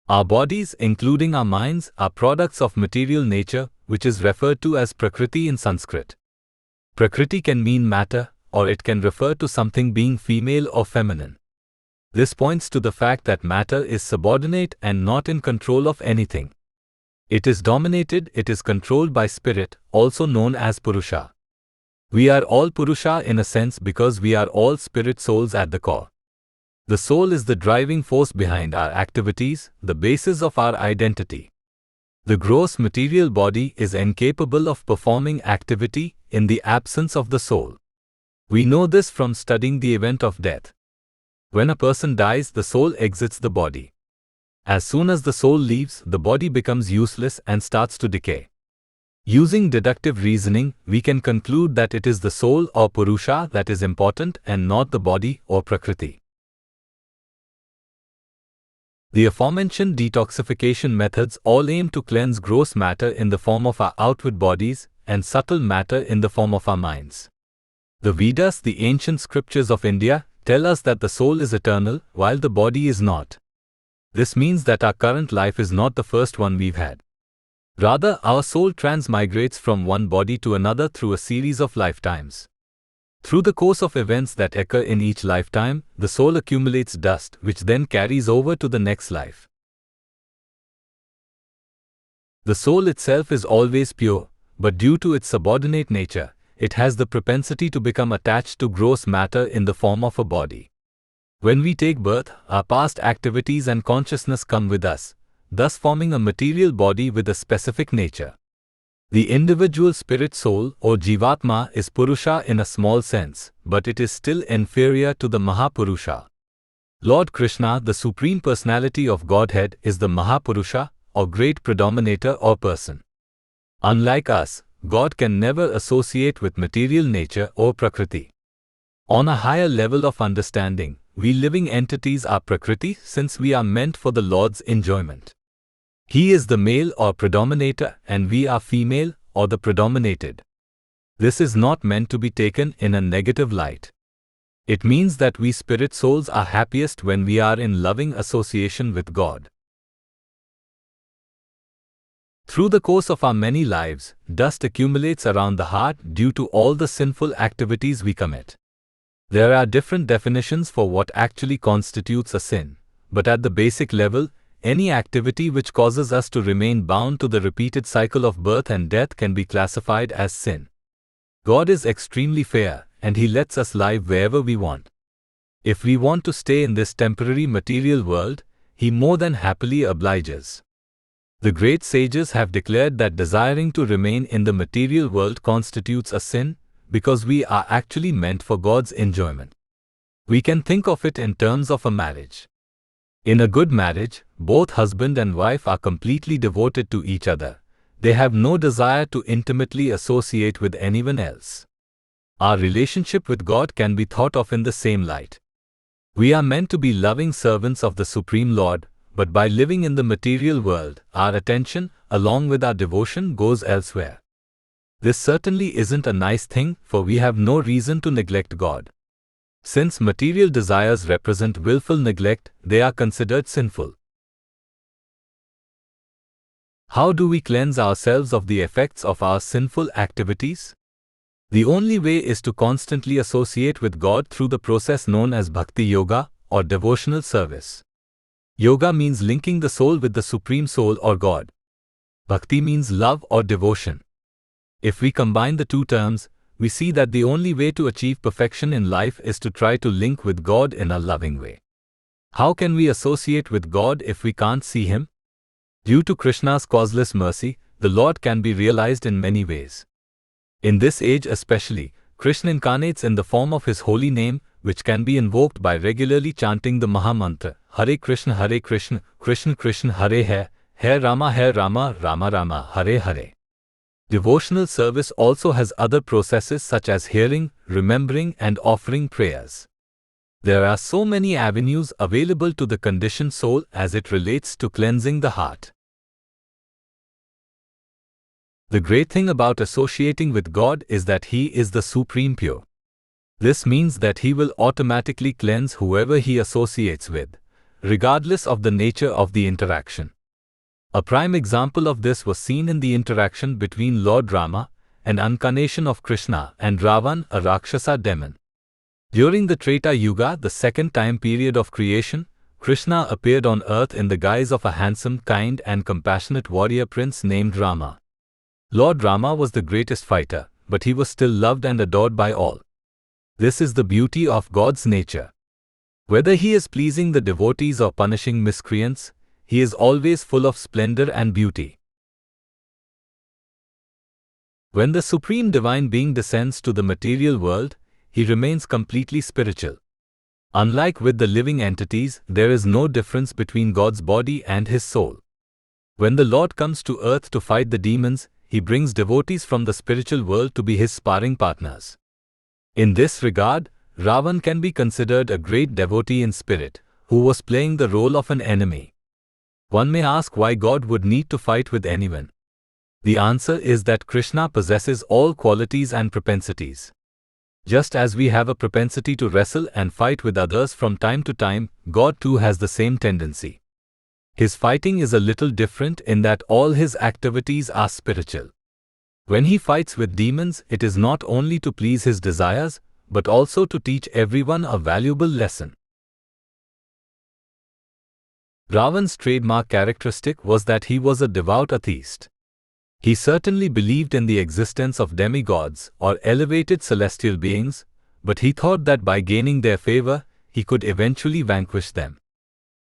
Our bodies, including our minds, are products of material nature, which is referred to as Prakriti in Sanskrit. Prakriti can mean matter, or it can refer to something being female or feminine. This points to the fact that matter is subordinate and not in control of anything. It is dominated, it is controlled by spirit, also known as Purusha. We are all Purusha in a sense because we are all spirit souls at the core. The soul is the driving force behind our activities, the basis of our identity. The gross material body is incapable of performing activity in the absence of the soul. We know this from studying the event of death. When a person dies, the soul exits the body. As soon as the soul leaves, the body becomes useless and starts to decay. Using deductive reasoning, we can conclude that it is the soul or Purusha that is important and not the body or Prakriti. The aforementioned detoxification methods all aim to cleanse gross matter in the form of our outward bodies and subtle matter in the form of our minds. The Vedas, the ancient scriptures of India, tell us that the soul is eternal, while the body is not. This means that our current life is not the first one we've had. Rather, our soul transmigrates from one body to another through a series of lifetimes. Through the course of events that occur in each lifetime, the soul accumulates dust, which then carries over to the next life. The soul itself is always pure, but due to its subordinate nature, it has the propensity to become attached to gross matter in the form of a body. When we take birth, our past activities and consciousness come with us, thus forming a material body with a specific nature. The individual spirit soul or Jivatma is Purusha in a small sense, but it is still inferior to the Mahapurusha. Lord Krishna, the Supreme Personality of Godhead, is the Mahapurusha, or great predominator or person. Unlike us, God can never associate with material nature or Prakriti. On a higher level of understanding, we living entities are Prakriti since we are meant for the Lord's enjoyment. He is the male or predominator and we are female or the predominated. This is not meant to be taken in a negative light. It means that we spirit souls are happiest when we are in loving association with God. Through the course of our many lives, dust accumulates around the heart due to all the sinful activities we commit. There are different definitions for what actually constitutes a sin, but at the basic level, any activity which causes us to remain bound to the repeated cycle of birth and death can be classified as sin. God is extremely fair, and He lets us live wherever we want. If we want to stay in this temporary material world, He more than happily obliges. The great sages have declared that desiring to remain in the material world constitutes a sin, because we are actually meant for God's enjoyment. We can think of it in terms of a marriage. In a good marriage, both husband and wife are completely devoted to each other. They have no desire to intimately associate with anyone else. Our relationship with God can be thought of in the same light. We are meant to be loving servants of the Supreme Lord, but by living in the material world, our attention, along with our devotion, goes elsewhere. This certainly isn't a nice thing, for we have no reason to neglect God. Since material desires represent willful neglect, they are considered sinful. How do we cleanse ourselves of the effects of our sinful activities? The only way is to constantly associate with God through the process known as Bhakti Yoga or devotional service. Yoga means linking the soul with the Supreme Soul or God. Bhakti means love or devotion. If we combine the two terms, we see that the only way to achieve perfection in life is to try to link with God in a loving way. How can we associate with God if we can't see Him? Due to Krishna's causeless mercy, the Lord can be realized in many ways. In this age especially, Krishna incarnates in the form of His holy name, which can be invoked by regularly chanting the Mahamantra, Hare Krishna, Krishna Krishna, Hare Hare, Hare Rama, Rama Rama, Hare Hare. Devotional service also has other processes such as hearing, remembering, and offering prayers. There are so many avenues available to the conditioned soul as it relates to cleansing the heart. The great thing about associating with God is that He is the Supreme Pure. This means that He will automatically cleanse whoever He associates with, regardless of the nature of the interaction. A prime example of this was seen in the interaction between Lord Rama, an incarnation of Krishna, and Ravan, a Rakshasa demon. During the Treta Yuga, the second time period of creation, Krishna appeared on earth in the guise of a handsome, kind, and compassionate warrior prince named Rama. Lord Rama was the greatest fighter, but he was still loved and adored by all. This is the beauty of God's nature. Whether He is pleasing the devotees or punishing miscreants, He is always full of splendor and beauty. When the Supreme Divine Being descends to the material world, He remains completely spiritual. Unlike with the living entities, there is no difference between God's body and His soul. When the Lord comes to earth to fight the demons, He brings devotees from the spiritual world to be His sparring partners. In this regard, Ravan can be considered a great devotee in spirit, who was playing the role of an enemy. One may ask why God would need to fight with anyone. The answer is that Krishna possesses all qualities and propensities. Just as we have a propensity to wrestle and fight with others from time to time, God too has the same tendency. His fighting is a little different in that all His activities are spiritual. When He fights with demons, it is not only to please His desires, but also to teach everyone a valuable lesson. Ravan's trademark characteristic was that he was a devout atheist. He certainly believed in the existence of demigods or elevated celestial beings, but he thought that by gaining their favor, he could eventually vanquish them.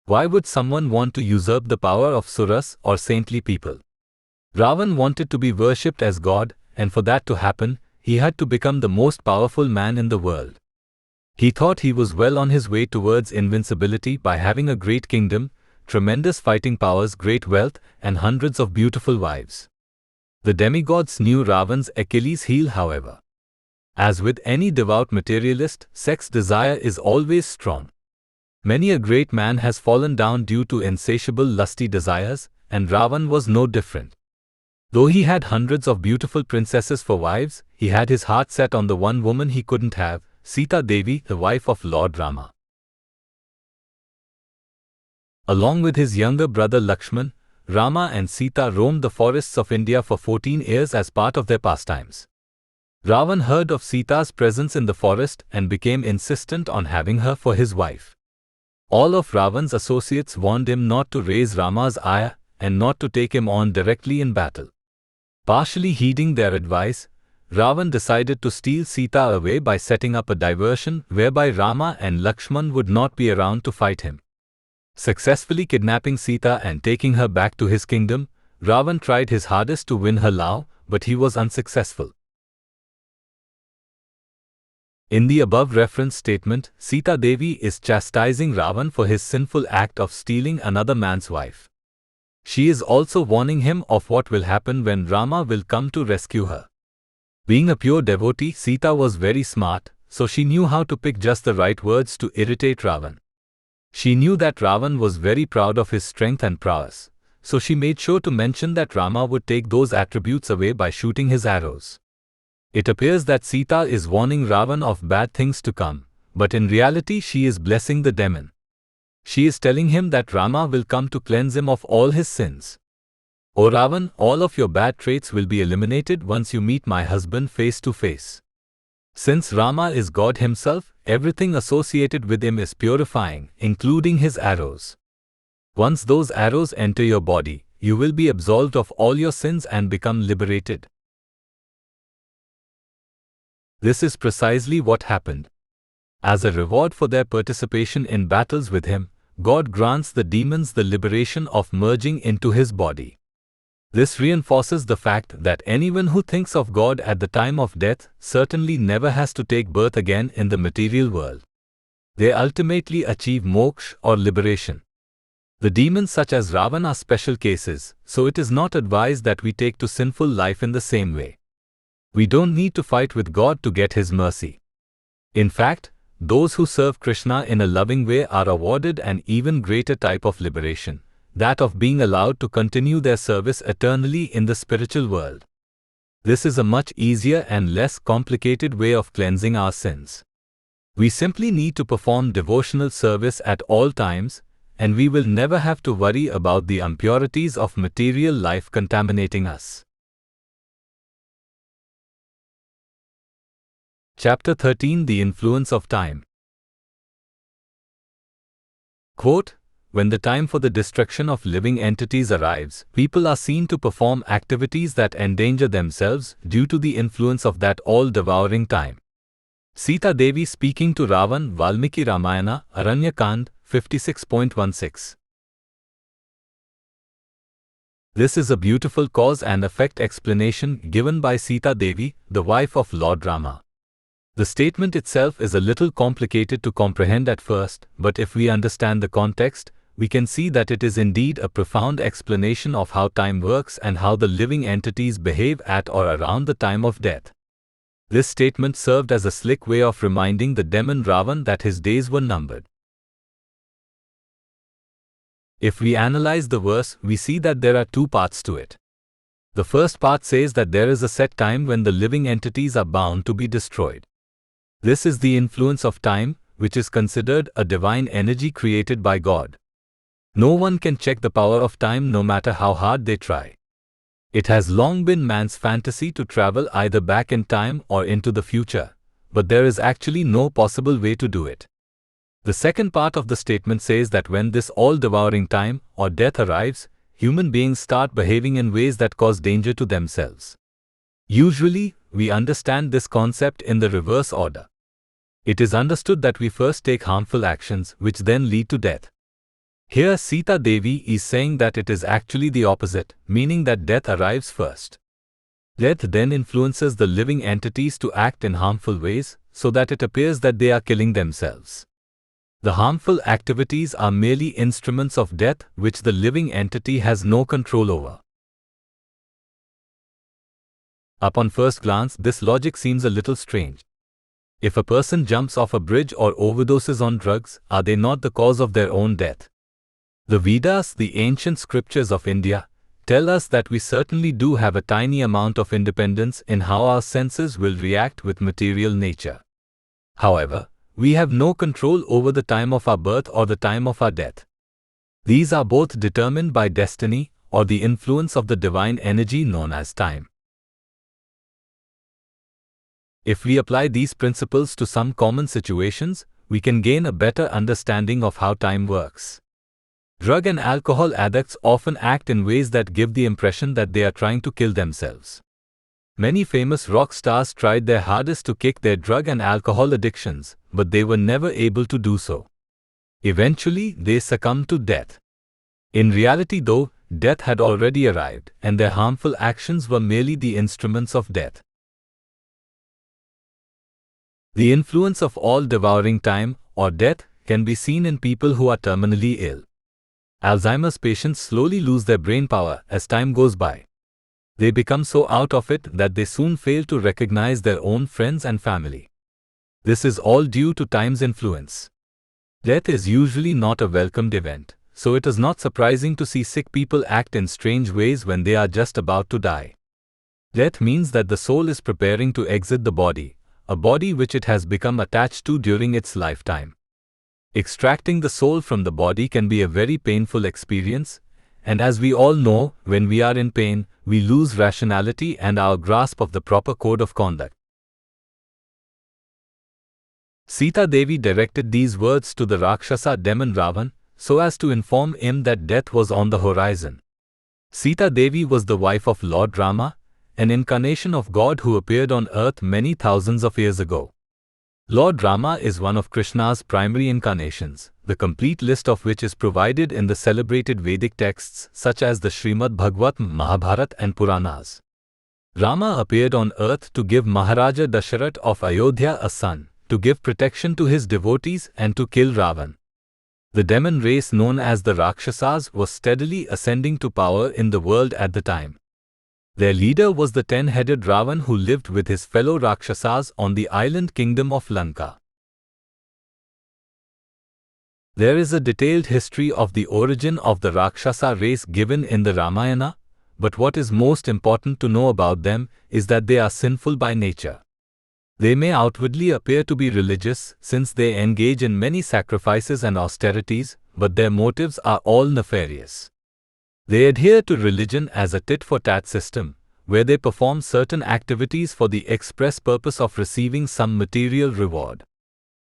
Why would someone want to usurp the power of suras or saintly people? Ravan wanted to be worshipped as God, and for that to happen, he had to become the most powerful man in the world. He thought he was well on his way towards invincibility by having a great kingdom, tremendous fighting powers, great wealth, and hundreds of beautiful wives. The demigods knew Ravan's Achilles heel, however. As with any devout materialist, sex desire is always strong. Many a great man has fallen down due to insatiable lusty desires, and Ravan was no different. Though he had hundreds of beautiful princesses for wives, he had his heart set on the one woman he couldn't have, Sita Devi, the wife of Lord Rama. Along with his younger brother Lakshman, Rama and Sita roamed the forests of India for 14 years as part of their pastimes. Ravan heard of Sita's presence in the forest and became insistent on having her for his wife. All of Ravan's associates warned him not to raise Rama's ire and not to take him on directly in battle. Partially heeding their advice, Ravan decided to steal Sita away by setting up a diversion whereby Rama and Lakshman would not be around to fight him. Successfully kidnapping Sita and taking her back to his kingdom, Ravan tried his hardest to win her love, but he was unsuccessful. In the above referenced statement, Sita Devi is chastising Ravan for his sinful act of stealing another man's wife. She is also warning him of what will happen when Rama will come to rescue her. Being a pure devotee, Sita was very smart, so she knew how to pick just the right words to irritate Ravan. She knew that Ravan was very proud of his strength and prowess, so she made sure to mention that Rama would take those attributes away by shooting his arrows. It appears that Sita is warning Ravan of bad things to come, but in reality she is blessing the demon. She is telling him that Rama will come to cleanse him of all his sins. O Ravan, all of your bad traits will be eliminated once you meet my husband face to face. Since Rama is God himself, everything associated with him is purifying, including his arrows. Once those arrows enter your body, you will be absolved of all your sins and become liberated. This is precisely what happened. As a reward for their participation in battles with him, God grants the demons the liberation of merging into his body. This reinforces the fact that anyone who thinks of God at the time of death certainly never has to take birth again in the material world. They ultimately achieve moksha or liberation. The demons such as Ravan are special cases, so it is not advised that we take to sinful life in the same way. We don't need to fight with God to get his mercy. In fact, those who serve Krishna in a loving way are awarded an even greater type of liberation, that of being allowed to continue their service eternally in the spiritual world. This is a much easier and less complicated way of cleansing our sins. We simply need to perform devotional service at all times, and we will never have to worry about the impurities of material life contaminating us. Chapter 13: The Influence of Time. Quote, when the time for the destruction of living entities arrives, people are seen to perform activities that endanger themselves due to the influence of that all-devouring time. Sita Devi speaking to Ravan, Valmiki Ramayana, Aranyakand, 56.16. This is a beautiful cause and effect explanation given by Sita Devi, the wife of Lord Rama. The statement itself is a little complicated to comprehend at first, but if we understand the context, we can see that it is indeed a profound explanation of how time works and how the living entities behave at or around the time of death. This statement served as a slick way of reminding the demon Ravan that his days were numbered. If we analyze the verse, we see that there are two parts to it. The first part says that there is a set time when the living entities are bound to be destroyed. This is the influence of time, which is considered a divine energy created by God. No one can check the power of time no matter how hard they try. It has long been man's fantasy to travel either back in time or into the future, but there is actually no possible way to do it. The second part of the statement says that when this all-devouring time or death arrives, human beings start behaving in ways that cause danger to themselves. Usually, we understand this concept in the reverse order. It is understood that we first take harmful actions which then lead to death. Here Sita Devi is saying that it is actually the opposite, meaning that death arrives first. Death then influences the living entities to act in harmful ways, so that it appears that they are killing themselves. The harmful activities are merely instruments of death which the living entity has no control over. Upon first glance, this logic seems a little strange. If a person jumps off a bridge or overdoses on drugs, are they not the cause of their own death? The Vedas, the ancient scriptures of India, tell us that we certainly do have a tiny amount of independence in how our senses will react with material nature. However, we have no control over the time of our birth or the time of our death. These are both determined by destiny or the influence of the divine energy known as time. If we apply these principles to some common situations, we can gain a better understanding of how time works. Drug and alcohol addicts often act in ways that give the impression that they are trying to kill themselves. Many famous rock stars tried their hardest to kick their drug and alcohol addictions, but they were never able to do so. Eventually, they succumbed to death. In reality though, death had already arrived, and their harmful actions were merely the instruments of death. The influence of all-devouring time, or death, can be seen in people who are terminally ill. Alzheimer's patients slowly lose their brain power as time goes by. They become so out of it that they soon fail to recognize their own friends and family. This is all due to time's influence. Death is usually not a welcomed event, so it is not surprising to see sick people act in strange ways when they are just about to die. Death means that the soul is preparing to exit the body, a body which it has become attached to during its lifetime. Extracting the soul from the body can be a very painful experience, and as we all know, when we are in pain, we lose rationality and our grasp of the proper code of conduct. Sita Devi directed these words to the Rakshasa demon Ravan, so as to inform him that death was on the horizon. Sita Devi was the wife of Lord Rama, an incarnation of God who appeared on earth many thousands of years ago. Lord Rama is one of Krishna's primary incarnations, the complete list of which is provided in the celebrated Vedic texts such as the Srimad Bhagavatam, Mahabharata and Puranas. Rama appeared on earth to give Maharaja Dasharatha of Ayodhya a son, to give protection to his devotees and to kill Ravan. The demon race known as the Rakshasas was steadily ascending to power in the world at the time. Their leader was the 10-headed Ravan who lived with his fellow Rakshasas on the island kingdom of Lanka. There is a detailed history of the origin of the Rakshasa race given in the Ramayana, but what is most important to know about them is that they are sinful by nature. They may outwardly appear to be religious since they engage in many sacrifices and austerities, but their motives are all nefarious. They adhere to religion as a tit-for-tat system, where they perform certain activities for the express purpose of receiving some material reward.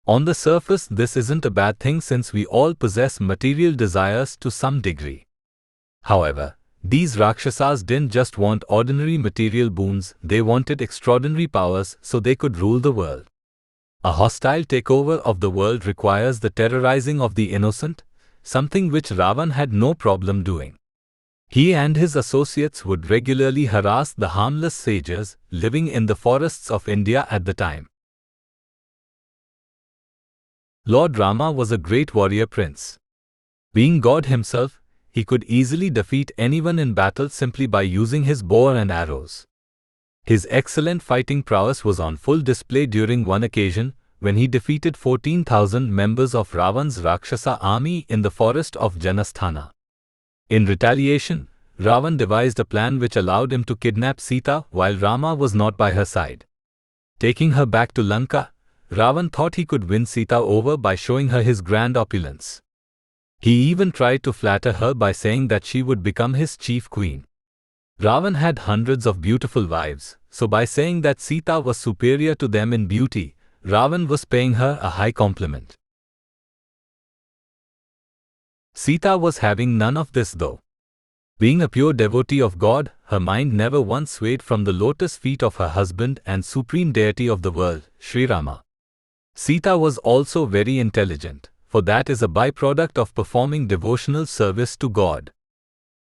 On the surface, this isn't a bad thing since we all possess material desires to some degree. However, these Rakshasas didn't just want ordinary material boons, they wanted extraordinary powers so they could rule the world. A hostile takeover of the world requires the terrorizing of the innocent, something which Ravan had no problem doing. He and his associates would regularly harass the harmless sages living in the forests of India at the time. Lord Rama was a great warrior prince. Being God himself, he could easily defeat anyone in battle simply by using his bow and arrows. His excellent fighting prowess was on full display during one occasion when he defeated 14,000 members of Ravan's Rakshasa army in the forest of Janasthana. In retaliation, Ravan devised a plan which allowed him to kidnap Sita while Rama was not by her side. Taking her back to Lanka, Ravan thought he could win Sita over by showing her his grand opulence. He even tried to flatter her by saying that she would become his chief queen. Ravan had hundreds of beautiful wives, so by saying that Sita was superior to them in beauty, Ravan was paying her a high compliment. Sita was having none of this though. Being a pure devotee of God, her mind never once swayed from the lotus feet of her husband and supreme deity of the world, Sri Rama. Sita was also very intelligent, for that is a byproduct of performing devotional service to God.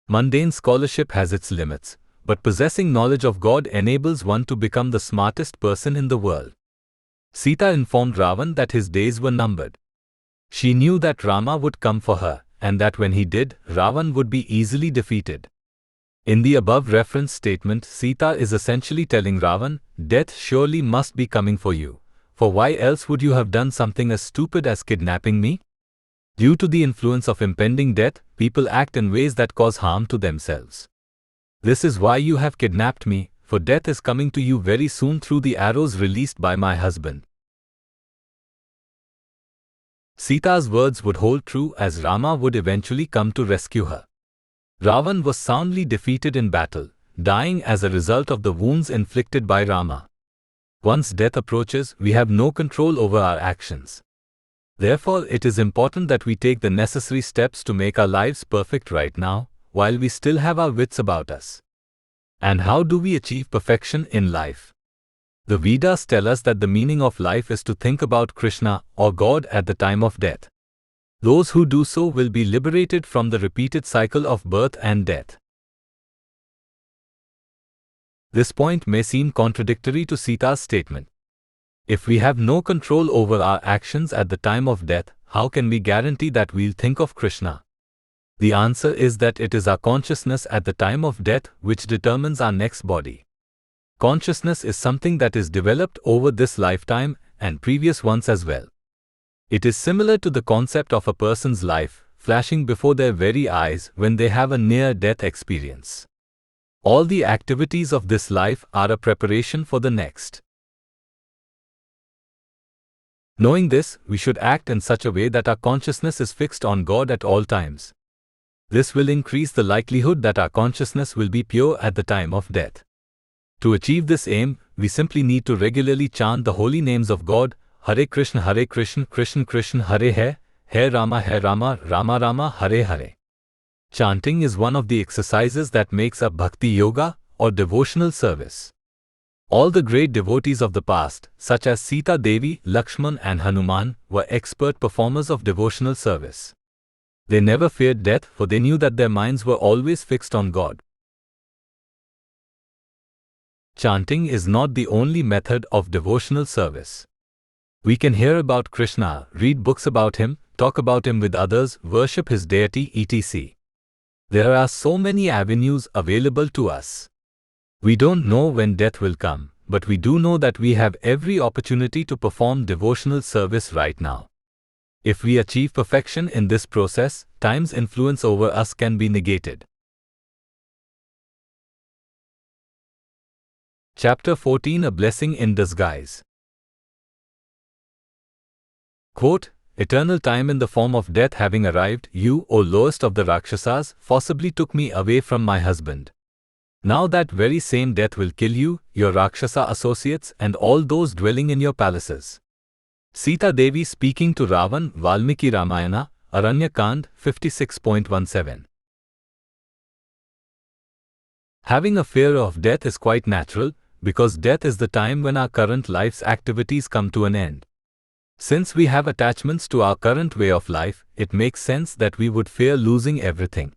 Mundane scholarship has its limits, but possessing knowledge of God enables one to become the smartest person in the world. Sita informed Ravan that his days were numbered. She knew that Rama would come for her, and that when he did, Ravan would be easily defeated. In the above reference statement, Sita is essentially telling Ravan, death surely must be coming for you. For why else would you have done something as stupid as kidnapping me? Due to the influence of impending death, people act in ways that cause harm to themselves. This is why you have kidnapped me, for death is coming to you very soon through the arrows released by my husband. Sita's words would hold true as Rama would eventually come to rescue her. Ravan was soundly defeated in battle, dying as a result of the wounds inflicted by Rama. Once death approaches, we have no control over our actions. Therefore, it is important that we take the necessary steps to make our lives perfect right now, while we still have our wits about us. And how do we achieve perfection in life? The Vedas tell us that the meaning of life is to think about Krishna or God at the time of death. Those who do so will be liberated from the repeated cycle of birth and death. This point may seem contradictory to Sita's statement. If we have no control over our actions at the time of death, how can we guarantee that we'll think of Krishna? The answer is that it is our consciousness at the time of death which determines our next body. Consciousness is something that is developed over this lifetime and previous ones as well. It is similar to the concept of a person's life flashing before their very eyes when they have a near-death experience. All the activities of this life are a preparation for the next. Knowing this, we should act in such a way that our consciousness is fixed on God at all times. This will increase the likelihood that our consciousness will be pure at the time of death. To achieve this aim, we simply need to regularly chant the holy names of God, Hare Krishna, Krishna Krishna, Hare Rama, Rama Rama, Hare Hare. Chanting is one of the exercises that makes up bhakti yoga or devotional service. All the great devotees of the past, such as Sita Devi, Lakshman and Hanuman, were expert performers of devotional service. They never feared death, for they knew that their minds were always fixed on God. Chanting is not the only method of devotional service. We can hear about Krishna, read books about him, talk about him with others, worship his deity, etc. There are so many avenues available to us. We don't know when death will come, but we do know that we have every opportunity to perform devotional service right now. If we achieve perfection in this process, time's influence over us can be negated. Chapter 14, A Blessing in Disguise. Quote, Eternal time in the form of death having arrived, you, O lowest of the Rakshasas, forcibly took me away from my husband. Now that very same death will kill you, your Rakshasa associates and all those dwelling in your palaces. Sita Devi speaking to Ravan, Valmiki Ramayana, Aranyakand 56.17. Having a fear of death is quite natural, because death is the time when our current life's activities come to an end. Since we have attachments to our current way of life, it makes sense that we would fear losing everything.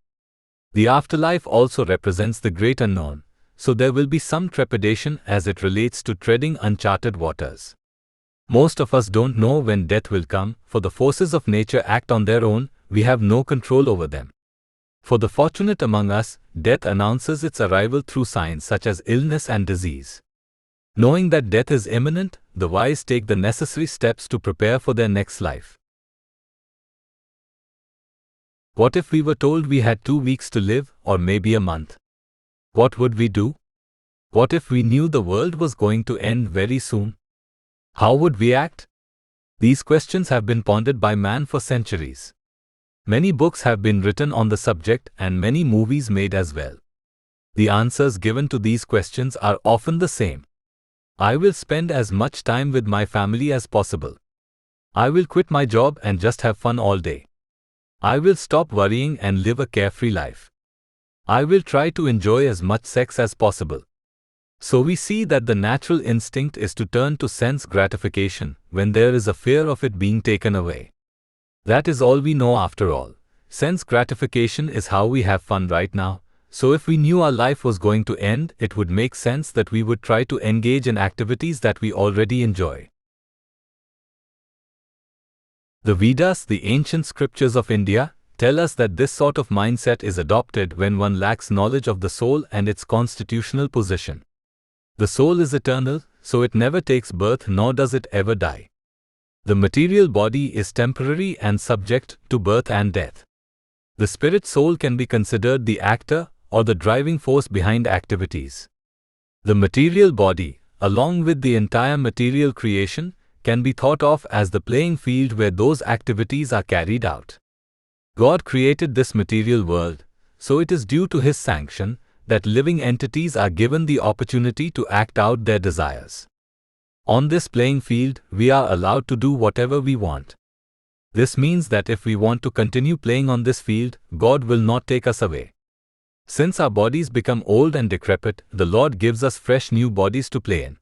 The afterlife also represents the great unknown, so there will be some trepidation as it relates to treading uncharted waters. Most of us don't know when death will come, for the forces of nature act on their own, we have no control over them. For the fortunate among us, death announces its arrival through signs such as illness and disease. Knowing that death is imminent, the wise take the necessary steps to prepare for their next life. What if we were told we had 2 weeks to live, or maybe a month? What would we do? What if we knew the world was going to end very soon? How would we act? These questions have been pondered by man for centuries. Many books have been written on the subject and many movies made as well. The answers given to these questions are often the same. I will spend as much time with my family as possible. I will quit my job and just have fun all day. I will stop worrying and live a carefree life. I will try to enjoy as much sex as possible. So we see that the natural instinct is to turn to sense gratification when there is a fear of it being taken away. That is all we know after all. Sense gratification is how we have fun right now. So if we knew our life was going to end, it would make sense that we would try to engage in activities that we already enjoy. The Vedas, the ancient scriptures of India, tell us that this sort of mindset is adopted when one lacks knowledge of the soul and its constitutional position. The soul is eternal, so it never takes birth nor does it ever die. The material body is temporary and subject to birth and death. The spirit soul can be considered the actor or the driving force behind activities. The material body, along with the entire material creation, can be thought of as the playing field where those activities are carried out. God created this material world, so it is due to His sanction that living entities are given the opportunity to act out their desires. On this playing field, we are allowed to do whatever we want. This means that if we want to continue playing on this field, God will not take us away. Since our bodies become old and decrepit, the Lord gives us fresh new bodies to play in.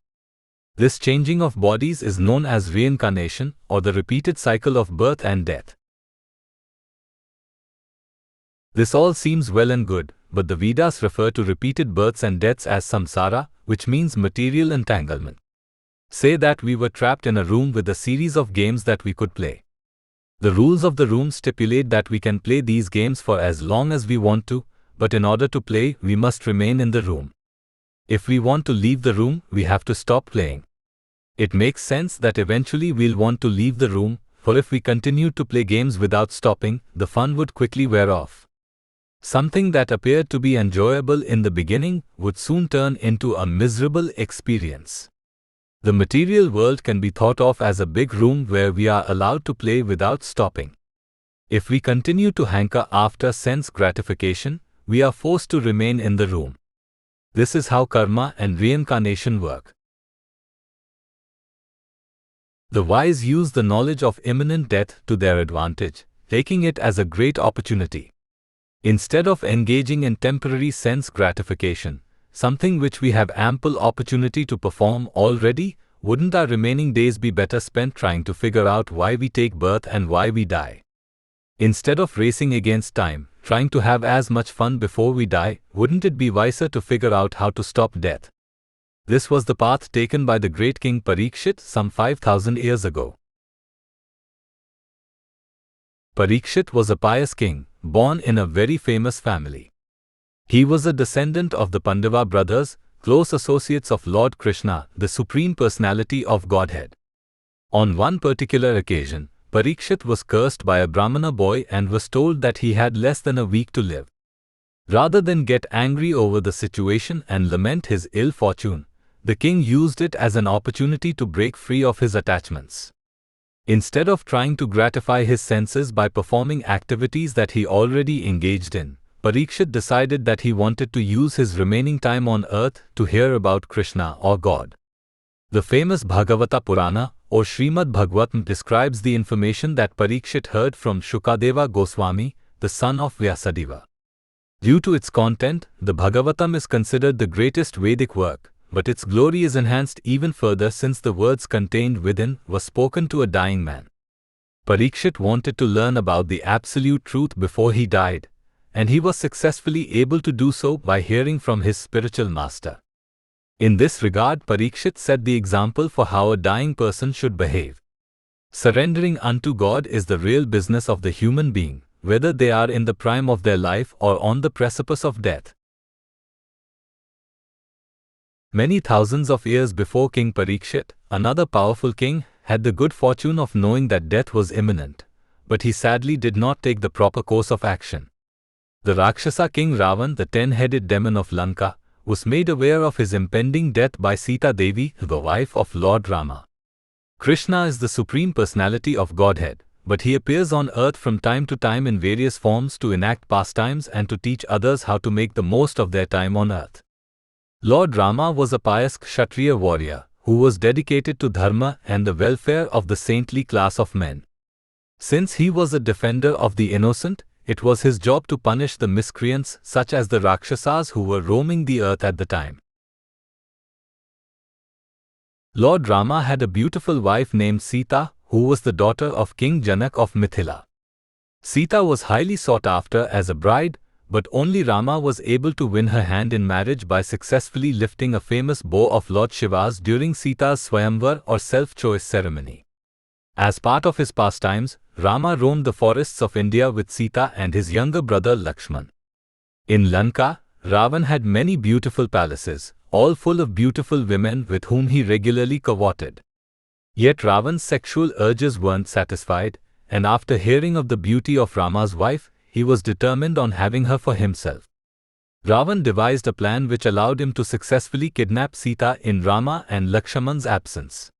This changing of bodies is known as reincarnation, or the repeated cycle of birth and death. This all seems well and good, but the Vedas refer to repeated births and deaths as samsara, which means material entanglement. Say that we were trapped in a room with a series of games that we could play. The rules of the room stipulate that we can play these games for as long as we want to, but in order to play, we must remain in the room. If we want to leave the room, we have to stop playing. It makes sense that eventually we'll want to leave the room, for if we continued to play games without stopping, the fun would quickly wear off. Something that appeared to be enjoyable in the beginning would soon turn into a miserable experience. The material world can be thought of as a big room where we are allowed to play without stopping. If we continue to hanker after sense gratification, we are forced to remain in the room. This is how karma and reincarnation work. The wise use the knowledge of imminent death to their advantage, taking it as a great opportunity. Instead of engaging in temporary sense gratification, something which we have ample opportunity to perform already, wouldn't our remaining days be better spent trying to figure out why we take birth and why we die? Instead of racing against time, trying to have as much fun before we die, wouldn't it be wiser to figure out how to stop death? This was the path taken by the great King Parikshit some 5,000 years ago. Parikshit was a pious king, born in a very famous family. He was a descendant of the Pandava brothers, close associates of Lord Krishna, the Supreme Personality of Godhead. On one particular occasion, Parikshit was cursed by a Brahmana boy and was told that he had less than a week to live. Rather than get angry over the situation and lament his ill fortune, the king used it as an opportunity to break free of his attachments. Instead of trying to gratify his senses by performing activities that he already engaged in, Parikshit decided that he wanted to use his remaining time on earth to hear about Krishna or God. The famous Bhagavata Purana or Srimad Bhagavatam describes the information that Parikshit heard from Shukadeva Goswami, the son of Vyasadeva. Due to its content, the Bhagavatam is considered the greatest Vedic work, but its glory is enhanced even further since the words contained within were spoken to a dying man. Parikshit wanted to learn about the absolute truth before he died, and he was successfully able to do so by hearing from his spiritual master. In this regard, Parikshit set the example for how a dying person should behave. Surrendering unto God is the real business of the human being, whether they are in the prime of their life or on the precipice of death. Many thousands of years before King Parikshit, another powerful king had the good fortune of knowing that death was imminent, but he sadly did not take the proper course of action. The Rakshasa king Ravan, the 10-headed demon of Lanka, was made aware of his impending death by Sita Devi, the wife of Lord Rama. Krishna is the Supreme Personality of Godhead, but he appears on earth from time to time in various forms to enact pastimes and to teach others how to make the most of their time on earth. Lord Rama was a pious Kshatriya warrior who was dedicated to dharma and the welfare of the saintly class of men. Since he was a defender of the innocent, it was his job to punish the miscreants such as the Rakshasas who were roaming the earth at the time. Lord Rama had a beautiful wife named Sita, who was the daughter of King Janak of Mithila. Sita was highly sought after as a bride, but only Rama was able to win her hand in marriage by successfully lifting a famous bow of Lord Shiva's during Sita's Swayamvar or self-choice ceremony. As part of his pastimes, Rama roamed the forests of India with Sita and his younger brother Lakshman. In Lanka, Ravan had many beautiful palaces, all full of beautiful women with whom he regularly courted. Yet Ravan's sexual urges weren't satisfied, and after hearing of the beauty of Rama's wife, he was determined on having her for himself. Ravan devised a plan which allowed him to successfully kidnap Sita in Rama and Lakshman's absence.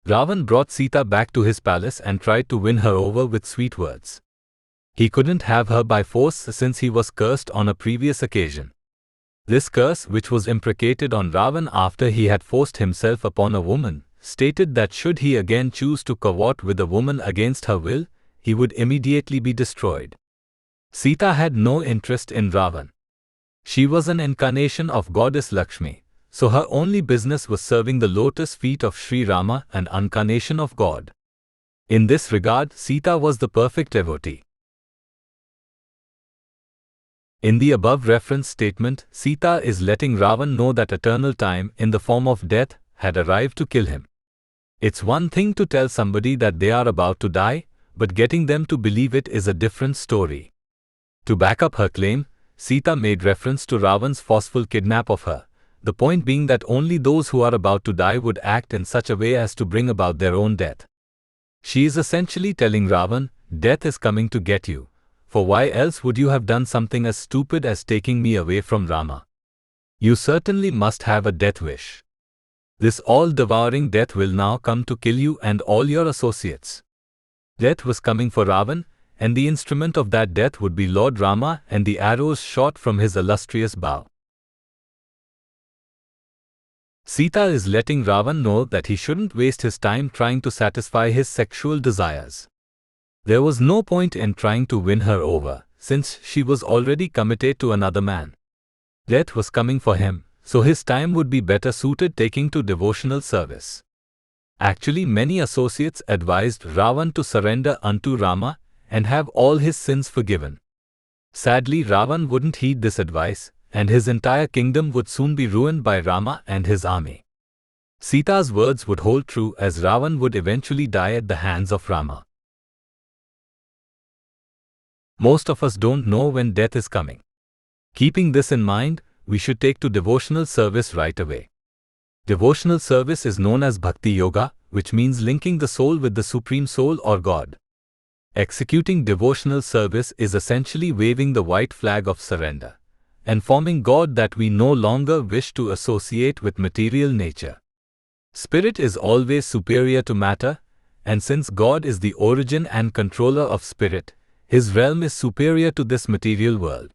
Ravan brought Sita back to his palace and tried to win her over with sweet words. He couldn't have her by force since he was cursed on a previous occasion. This curse, which was imprecated on Ravan after he had forced himself upon a woman, stated that should he again choose to court with a woman against her will, he would immediately be destroyed. Sita had no interest in Ravan. She was an incarnation of goddess Lakshmi, so her only business was serving the lotus feet of Sri Rama, an incarnation of God. In this regard, Sita was the perfect devotee. In the above reference statement, Sita is letting Ravan know that eternal time, in the form of death, had arrived to kill him. It's one thing to tell somebody that they are about to die, but getting them to believe it is a different story. To back up her claim, Sita made reference to Ravan's forceful kidnap of her, the point being that only those who are about to die would act in such a way as to bring about their own death. She is essentially telling Ravan, death is coming to get you, for why else would you have done something as stupid as taking me away from Rama? You certainly must have a death wish. This all-devouring death will now come to kill you and all your associates. Death was coming for Ravan, and the instrument of that death would be Lord Rama and the arrows shot from his illustrious bow. Sita is letting Ravan know that he shouldn't waste his time trying to satisfy his sexual desires. There was no point in trying to win her over, since she was already committed to another man. Death was coming for him, so his time would be better suited taking to devotional service. Actually, many associates advised Ravan to surrender unto Rama and have all his sins forgiven. Sadly, Ravan wouldn't heed this advice, and his entire kingdom would soon be ruined by Rama and his army. Sita's words would hold true, as Ravan would eventually die at the hands of Rama. Most of us don't know when death is coming. Keeping this in mind, we should take to devotional service right away. Devotional service is known as Bhakti Yoga, which means linking the soul with the Supreme Soul or God. Executing devotional service is essentially waving the white flag of surrender, informing God that we no longer wish to associate with material nature. Spirit is always superior to matter, and since God is the origin and controller of spirit, his realm is superior to this material world.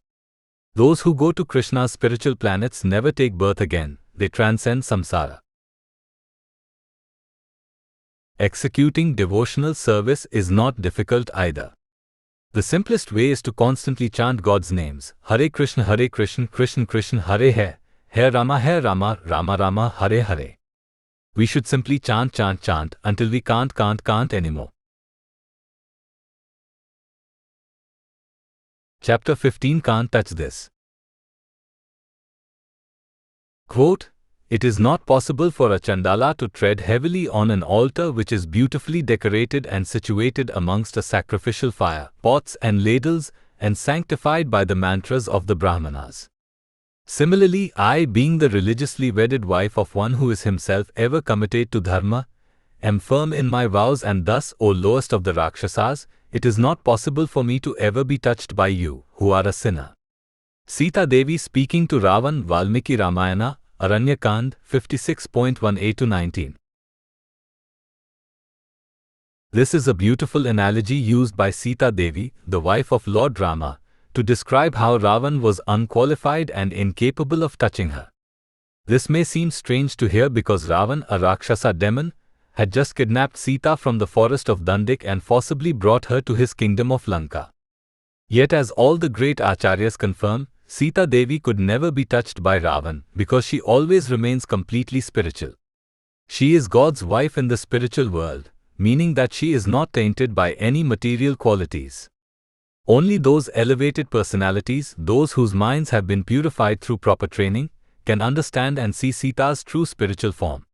Those who go to Krishna's spiritual planets never take birth again, they transcend samsara. Executing devotional service is not difficult either. The simplest way is to constantly chant God's names, Hare Krishna, Krishna Krishna, Hare Rama, Rama Rama, Hare Hare. We should simply chant until we can't anymore. Chapter 15 can't touch this. Quote, it is not possible for a Chandala to tread heavily on an altar which is beautifully decorated and situated amongst a sacrificial fire, pots and ladles, and sanctified by the mantras of the Brahmanas. Similarly, I, being the religiously wedded wife of one who is himself ever committed to dharma, am firm in my vows, and thus, O lowest of the Rakshasas, it is not possible for me to ever be touched by you, who are a sinner. Sita Devi speaking to Ravan, Valmiki Ramayana, Aranyakand 56.18-19. This is a beautiful analogy used by Sita Devi, the wife of Lord Rama, to describe how Ravan was unqualified and incapable of touching her. This may seem strange to hear because Ravan, a Rakshasa demon, had just kidnapped Sita from the forest of Dandik and forcibly brought her to his kingdom of Lanka. Yet, as all the great acharyas confirm, Sita Devi could never be touched by Ravan because she always remains completely spiritual. She is God's wife in the spiritual world, meaning that she is not tainted by any material qualities. Only those elevated personalities, those whose minds have been purified through proper training, can understand and see Sita's true spiritual form.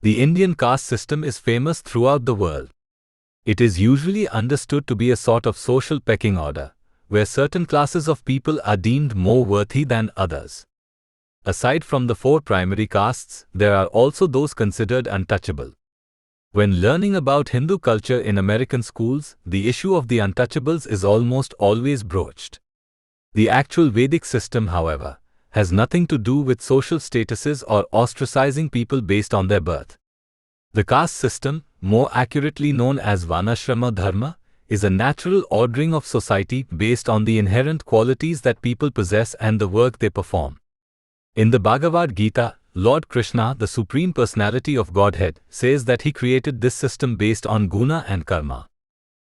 The Indian caste system is famous throughout the world. It is usually understood to be a sort of social pecking order, where certain classes of people are deemed more worthy than others. Aside from the 4 primary castes, there are also those considered untouchable. When learning about Hindu culture in American schools, the issue of the untouchables is almost always broached. The actual Vedic system, however, has nothing to do with social statuses or ostracizing people based on their birth. The caste system, more accurately known as Varnashrama Dharma, is a natural ordering of society based on the inherent qualities that people possess and the work they perform. In the Bhagavad Gita, Lord Krishna, the Supreme Personality of Godhead, says that he created this system based on guna and karma.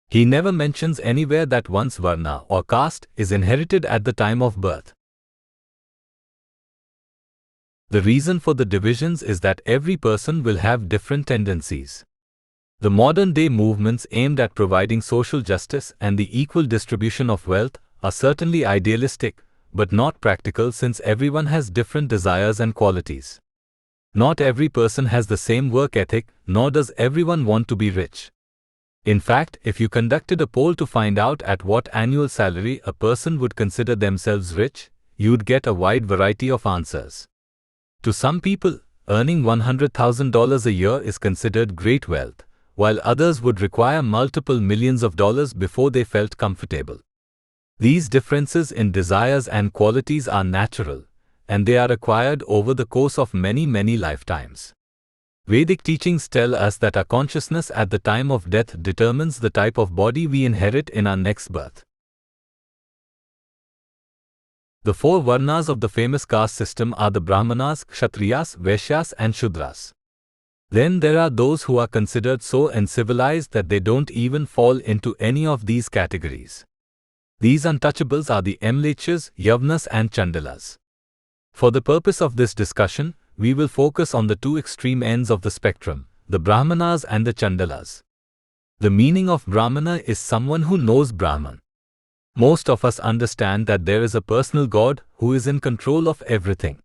He never mentions anywhere that one's varna or caste is inherited at the time of birth. The reason for the divisions is that every person will have different tendencies. The modern-day movements aimed at providing social justice and the equal distribution of wealth are certainly idealistic, but not practical since everyone has different desires and qualities. Not every person has the same work ethic, nor does everyone want to be rich. In fact, if you conducted a poll to find out at what annual salary a person would consider themselves rich, you'd get a wide variety of answers. To some people, earning $100,000 a year is considered great wealth, while others would require multiple millions of dollars before they felt comfortable. These differences in desires and qualities are natural, and they are acquired over the course of many lifetimes. Vedic teachings tell us that our consciousness at the time of death determines the type of body we inherit in our next birth. The four varnas of the famous caste system are the Brahmanas, Kshatriyas, Vaishyas and Shudras. Then there are those who are considered so uncivilized that they don't even fall into any of these categories. These untouchables are the Mlechas, Yavnas and Chandalas. For the purpose of this discussion, we will focus on the two extreme ends of the spectrum, the Brahmanas and the Chandalas. The meaning of Brahmana is someone who knows Brahman. Most of us understand that there is a personal God who is in control of everything.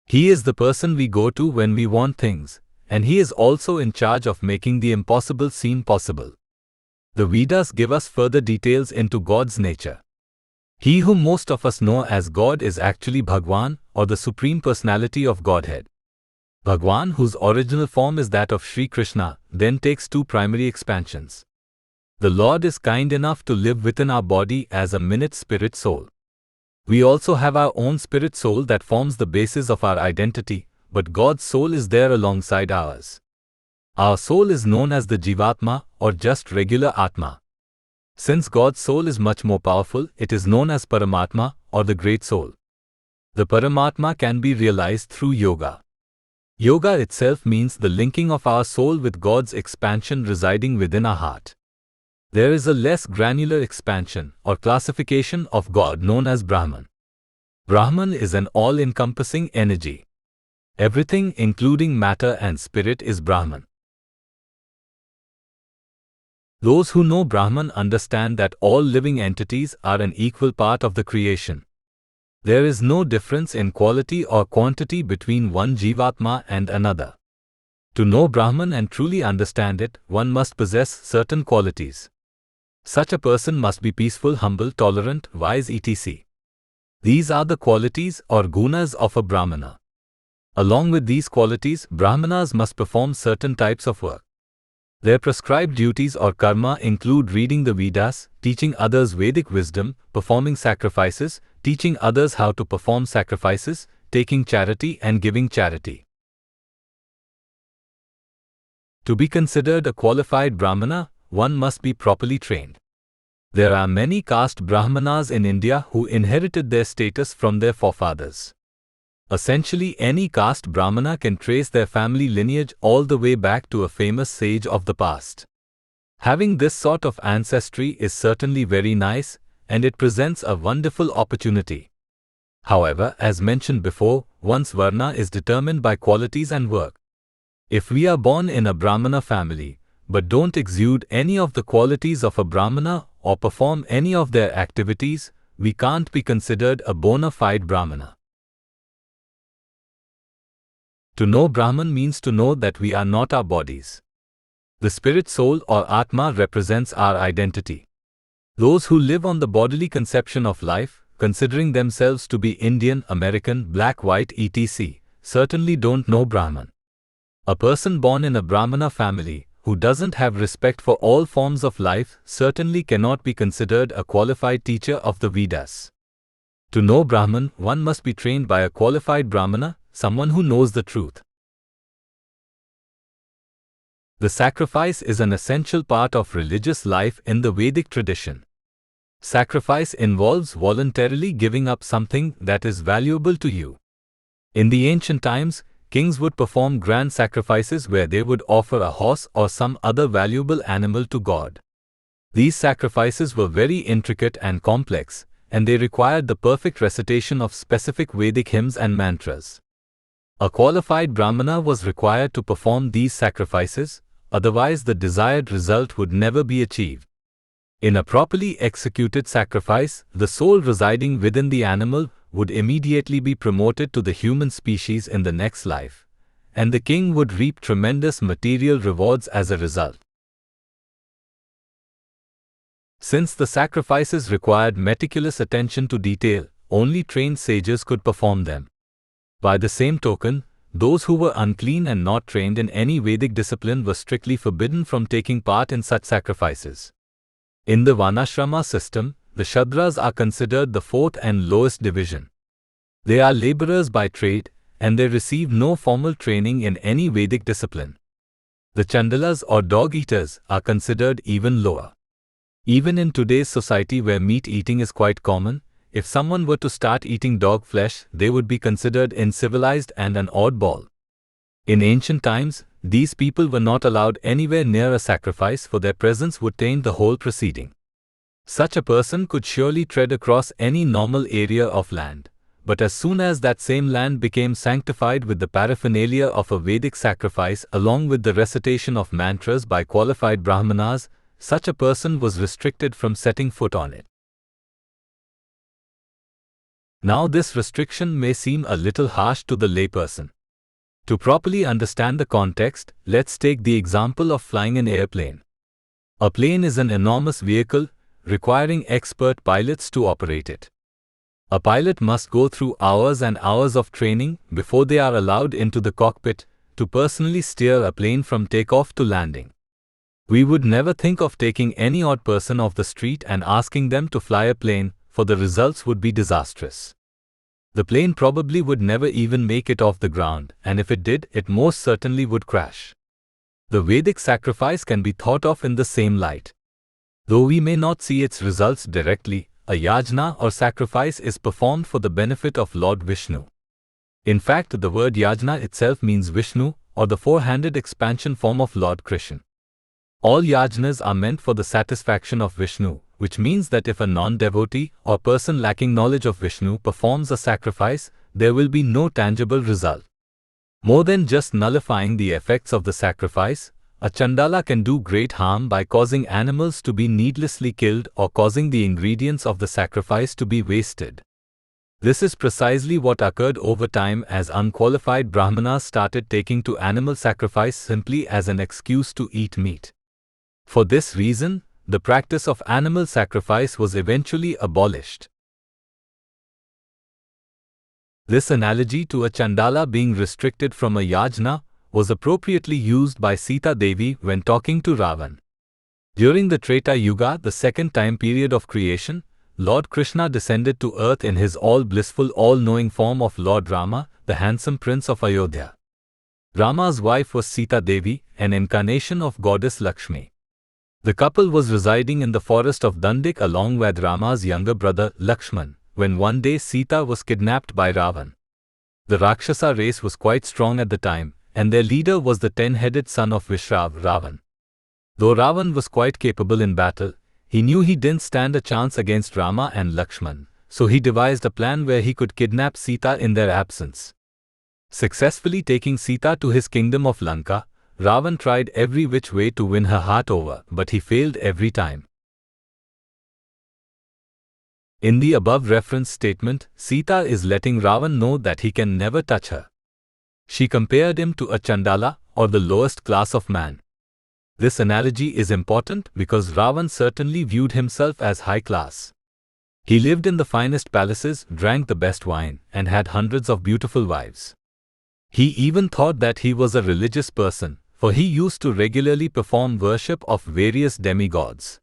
He is the person we go to when we want things, and he is also in charge of making the impossible seem possible. The Vedas give us further details into God's nature. He whom most of us know as God is actually Bhagwan, or the Supreme Personality of Godhead. Bhagwan, whose original form is that of Sri Krishna, then takes two primary expansions. The Lord is kind enough to live within our body as a minute spirit soul. We also have our own spirit soul that forms the basis of our identity, but God's soul is there alongside ours. Our soul is known as the Jivatma, or just regular Atma. Since God's soul is much more powerful, it is known as Paramatma, or the Great Soul. The Paramatma can be realized through yoga. Yoga itself means the linking of our soul with God's expansion residing within our heart. There is a less granular expansion, or classification of God known as Brahman. Brahman is an all-encompassing energy. Everything, including matter and spirit, is Brahman. Those who know Brahman understand that all living entities are an equal part of the creation. There is no difference in quality or quantity between one Jivatma and another. To know Brahman and truly understand it, one must possess certain qualities. Such a person must be peaceful, humble, tolerant, wise, etc. These are the qualities or gunas of a Brahmana. Along with these qualities, Brahmanas must perform certain types of work. Their prescribed duties or karma include reading the Vedas, teaching others Vedic wisdom, performing sacrifices, teaching others how to perform sacrifices, taking charity and giving charity. To be considered a qualified Brahmana, one must be properly trained. There are many caste Brahmanas in India who inherited their status from their forefathers. Essentially, any caste Brahmana can trace their family lineage all the way back to a famous sage of the past. Having this sort of ancestry is certainly very nice, and it presents a wonderful opportunity. However, as mentioned before, one's Varna is determined by qualities and work. If we are born in a Brahmana family, but don't exude any of the qualities of a Brahmana or perform any of their activities, we can't be considered a bona fide Brahmana. To know Brahman means to know that we are not our bodies. The spirit soul or Atma represents our identity. Those who live on the bodily conception of life, considering themselves to be Indian, American, black, white, etc., certainly don't know Brahman. A person born in a Brahmana family, who doesn't have respect for all forms of life, certainly cannot be considered a qualified teacher of the Vedas. To know Brahman, one must be trained by a qualified Brahmana, someone who knows the truth. The sacrifice is an essential part of religious life in the Vedic tradition. Sacrifice involves voluntarily giving up something that is valuable to you. In the ancient times, kings would perform grand sacrifices where they would offer a horse or some other valuable animal to God. These sacrifices were very intricate and complex, and they required the perfect recitation of specific Vedic hymns and mantras. A qualified Brahmana was required to perform these sacrifices, otherwise the desired result would never be achieved. In a properly executed sacrifice, the soul residing within the animal would immediately be promoted to the human species in the next life, and the king would reap tremendous material rewards as a result. Since the sacrifices required meticulous attention to detail, only trained sages could perform them. By the same token, those who were unclean and not trained in any Vedic discipline were strictly forbidden from taking part in such sacrifices. In the Varnashrama system, the Shudras are considered the fourth and lowest division. They are laborers by trade, and they receive no formal training in any Vedic discipline. The Chandalas or dog-eaters are considered even lower. Even in today's society where meat eating is quite common, if someone were to start eating dog flesh, they would be considered uncivilized and an oddball. In ancient times, these people were not allowed anywhere near a sacrifice, for their presence would taint the whole proceeding. Such a person could surely tread across any normal area of land. But as soon as that same land became sanctified with the paraphernalia of a Vedic sacrifice along with the recitation of mantras by qualified Brahmanas, such a person was restricted from setting foot on it. Now this restriction may seem a little harsh to the layperson. To properly understand the context, let's take the example of flying an airplane. A plane is an enormous vehicle, requiring expert pilots to operate it. A pilot must go through hours and hours of training before they are allowed into the cockpit to personally steer a plane from takeoff to landing. We would never think of taking any odd person off the street and asking them to fly a plane, for the results would be disastrous. The plane probably would never even make it off the ground, and if it did, it most certainly would crash. The Vedic sacrifice can be thought of in the same light. Though we may not see its results directly, a yajna or sacrifice is performed for the benefit of Lord Vishnu. In fact, the word yajna itself means Vishnu, or the four-handed expansion form of Lord Krishna. All yajnas are meant for the satisfaction of Vishnu, which means that if a non-devotee or person lacking knowledge of Vishnu performs a sacrifice, there will be no tangible result. More than just nullifying the effects of the sacrifice, a Chandala can do great harm by causing animals to be needlessly killed or causing the ingredients of the sacrifice to be wasted. This is precisely what occurred over time as unqualified Brahmanas started taking to animal sacrifice simply as an excuse to eat meat. For this reason, the practice of animal sacrifice was eventually abolished. This analogy to a Chandala being restricted from a yajna was appropriately used by Sita Devi when talking to Ravan. During the Treta Yuga, the second time period of creation, Lord Krishna descended to earth in his all-blissful, all-knowing form of Lord Rama, the handsome prince of Ayodhya. Rama's wife was Sita Devi, an incarnation of goddess Lakshmi. The couple was residing in the forest of Dandik along with Rama's younger brother Lakshman, when one day Sita was kidnapped by Ravan. The Rakshasa race was quite strong at the time, and their leader was the 10-headed son of Vishrav, Ravan. Though Ravan was quite capable in battle, he knew he didn't stand a chance against Rama and Lakshman, so he devised a plan where he could kidnap Sita in their absence. Successfully taking Sita to his kingdom of Lanka, Ravan tried every which way to win her heart over, but he failed every time. In the above reference statement, Sita is letting Ravan know that he can never touch her. She compared him to a Chandala, or the lowest class of man. This analogy is important because Ravan certainly viewed himself as high class. He lived in the finest palaces, drank the best wine, and had hundreds of beautiful wives. He even thought that he was a religious person, for he used to regularly perform worship of various demigods.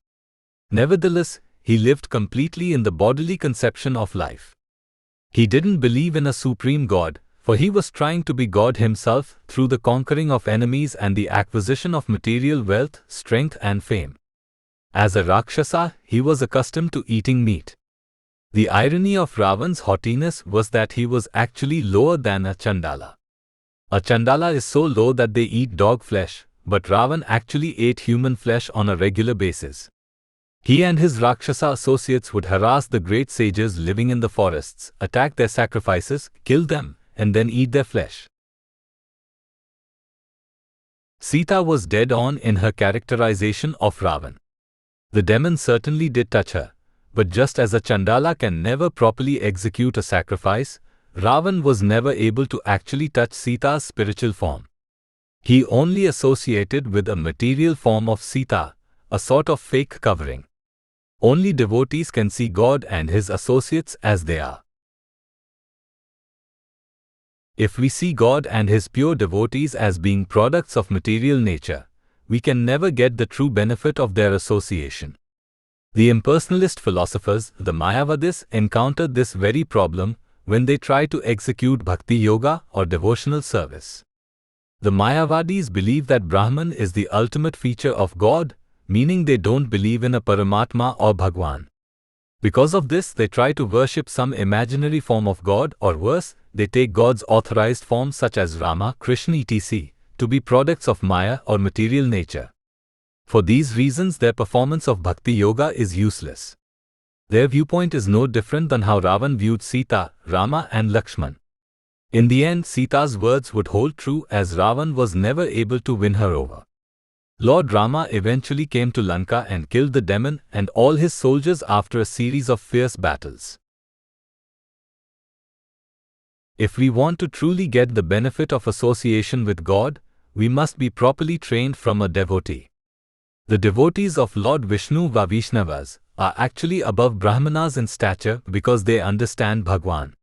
Nevertheless, he lived completely in the bodily conception of life. He didn't believe in a supreme God, for he was trying to be God himself through the conquering of enemies and the acquisition of material wealth, strength and fame. As a Rakshasa, he was accustomed to eating meat. The irony of Ravan's haughtiness was that he was actually lower than a Chandala. A Chandala is so low that they eat dog flesh, but Ravan actually ate human flesh on a regular basis. He and his Rakshasa associates would harass the great sages living in the forests, attack their sacrifices, kill them, and then eat their flesh. Sita was dead on in her characterization of Ravan. The demon certainly did touch her, but just as a Chandala can never properly execute a sacrifice, Ravan was never able to actually touch Sita's spiritual form. He only associated with a material form of Sita, a sort of fake covering. Only devotees can see God and his associates as they are. If we see God and His pure devotees as being products of material nature, we can never get the true benefit of their association. The impersonalist philosophers, the Mayavadis, encountered this very problem when they try to execute bhakti yoga or devotional service. The Mayavadis believe that Brahman is the ultimate feature of God, meaning they don't believe in a Paramatma or Bhagwan. Because of this, they try to worship some imaginary form of God, or worse, they take God's authorized forms such as Rama, Krishna etc. to be products of Maya or material nature. For these reasons, their performance of bhakti yoga is useless. Their viewpoint is no different than how Ravan viewed Sita, Rama and Lakshman. In the end, Sita's words would hold true as Ravan was never able to win her over. Lord Rama eventually came to Lanka and killed the demon and all his soldiers after a series of fierce battles. If we want to truly get the benefit of association with God, we must be properly trained from a devotee. The devotees of Lord Vishnu, Vaishnavas, are actually above Brahmanas in stature because they understand Bhagwan.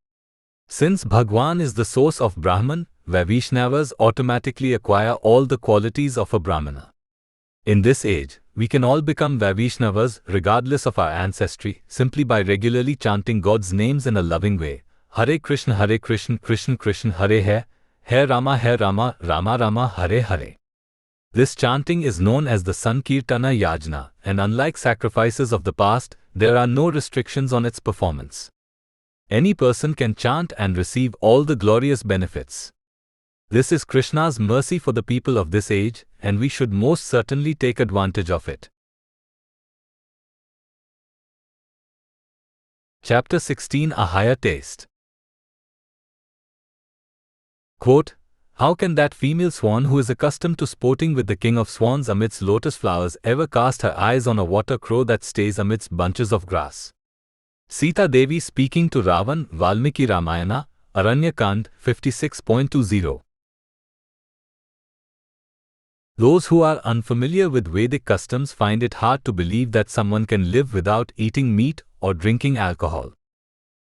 Since Bhagwan is the source of Brahman, Vaishnavas automatically acquire all the qualities of a Brahmana. In this age, we can all become Vaishnavas regardless of our ancestry, simply by regularly chanting God's names in a loving way. Hare Krishna, Krishna Krishna, Hare Rama, Rama Rama, Hare Hare. This chanting is known as the Sankirtana Yajna, and unlike sacrifices of the past, there are no restrictions on its performance. Any person can chant and receive all the glorious benefits. This is Krishna's mercy for the people of this age, and we should most certainly take advantage of it. Chapter 16, A Higher Taste. Quote, how can that female swan who is accustomed to sporting with the king of swans amidst lotus flowers ever cast her eyes on a water crow that stays amidst bunches of grass? Sita Devi speaking to Ravan, Valmiki Ramayana, Aranyakand 56.20. Those who are unfamiliar with Vedic customs find it hard to believe that someone can live without eating meat or drinking alcohol.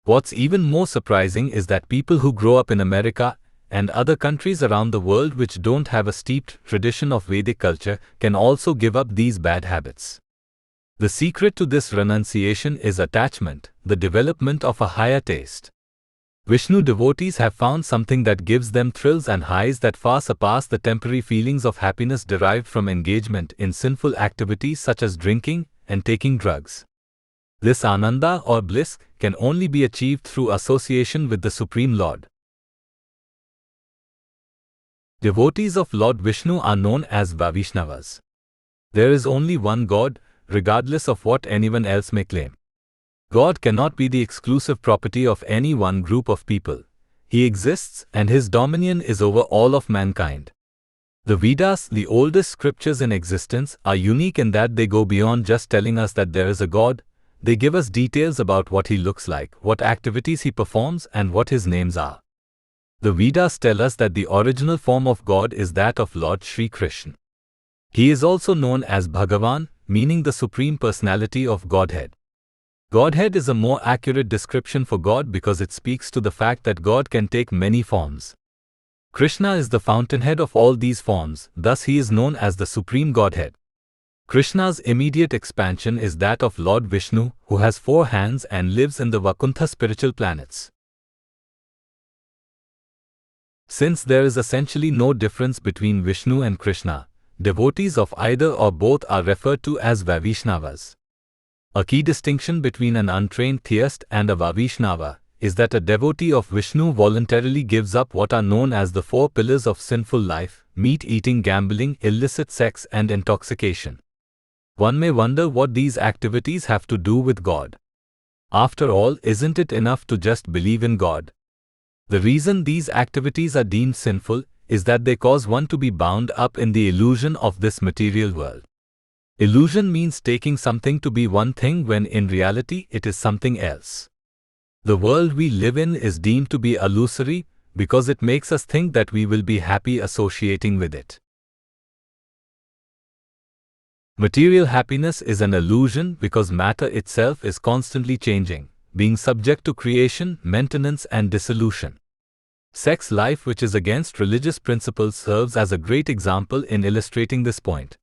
What's even more surprising is that people who grow up in America and other countries around the world which don't have a steeped tradition of Vedic culture can also give up these bad habits. The secret to this renunciation is attachment, the development of a higher taste. Vishnu devotees have found something that gives them thrills and highs that far surpass the temporary feelings of happiness derived from engagement in sinful activities such as drinking and taking drugs. This ananda or bliss can only be achieved through association with the Supreme Lord. Devotees of Lord Vishnu are known as Vaishnavas. There is only one God, regardless of what anyone else may claim. God cannot be the exclusive property of any one group of people. He exists, and His dominion is over all of mankind. The Vedas, the oldest scriptures in existence, are unique in that they go beyond just telling us that there is a God. They give us details about what He looks like, what activities He performs, and what His names are. The Vedas tell us that the original form of God is that of Lord Sri Krishna. He is also known as Bhagavan, meaning the Supreme Personality of Godhead. Godhead is a more accurate description for God because it speaks to the fact that God can take many forms. Krishna is the fountainhead of all these forms, thus He is known as the Supreme Godhead. Krishna's immediate expansion is that of Lord Vishnu, who has 4 hands and lives in the Vaikuntha spiritual planets. Since there is essentially no difference between Vishnu and Krishna, devotees of either or both are referred to as Vaishnavas. A key distinction between an untrained theist and a Vaishnava is that a devotee of Vishnu voluntarily gives up what are known as the 4 pillars of sinful life: meat eating, gambling, illicit sex, and intoxication. One may wonder what these activities have to do with God. After all, isn't it enough to just believe in God? The reason these activities are deemed sinful is that they cause one to be bound up in the illusion of this material world. Illusion means taking something to be one thing when in reality it is something else. The world we live in is deemed to be illusory because it makes us think that we will be happy associating with it. Material happiness is an illusion because matter itself is constantly changing, being subject to creation, maintenance, and dissolution. Sex life, which is against religious principles, serves as a great example in illustrating this point.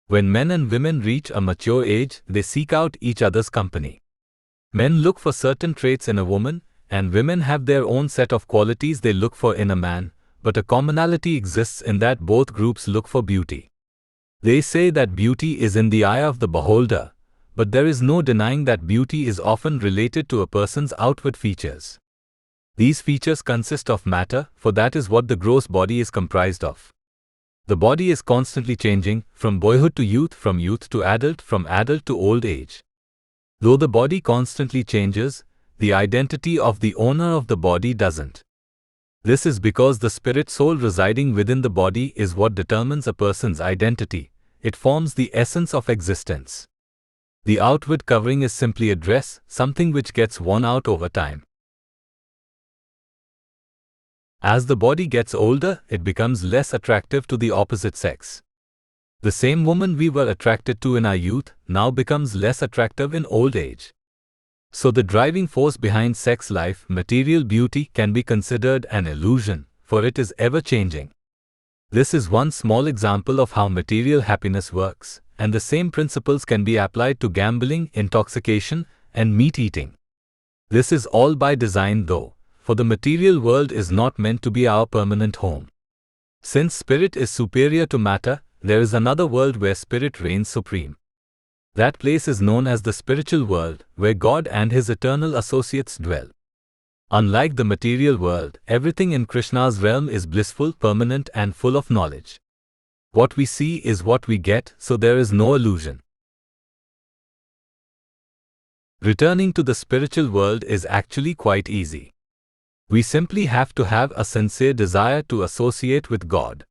When men and women reach a mature age, they seek out each other's company. Men look for certain traits in a woman, and women have their own set of qualities they look for in a man, but a commonality exists in that both groups look for beauty. They say that beauty is in the eye of the beholder, but there is no denying that beauty is often related to a person's outward features. These features consist of matter, for that is what the gross body is comprised of. The body is constantly changing, from boyhood to youth, from youth to adult, from adult to old age. Though the body constantly changes, the identity of the owner of the body doesn't. This is because the spirit soul residing within the body is what determines a person's identity. It forms the essence of existence. The outward covering is simply a dress, something which gets worn out over time. As the body gets older, it becomes less attractive to the opposite sex. The same woman we were attracted to in our youth now becomes less attractive in old age. So the driving force behind sex life, material beauty, can be considered an illusion, for it is ever changing. This is one small example of how material happiness works, and the same principles can be applied to gambling, intoxication, and meat eating. This is all by design though, for the material world is not meant to be our permanent home. Since spirit is superior to matter, there is another world where spirit reigns supreme. That place is known as the spiritual world, where God and His eternal associates dwell. Unlike the material world, everything in Krishna's realm is blissful, permanent, and full of knowledge. What we see is what we get, so there is no illusion. Returning to the spiritual world is actually quite easy. We simply have to have a sincere desire to associate with God.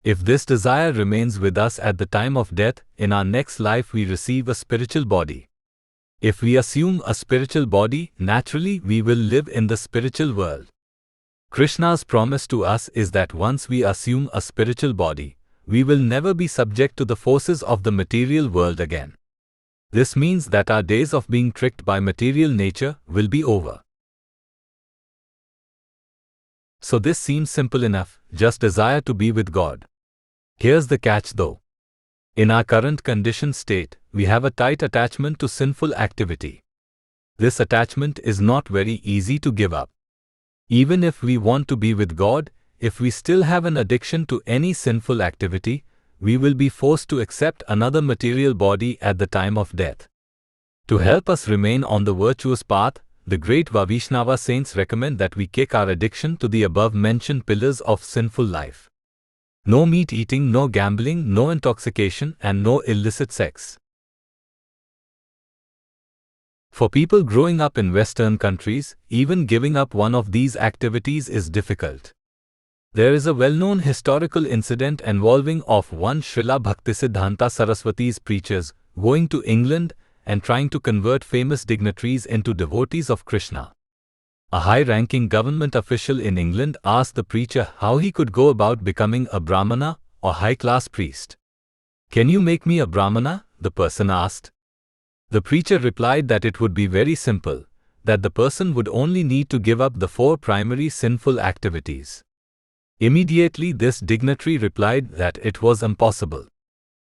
If this desire remains with us at the time of death, in our next life we receive a spiritual body. If we assume a spiritual body, naturally we will live in the spiritual world. Krishna's promise to us is that once we assume a spiritual body, we will never be subject to the forces of the material world again. This means that our days of being tricked by material nature will be over. So this seems simple enough, just desire to be with God. Here's the catch though. In our current conditioned state, we have a tight attachment to sinful activity. This attachment is not very easy to give up. Even if we want to be with God, if we still have an addiction to any sinful activity, we will be forced to accept another material body at the time of death. To help us remain on the virtuous path, the great Vaishnava saints recommend that we kick our addiction to the above-mentioned pillars of sinful life. No meat eating, no gambling, no intoxication, and no illicit sex. For people growing up in Western countries, even giving up one of these activities is difficult. There is a well-known historical incident involving of one Srila Bhaktisiddhanta Saraswati's preachers going to England and trying to convert famous dignitaries into devotees of Krishna. A high-ranking government official in England asked the preacher how he could go about becoming a Brahmana or high-class priest. "Can you make me a Brahmana?" the person asked. The preacher replied that it would be very simple, that the person would only need to give up the 4 primary sinful activities. Immediately this dignitary replied that it was impossible.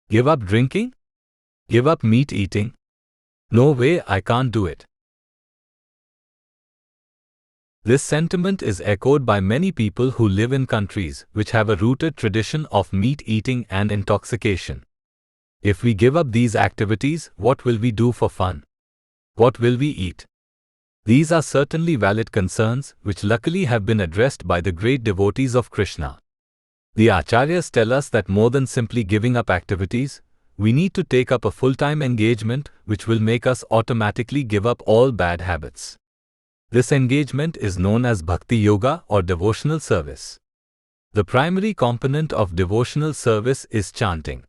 "Give up drinking? Give up meat eating? No way, I can't do it." This sentiment is echoed by many people who live in countries which have a rooted tradition of meat eating and intoxication. If we give up these activities, what will we do for fun? What will we eat? These are certainly valid concerns, which luckily have been addressed by the great devotees of Krishna. The Acharyas tell us that more than simply giving up activities, we need to take up a full-time engagement which will make us automatically give up all bad habits. This engagement is known as Bhakti Yoga or devotional service. The primary component of devotional service is chanting.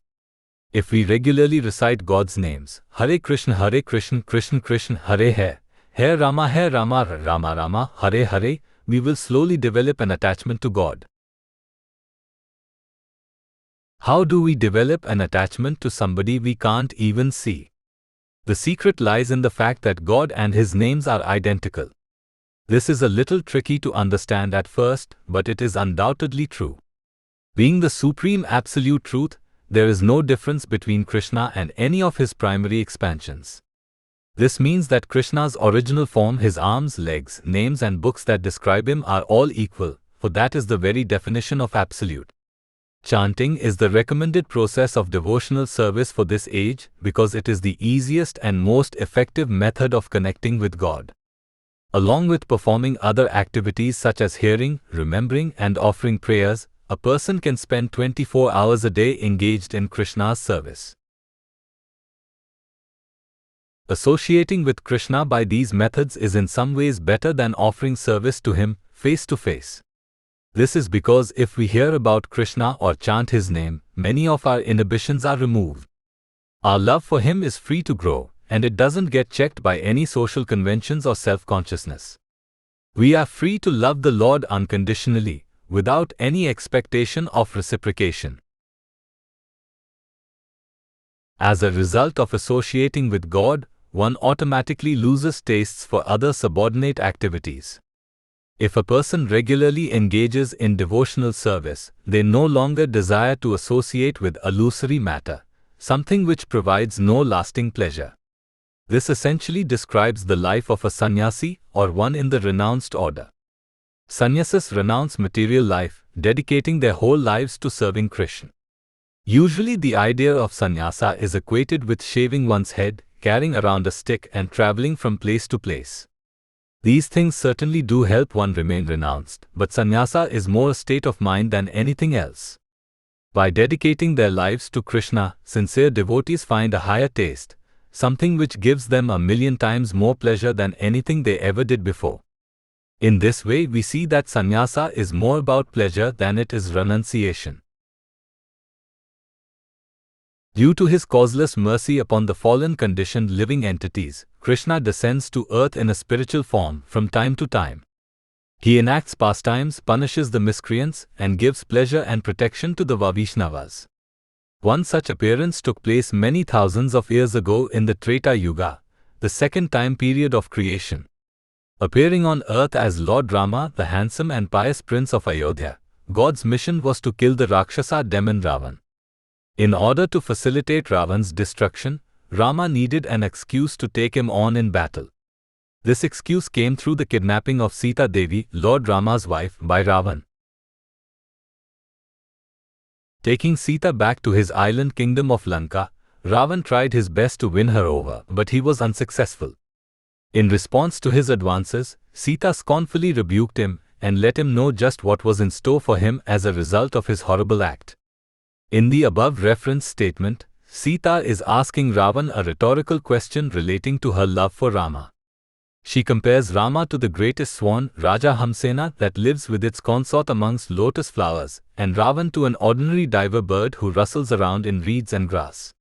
If we regularly recite God's names, Hare Krishna, Krishna Krishna, Hare Hare Rama, Rama Rama, Hare Hare, we will slowly develop an attachment to God. How do we develop an attachment to somebody we can't even see? The secret lies in the fact that God and His names are identical. This is a little tricky to understand at first, but it is undoubtedly true. Being the supreme absolute truth, there is no difference between Krishna and any of his primary expansions. This means that Krishna's original form, his arms, legs, names and books that describe him are all equal, for that is the very definition of absolute. Chanting is the recommended process of devotional service for this age because it is the easiest and most effective method of connecting with God. Along with performing other activities such as hearing, remembering and offering prayers, a person can spend 24 hours a day engaged in Krishna's service. Associating with Krishna by these methods is in some ways better than offering service to him face to face. This is because if we hear about Krishna or chant his name, many of our inhibitions are removed. Our love for him is free to grow, and it doesn't get checked by any social conventions or self-consciousness. We are free to love the Lord unconditionally, without any expectation of reciprocation. As a result of associating with God, one automatically loses tastes for other subordinate activities. If a person regularly engages in devotional service, they no longer desire to associate with illusory matter, something which provides no lasting pleasure. This essentially describes the life of a sannyasi or one in the renounced order. Sannyasis renounce material life, dedicating their whole lives to serving Krishna. Usually the idea of sannyasa is equated with shaving one's head, carrying around a stick and traveling from place to place. These things certainly do help one remain renounced, but sannyasa is more a state of mind than anything else. By dedicating their lives to Krishna, sincere devotees find a higher taste, something which gives them 1,000,000 times more pleasure than anything they ever did before. In this way, we see that sannyasa is more about pleasure than it is renunciation. Due to his causeless mercy upon the fallen conditioned living entities, Krishna descends to earth in a spiritual form from time to time. He enacts pastimes, punishes the miscreants, and gives pleasure and protection to the Vaishnavas. One such appearance took place many thousands of years ago in the Treta Yuga, the second time period of creation. Appearing on earth as Lord Rama, the handsome and pious prince of Ayodhya, God's mission was to kill the Rakshasa demon Ravan. In order to facilitate Ravan's destruction, Rama needed an excuse to take him on in battle. This excuse came through the kidnapping of Sita Devi, Lord Rama's wife, by Ravan. Taking Sita back to his island kingdom of Lanka, Ravan tried his best to win her over, but he was unsuccessful. In response to his advances, Sita scornfully rebuked him and let him know just what was in store for him as a result of his horrible act. In the above referenced statement, Sita is asking Ravan a rhetorical question relating to her love for Rama. She compares Rama to the greatest swan, Raja Hamsena, that lives with its consort amongst lotus flowers, and Ravan to an ordinary diver bird who rustles around in reeds and grass.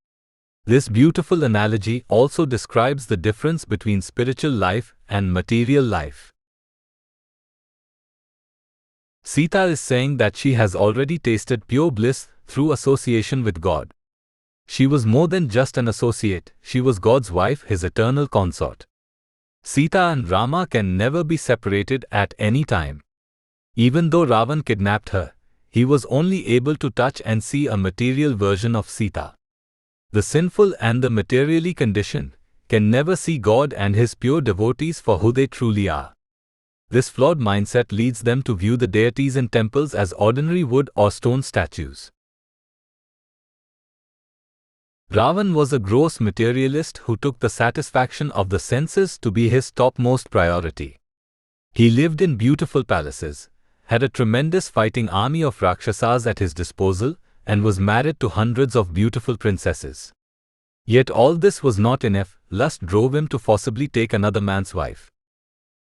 This beautiful analogy also describes the difference between spiritual life and material life. Sita is saying that she has already tasted pure bliss through association with God. She was more than just an associate, she was God's wife, his eternal consort. Sita and Rama can never be separated at any time. Even though Ravan kidnapped her, he was only able to touch and see a material version of Sita. The sinful and the materially conditioned can never see God and his pure devotees for who they truly are. This flawed mindset leads them to view the deities in temples as ordinary wood or stone statues. Ravan was a gross materialist who took the satisfaction of the senses to be his topmost priority. He lived in beautiful palaces, had a tremendous fighting army of Rakshasas at his disposal, and was married to hundreds of beautiful princesses. Yet all this was not enough. Lust drove him to forcibly take another man's wife.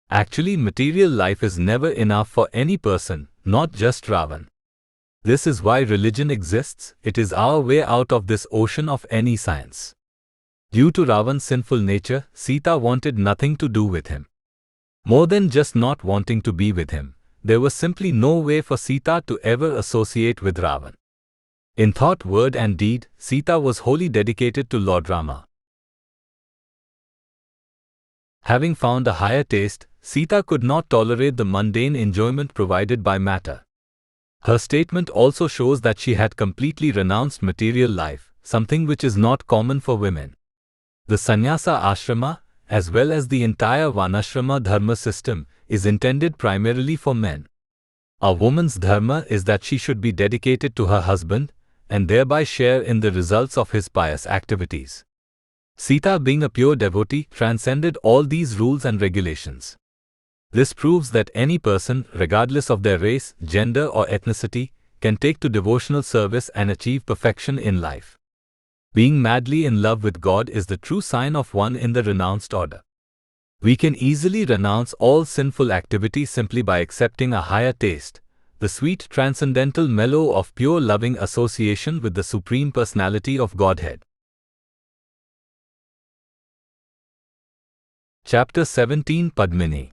Actually, material life is never enough for any person, not just Ravan. This is why religion exists. It is our way out of this ocean of any science. Due to Ravan's sinful nature, Sita wanted nothing to do with him. More than just not wanting to be with him, there was simply no way for Sita to ever associate with Ravan. In thought, word and deed, Sita was wholly dedicated to Lord Rama. Having found a higher taste, Sita could not tolerate the mundane enjoyment provided by matter. Her statement also shows that she had completely renounced material life, something which is not common for women. The sannyasa ashrama, as well as the entire varnashrama dharma system, is intended primarily for men. A woman's dharma is that she should be dedicated to her husband, and thereby share in the results of his pious activities. Sita, being a pure devotee, transcended all these rules and regulations. This proves that any person, regardless of their race, gender or ethnicity, can take to devotional service and achieve perfection in life. Being madly in love with God is the true sign of one in the renounced order. We can easily renounce all sinful activities simply by accepting a higher taste, the sweet transcendental mellow of pure loving association with the Supreme Personality of Godhead. Chapter 17, Padmini.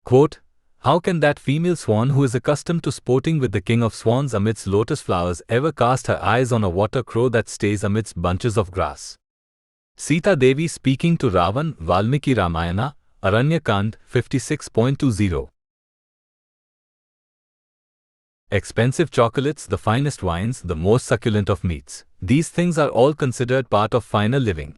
Quote, "How can that female swan who is accustomed to sporting with the king of swans amidst lotus flowers ever cast her eyes on a water crow that stays amidst bunches of grass?" Sita Devi speaking to Ravan, Valmiki Ramayana, Aranyakand 56.20. Expensive chocolates, the finest wines, the most succulent of meats. These things are all considered part of finer living.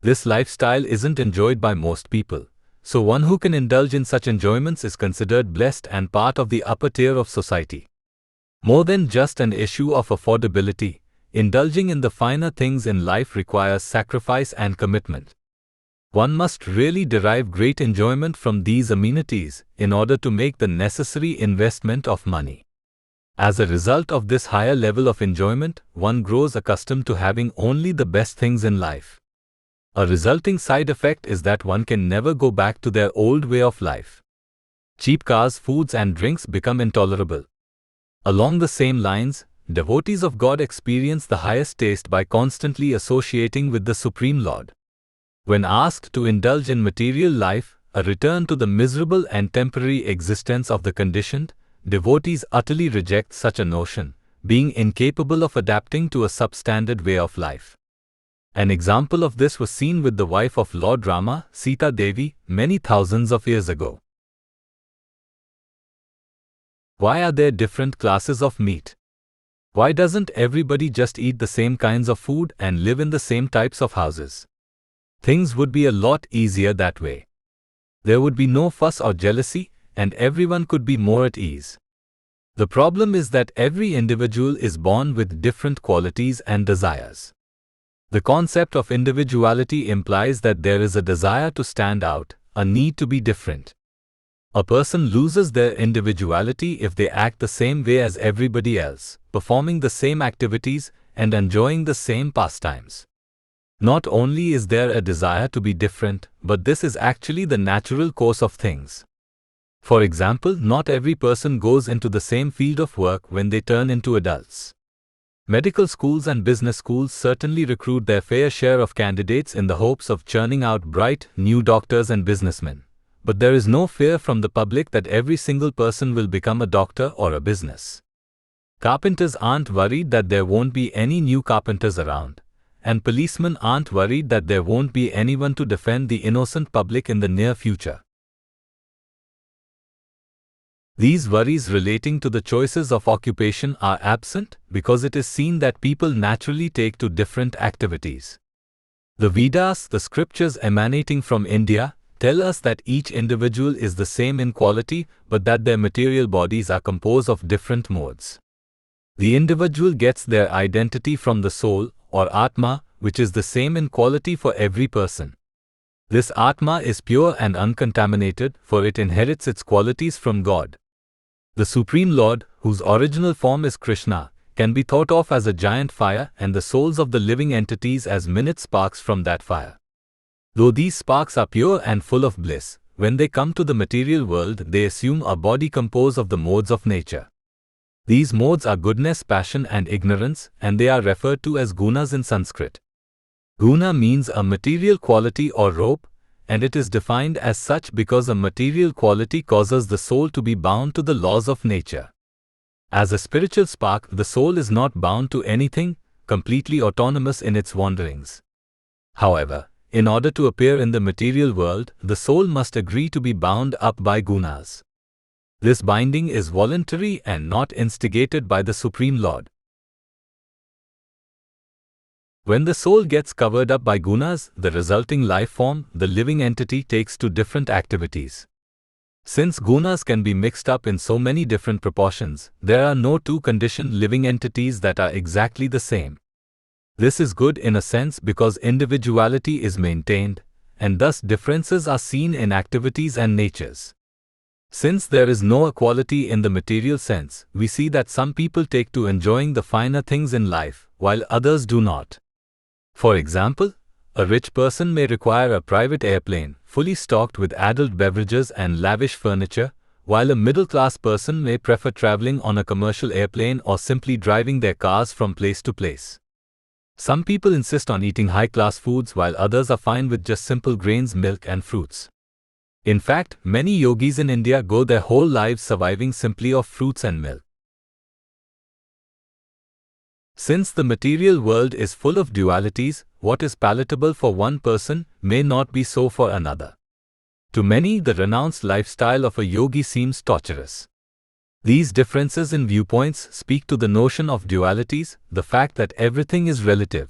This lifestyle isn't enjoyed by most people. So one who can indulge in such enjoyments is considered blessed and part of the upper tier of society. More than just an issue of affordability, indulging in the finer things in life requires sacrifice and commitment. One must really derive great enjoyment from these amenities in order to make the necessary investment of money. As a result of this higher level of enjoyment, one grows accustomed to having only the best things in life. A resulting side effect is that one can never go back to their old way of life. Cheap cars, foods and drinks become intolerable. Along the same lines, devotees of God experience the highest taste by constantly associating with the Supreme Lord. When asked to indulge in material life, a return to the miserable and temporary existence of the conditioned, devotees utterly reject such a notion, being incapable of adapting to a substandard way of life. An example of this was seen with the wife of Lord Rama, Sita Devi, many thousands of years ago. Why are there different classes of meat? Why doesn't everybody just eat the same kinds of food and live in the same types of houses? Things would be a lot easier that way. There would be no fuss or jealousy, and everyone could be more at ease. The problem is that every individual is born with different qualities and desires. The concept of individuality implies that there is a desire to stand out, a need to be different. A person loses their individuality if they act the same way as everybody else, performing the same activities and enjoying the same pastimes. Not only is there a desire to be different, but this is actually the natural course of things. For example, not every person goes into the same field of work when they turn into adults. Medical schools and business schools certainly recruit their fair share of candidates in the hopes of churning out bright, new doctors and businessmen. But there is no fear from the public that every single person will become a doctor or a business. Carpenters aren't worried that there won't be any new carpenters around, and policemen aren't worried that there won't be anyone to defend the innocent public in the near future. These worries relating to the choices of occupation are absent because it is seen that people naturally take to different activities. The Vedas, the scriptures emanating from India, tell us that each individual is the same in quality but that their material bodies are composed of different modes. The individual gets their identity from the soul, or Atma, which is the same in quality for every person. This Atma is pure and uncontaminated, for it inherits its qualities from God. The Supreme Lord, whose original form is Krishna, can be thought of as a giant fire and the souls of the living entities as minute sparks from that fire. Though these sparks are pure and full of bliss, when they come to the material world they assume a body composed of the modes of nature. These modes are goodness, passion and ignorance, and they are referred to as gunas in Sanskrit. Guna means a material quality or rope, and it is defined as such because a material quality causes the soul to be bound to the laws of nature. As a spiritual spark, the soul is not bound to anything, completely autonomous in its wanderings. However, In order to appear in the material world, the soul must agree to be bound up by gunas. This binding is voluntary and not instigated by the Supreme Lord. When the soul gets covered up by gunas, the resulting life form, the living entity, takes to different activities. Since gunas can be mixed up in so many different proportions, there are no two conditioned living entities that are exactly the same. This is good in a sense because individuality is maintained, and thus differences are seen in activities and natures. Since there is no equality in the material sense, we see that some people take to enjoying the finer things in life, while others do not. For example, a rich person may require a private airplane, fully stocked with adult beverages and lavish furniture, while a middle-class person may prefer traveling on a commercial airplane or simply driving their cars from place to place. Some people insist on eating high-class foods while others are fine with just simple grains, milk and fruits. In fact, many yogis in India go their whole lives surviving simply off fruits and milk. Since the material world is full of dualities, what is palatable for one person may not be so for another. To many, the renounced lifestyle of a yogi seems torturous. These differences in viewpoints speak to the notion of dualities, the fact that everything is relative.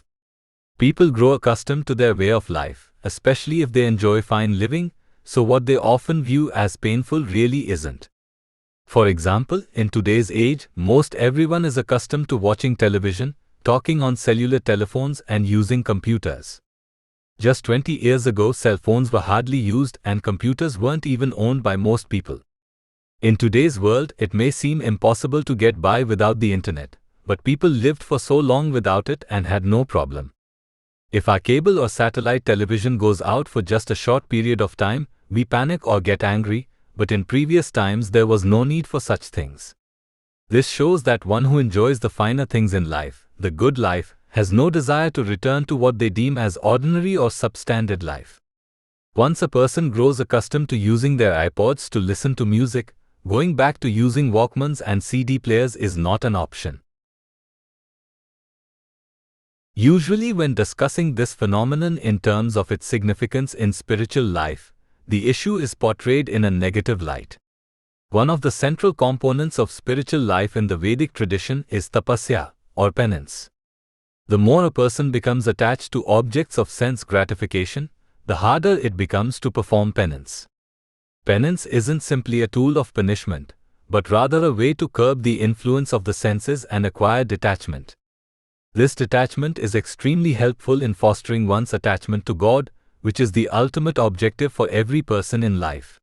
People grow accustomed to their way of life, especially if they enjoy fine living, so what they often view as painful really isn't. For example, in today's age, most everyone is accustomed to watching television, talking on cellular telephones and using computers. Just 20 years ago, cell phones were hardly used and computers weren't even owned by most people. In today's world, it may seem impossible to get by without the internet, but people lived for so long without it and had no problem. If our cable or satellite television goes out for just a short period of time, we panic or get angry, but in previous times there was no need for such things. This shows that one who enjoys the finer things in life, the good life, has no desire to return to what they deem as ordinary or substandard life. Once a person grows accustomed to using their iPods to listen to music, going back to using Walkmans and CD players is not an option. Usually when discussing this phenomenon in terms of its significance in spiritual life, the issue is portrayed in a negative light. One of the central components of spiritual life in the Vedic tradition is tapasya, or penance. The more a person becomes attached to objects of sense gratification, the harder it becomes to perform penance. Penance isn't simply a tool of punishment, but rather a way to curb the influence of the senses and acquire detachment. This detachment is extremely helpful in fostering one's attachment to God, which is the ultimate objective for every person in life.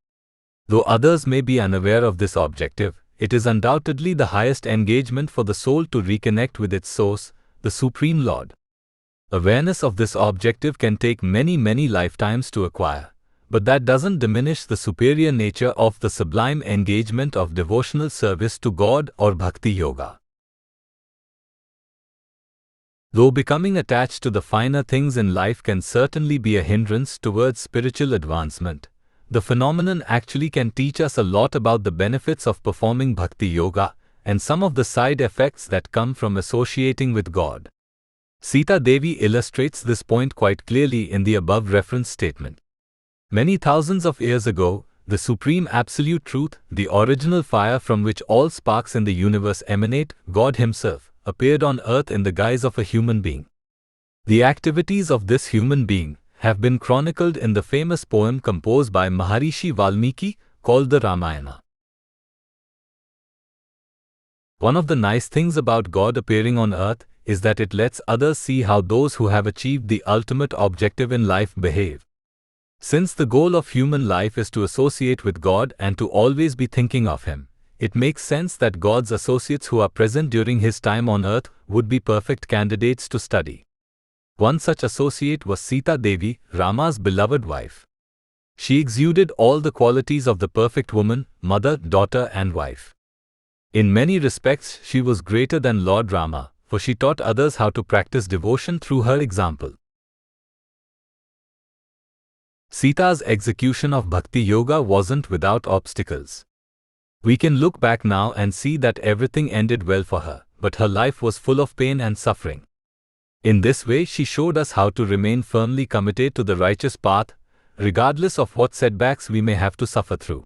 Though others may be unaware of this objective, it is undoubtedly the highest engagement for the soul to reconnect with its source, the Supreme Lord. Awareness of this objective can take many lifetimes to acquire, but that doesn't diminish the superior nature of the sublime engagement of devotional service to God or Bhakti Yoga. Though becoming attached to the finer things in life can certainly be a hindrance towards spiritual advancement, the phenomenon actually can teach us a lot about the benefits of performing Bhakti Yoga and some of the side effects that come from associating with God. Sita Devi illustrates this point quite clearly in the above reference statement. Many thousands of years ago, the Supreme Absolute Truth, the original fire from which all sparks in the universe emanate, God Himself, appeared on earth in the guise of a human being. The activities of this human being have been chronicled in the famous poem composed by Maharishi Valmiki called the Ramayana. One of the nice things about God appearing on earth is that it lets others see how those who have achieved the ultimate objective in life behave. Since the goal of human life is to associate with God and to always be thinking of Him, it makes sense that God's associates who are present during His time on earth would be perfect candidates to study. One such associate was Sita Devi, Rama's beloved wife. She exuded all the qualities of the perfect woman, mother, daughter and wife. In many respects, she was greater than Lord Rama, for she taught others how to practice devotion through her example. Sita's execution of Bhakti Yoga wasn't without obstacles. We can look back now and see that everything ended well for her, but her life was full of pain and suffering. In this way, she showed us how to remain firmly committed to the righteous path, regardless of what setbacks we may have to suffer through.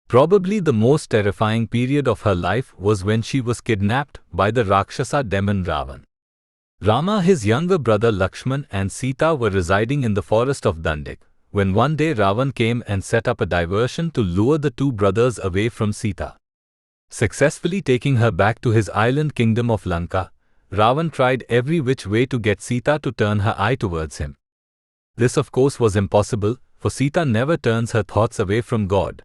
Probably the most terrifying period of her life was when she was kidnapped by the Rakshasa demon Ravan. Rama, his younger brother Lakshman, and Sita were residing in the forest of Dandik, when one day Ravan came and set up a diversion to lure the two brothers away from Sita. Successfully taking her back to his island kingdom of Lanka, Ravan tried every which way to get Sita to turn her eye towards him. This of course was impossible, for Sita never turns her thoughts away from God.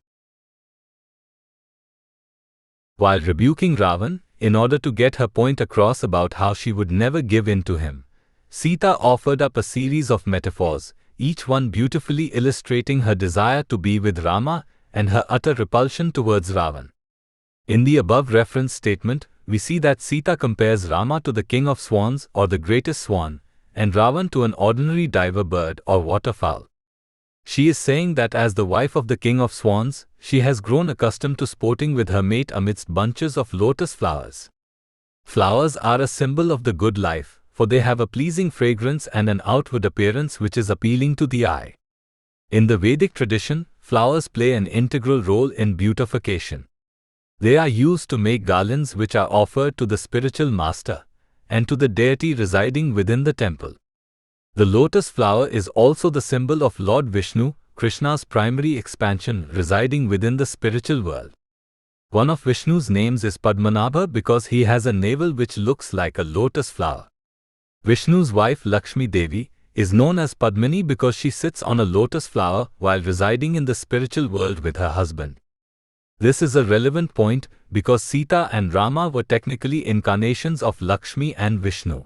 While rebuking Ravan, in order to get her point across about how she would never give in to him, Sita offered up a series of metaphors, each one beautifully illustrating her desire to be with Rama and her utter repulsion towards Ravan. In the above reference statement, we see that Sita compares Rama to the king of swans or the greatest swan, and Ravan to an ordinary diver bird or waterfowl. She is saying that as the wife of the king of swans, she has grown accustomed to sporting with her mate amidst bunches of lotus flowers. Flowers are a symbol of the good life, for they have a pleasing fragrance and an outward appearance which is appealing to the eye. In the Vedic tradition, flowers play an integral role in beautification. They are used to make garlands which are offered to the spiritual master and to the deity residing within the temple. The lotus flower is also the symbol of Lord Vishnu, Krishna's primary expansion residing within the spiritual world. One of Vishnu's names is Padmanabha because he has a navel which looks like a lotus flower. Vishnu's wife Lakshmi Devi is known as Padmini because she sits on a lotus flower while residing in the spiritual world with her husband. This is a relevant point because Sita and Rama were technically incarnations of Lakshmi and Vishnu.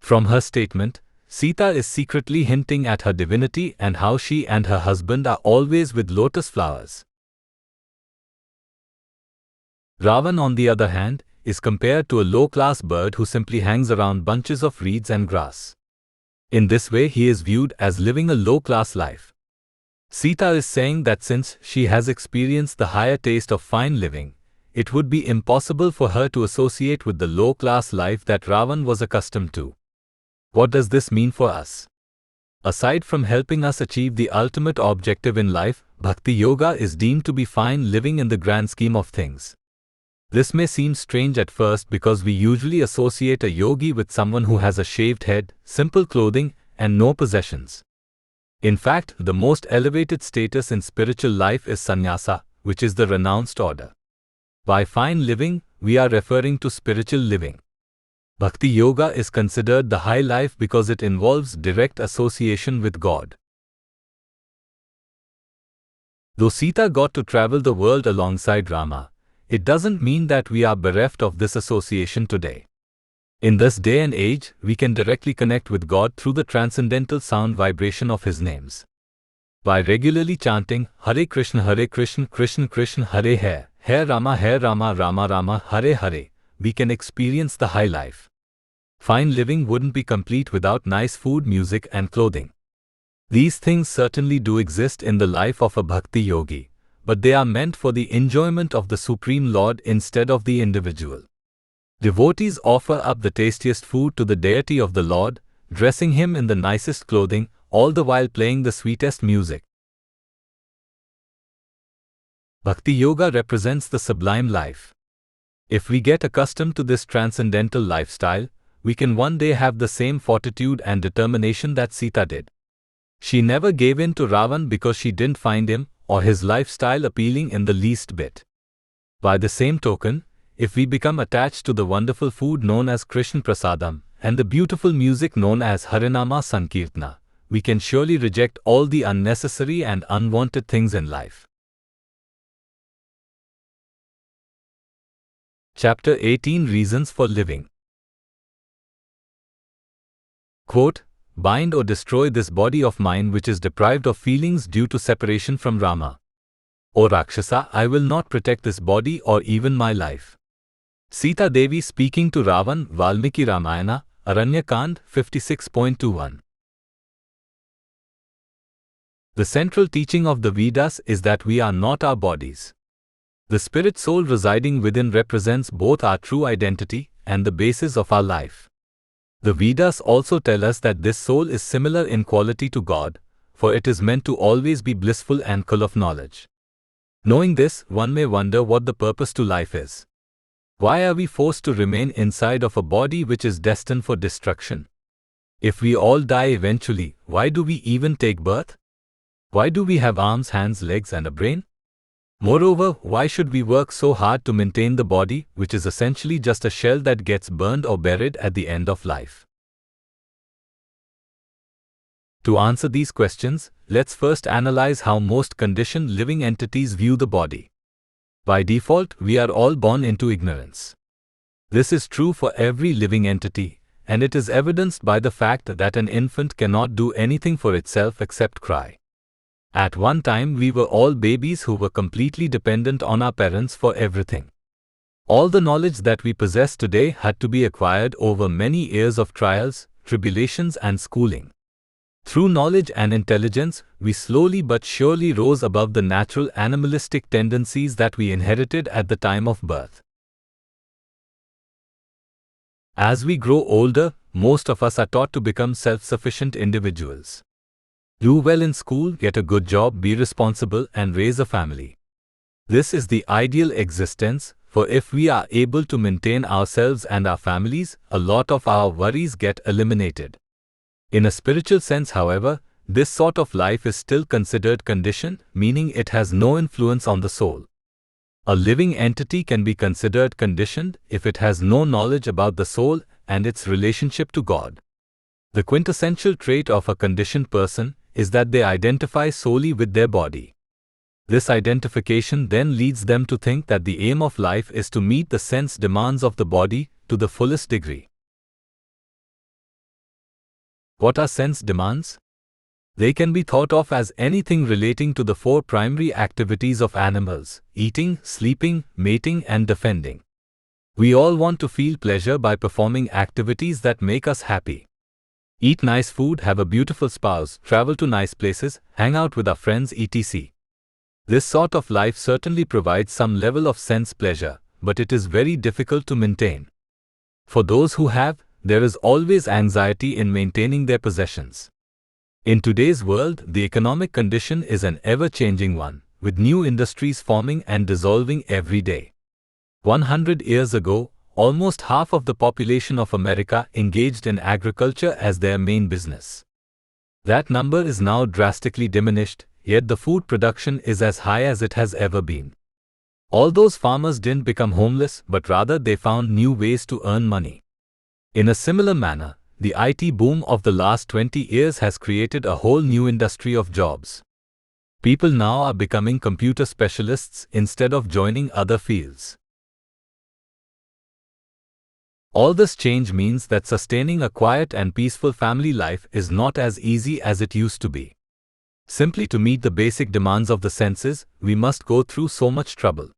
From her statement, Sita is secretly hinting at her divinity and how she and her husband are always with lotus flowers. Ravan, on the other hand, is compared to a low-class bird who simply hangs around bunches of reeds and grass. In this way, he is viewed as living a low-class life. Sita is saying that since she has experienced the higher taste of fine living, it would be impossible for her to associate with the low-class life that Ravan was accustomed to. What does this mean for us? Aside from helping us achieve the ultimate objective in life, Bhakti Yoga is deemed to be fine living in the grand scheme of things. This may seem strange at first because we usually associate a yogi with someone who has a shaved head, simple clothing, and no possessions. In fact, the most elevated status in spiritual life is sannyasa, which is the renounced order. By fine living, we are referring to spiritual living. Bhakti Yoga is considered the high life because it involves direct association with God. Though Sita got to travel the world alongside Rama, it doesn't mean that we are bereft of this association today. In this day and age, we can directly connect with God through the transcendental sound vibration of His names. By regularly chanting Hare Krishna, Krishna Krishna, Hare Rama, Rama Rama, Hare Hare, we can experience the high life. Fine living wouldn't be complete without nice food, music, and clothing. These things certainly do exist in the life of a bhakti yogi, but they are meant for the enjoyment of the Supreme Lord instead of the individual. Devotees offer up the tastiest food to the deity of the Lord, dressing him in the nicest clothing, all the while playing the sweetest music. Bhakti Yoga represents the sublime life. If we get accustomed to this transcendental lifestyle, we can one day have the same fortitude and determination that Sita did. She never gave in to Ravan because she didn't find him or his lifestyle appealing in the least bit. By the same token, if we become attached to the wonderful food known as Krishna Prasadam and the beautiful music known as Harinama Sankirtana, we can surely reject all the unnecessary and unwanted things in life. Chapter 18 Reasons for Living. Quote, bind or destroy this body of mine which is deprived of feelings due to separation from Rama. O Rakshasa, I will not protect this body or even my life. Sita Devi speaking to Ravan, Valmiki Ramayana, Aranyakand 56.21. The central teaching of the Vedas is that we are not our bodies. The spirit soul residing within represents both our true identity and the basis of our life. The Vedas also tell us that this soul is similar in quality to God, for it is meant to always be blissful and full of knowledge. Knowing this, one may wonder what the purpose to life is. Why are we forced to remain inside of a body which is destined for destruction? If we all die eventually, why do we even take birth? Why do we have arms, hands, legs, and a brain? Moreover, why should we work so hard to maintain the body, which is essentially just a shell that gets burned or buried at the end of life? To answer these questions, let's first analyze how most conditioned living entities view the body. By default, we are all born into ignorance. This is true for every living entity, and it is evidenced by the fact that an infant cannot do anything for itself except cry. At one time, we were all babies who were completely dependent on our parents for everything. All the knowledge that we possess today had to be acquired over many years of trials, tribulations, and schooling. Through knowledge and intelligence, we slowly but surely rose above the natural animalistic tendencies that we inherited at the time of birth. As we grow older, most of us are taught to become self-sufficient individuals. Do well in school, get a good job, be responsible, and raise a family. This is the ideal existence, for if we are able to maintain ourselves and our families, a lot of our worries get eliminated. In a spiritual sense, however, this sort of life is still considered conditioned, meaning it has no influence on the soul. A living entity can be considered conditioned if it has no knowledge about the soul and its relationship to God. The quintessential trait of a conditioned person is that they identify solely with their body. This identification then leads them to think that the aim of life is to meet the sense demands of the body to the fullest degree. What are sense demands? They can be thought of as anything relating to the four primary activities of animals: eating, sleeping, mating, and defending. We all want to feel pleasure by performing activities that make us happy. Eat nice food, have a beautiful spouse, travel to nice places, hang out with our friends, etc. This sort of life certainly provides some level of sense pleasure, but it is very difficult to maintain. For those who have, there is always anxiety in maintaining their possessions. In today's world, the economic condition is an ever-changing one, with new industries forming and dissolving every day. 100 years ago, almost half of the population of America engaged in agriculture as their main business. That number is now drastically diminished, yet the food production is as high as it has ever been. All those farmers didn't become homeless, but rather they found new ways to earn money. In a similar manner, the IT boom of the last 20 years has created a whole new industry of jobs. People now are becoming computer specialists instead of joining other fields. All this change means that sustaining a quiet and peaceful family life is not as easy as it used to be. Simply to meet the basic demands of the senses, we must go through so much trouble.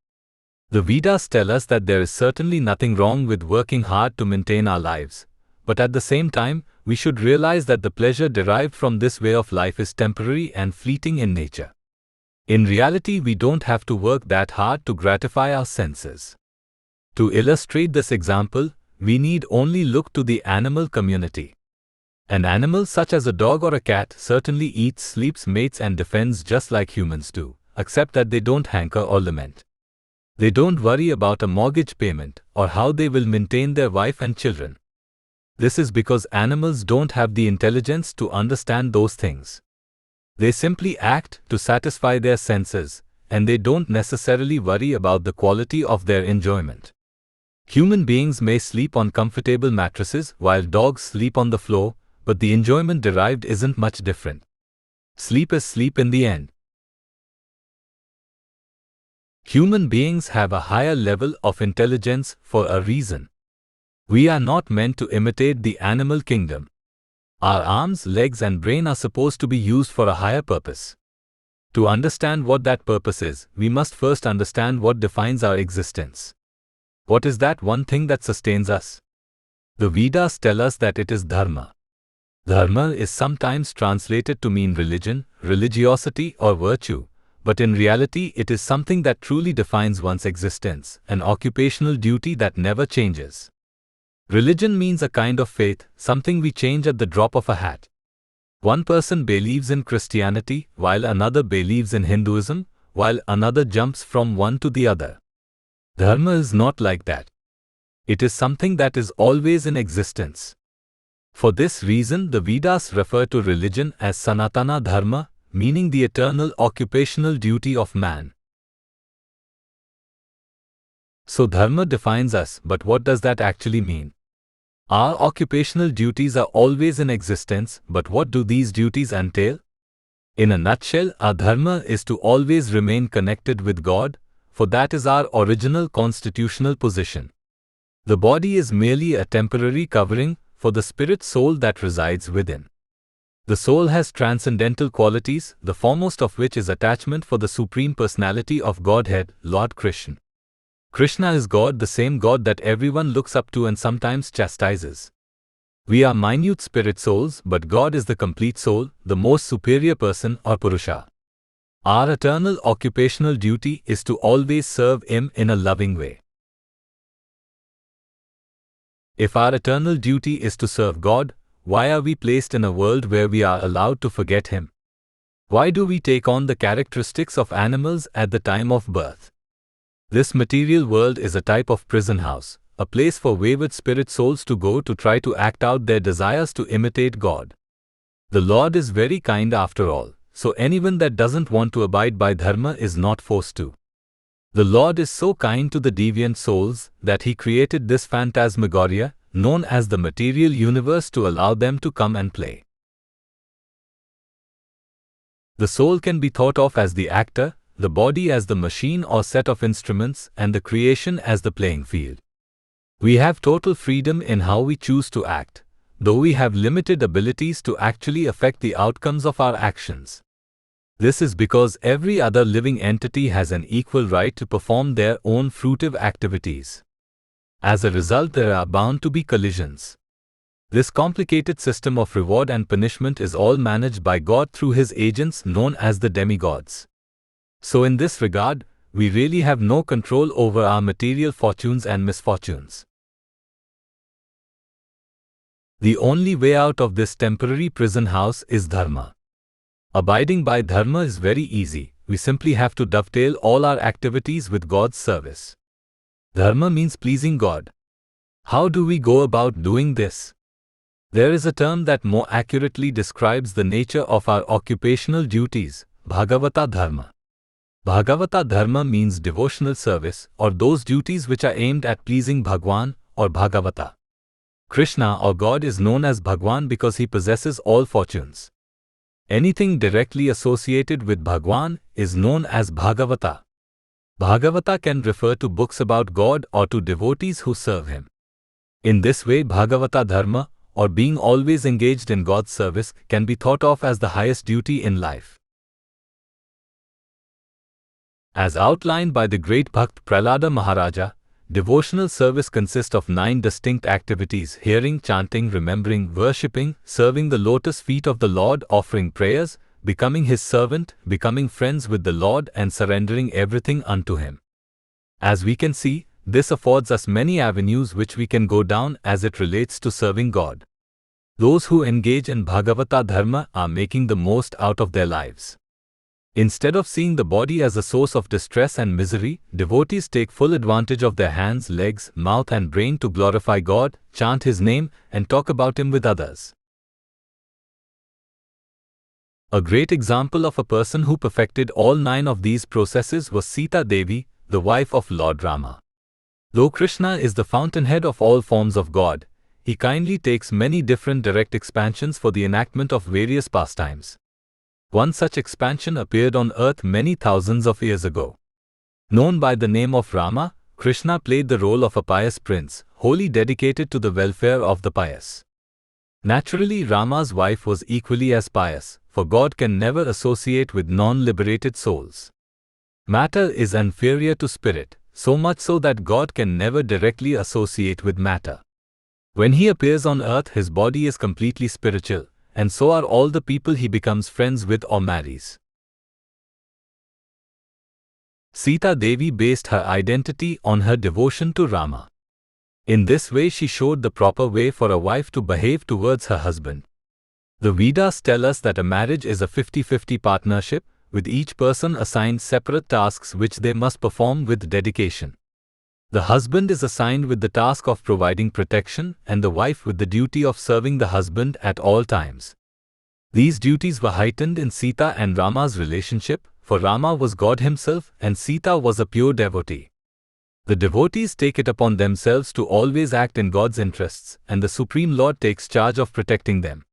The Vedas tell us that there is certainly nothing wrong with working hard to maintain our lives, but at the same time, we should realize that the pleasure derived from this way of life is temporary and fleeting in nature. In reality, we don't have to work that hard to gratify our senses. To illustrate this example, we need only look to the animal community. An animal such as a dog or a cat certainly eats, sleeps, mates, and defends just like humans do, except that they don't hanker or lament. They don't worry about a mortgage payment or how they will maintain their wife and children. This is because animals don't have the intelligence to understand those things. They simply act to satisfy their senses, and they don't necessarily worry about the quality of their enjoyment. Human beings may sleep on comfortable mattresses while dogs sleep on the floor, but the enjoyment derived isn't much different. Sleep is sleep in the end. Human beings have a higher level of intelligence for a reason. We are not meant to imitate the animal kingdom. Our arms, legs, and brain are supposed to be used for a higher purpose. To understand what that purpose is, we must first understand what defines our existence. What is that one thing that sustains us? The Vedas tell us that it is dharma. Dharma is sometimes translated to mean religion, religiosity, or virtue, but in reality it is something that truly defines one's existence, an occupational duty that never changes. Religion means a kind of faith, something we change at the drop of a hat. One person believes in Christianity, while another believes in Hinduism, while another jumps from one to the other. Dharma is not like that. It is something that is always in existence. For this reason, the Vedas refer to religion as Sanatana Dharma, meaning the eternal occupational duty of man. So Dharma defines us, but what does that actually mean? Our occupational duties are always in existence, but what do these duties entail? In a nutshell, our dharma is to always remain connected with God, for that is our original constitutional position. The body is merely a temporary covering for the spirit soul that resides within. The soul has transcendental qualities, the foremost of which is attachment for the Supreme Personality of Godhead, Lord Krishna. Krishna is God, the same God that everyone looks up to and sometimes chastises. We are minute spirit souls, but God is the complete soul, the most superior person or Purusha. Our eternal occupational duty is to always serve Him in a loving way. If our eternal duty is to serve God, why are we placed in a world where we are allowed to forget Him? Why do we take on the characteristics of animals at the time of birth? This material world is a type of prison house, a place for wayward spirit souls to go to try to act out their desires to imitate God. The Lord is very kind after all, so anyone that doesn't want to abide by dharma is not forced to. The Lord is so kind to the deviant souls that He created this phantasmagoria, known as the material universe, to allow them to come and play. The soul can be thought of as the actor, the body as the machine or set of instruments, and the creation as the playing field. We have total freedom in how we choose to act, though we have limited abilities to actually affect the outcomes of our actions. This is because every other living entity has an equal right to perform their own fruitive activities. As a result, there are bound to be collisions. This complicated system of reward and punishment is all managed by God through His agents known as the demigods. So in this regard, we really have no control over our material fortunes and misfortunes. The only way out of this temporary prison house is dharma. Abiding by dharma is very easy. We simply have to dovetail all our activities with God's service. Dharma means pleasing God. How do we go about doing this? There is a term that more accurately describes the nature of our occupational duties, Bhagavata Dharma. Bhagavata Dharma means devotional service, or those duties which are aimed at pleasing Bhagwan or Bhagavata. Krishna or God is known as Bhagwan because He possesses all fortunes. Anything directly associated with Bhagwan is known as Bhagavata. Bhagavata can refer to books about God or to devotees who serve Him. In this way, Bhagavata Dharma, or being always engaged in God's service, can be thought of as the highest duty in life. As outlined by the great Bhakt Prahlada Maharaja, devotional service consists of 9 distinct activities: hearing, chanting, remembering, worshipping, serving the lotus feet of the Lord, offering prayers, becoming His servant, becoming friends with the Lord, and surrendering everything unto Him. As we can see, this affords us many avenues which we can go down as it relates to serving God. Those who engage in Bhagavata Dharma are making the most out of their lives. Instead of seeing the body as a source of distress and misery, devotees take full advantage of their hands, legs, mouth and brain to glorify God, chant His name, and talk about Him with others. A great example of a person who perfected all 9 of these processes was Sita Devi, the wife of Lord Rama. Though Krishna is the fountainhead of all forms of God, He kindly takes many different direct expansions for the enactment of various pastimes. One such expansion appeared on earth many thousands of years ago. Known by the name of Rama, Krishna played the role of a pious prince, wholly dedicated to the welfare of the pious. Naturally, Rama's wife was equally as pious, for God can never associate with non-liberated souls. Matter is inferior to spirit, so much so that God can never directly associate with matter. When He appears on earth, His body is completely spiritual, and so are all the people He becomes friends with or marries. Sita Devi based her identity on her devotion to Rama. In this way she showed the proper way for a wife to behave towards her husband. The Vedas tell us that a marriage is a 50-50 partnership, with each person assigned separate tasks which they must perform with dedication. The husband is assigned with the task of providing protection and the wife with the duty of serving the husband at all times. These duties were heightened in Sita and Rama's relationship, for Rama was God himself and Sita was a pure devotee. The devotees take it upon themselves to always act in God's interests, and the Supreme Lord takes charge of protecting them.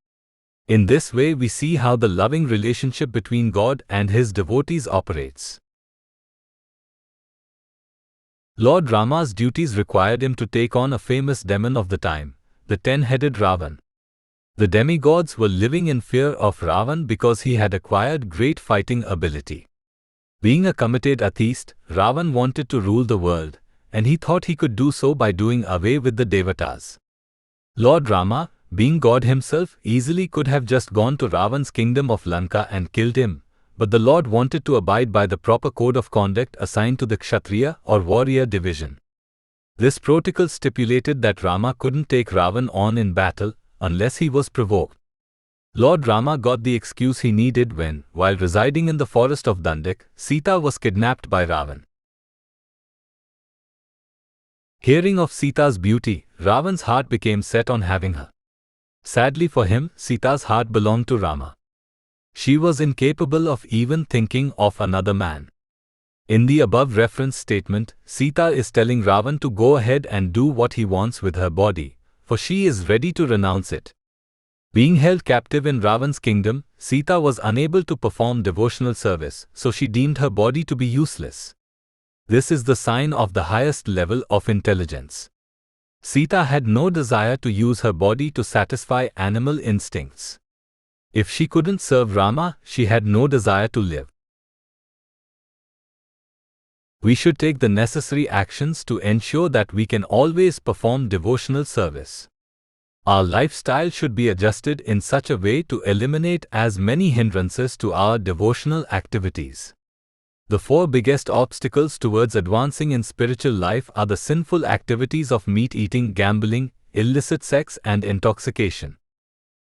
In this way we see how the loving relationship between God and his devotees operates. Lord Rama's duties required him to take on a famous demon of the time, the 10-headed Ravan. The demigods were living in fear of Ravan because he had acquired great fighting ability. Being a committed atheist, Ravan wanted to rule the world, and he thought he could do so by doing away with the Devatas. Lord Rama, being God himself, easily could have just gone to Ravan's kingdom of Lanka and killed him, but the Lord wanted to abide by the proper code of conduct assigned to the Kshatriya or warrior division. This protocol stipulated that Rama couldn't take Ravan on in battle unless he was provoked. Lord Rama got the excuse he needed when, while residing in the forest of Dandak, Sita was kidnapped by Ravan. Hearing of Sita's beauty, Ravan's heart became set on having her. Sadly for him, Sita's heart belonged to Rama. She was incapable of even thinking of another man. In the above reference statement, Sita is telling Ravan to go ahead and do what he wants with her body, for she is ready to renounce it. Being held captive in Ravan's kingdom, Sita was unable to perform devotional service, so she deemed her body to be useless. This is the sign of the highest level of intelligence. Sita had no desire to use her body to satisfy animal instincts. If she couldn't serve Rama, she had no desire to live. We should take the necessary actions to ensure that we can always perform devotional service. Our lifestyle should be adjusted in such a way to eliminate as many hindrances to our devotional activities. The four biggest obstacles towards advancing in spiritual life are the sinful activities of meat eating, gambling, illicit sex, and intoxication.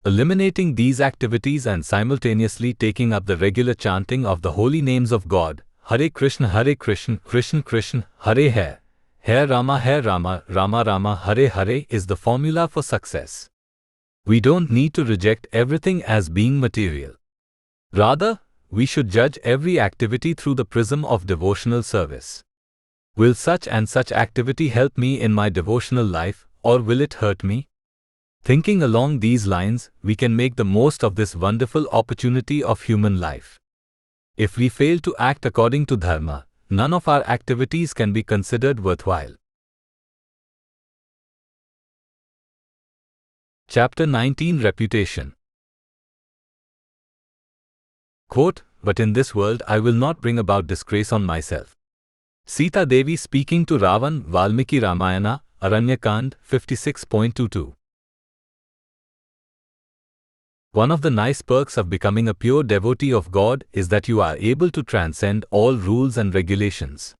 Eliminating these activities and simultaneously taking up the regular chanting of the holy names of God, Hare Krishna, Krishna Krishna, Hare Hare, Hare Rama, Rama Rama, Hare Hare is the formula for success. We don't need to reject everything as being material. Rather, we should judge every activity through the prism of devotional service. Will such and such activity help me in my devotional life, or will it hurt me? Thinking along these lines, we can make the most of this wonderful opportunity of human life. If we fail to act according to dharma, none of our activities can be considered worthwhile. Chapter 19 Reputation. Quote, "But in this world I will not bring about disgrace on myself." Sita Devi speaking to Ravan, Valmiki Ramayana, Aranyakand 56.22. One of the nice perks of becoming a pure devotee of God is that you are able to transcend all rules and regulations.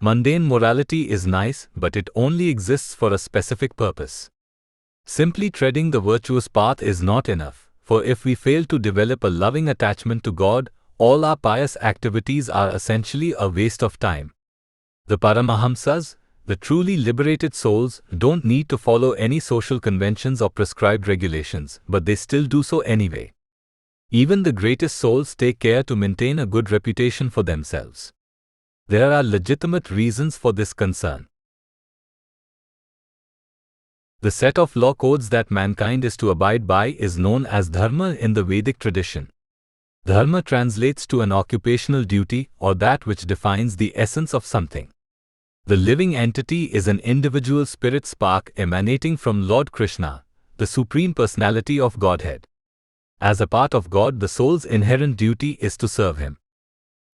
Mundane morality is nice, but it only exists for a specific purpose. Simply treading the virtuous path is not enough, for if we fail to develop a loving attachment to God, all our pious activities are essentially a waste of time. The Paramahamsas, the truly liberated souls, don't need to follow any social conventions or prescribed regulations, but they still do so anyway. Even the greatest souls take care to maintain a good reputation for themselves. There are legitimate reasons for this concern. The set of law codes that mankind is to abide by is known as dharma in the Vedic tradition. Dharma translates to an occupational duty or that which defines the essence of something. The living entity is an individual spirit spark emanating from Lord Krishna, the Supreme Personality of Godhead. As a part of God, the soul's inherent duty is to serve Him.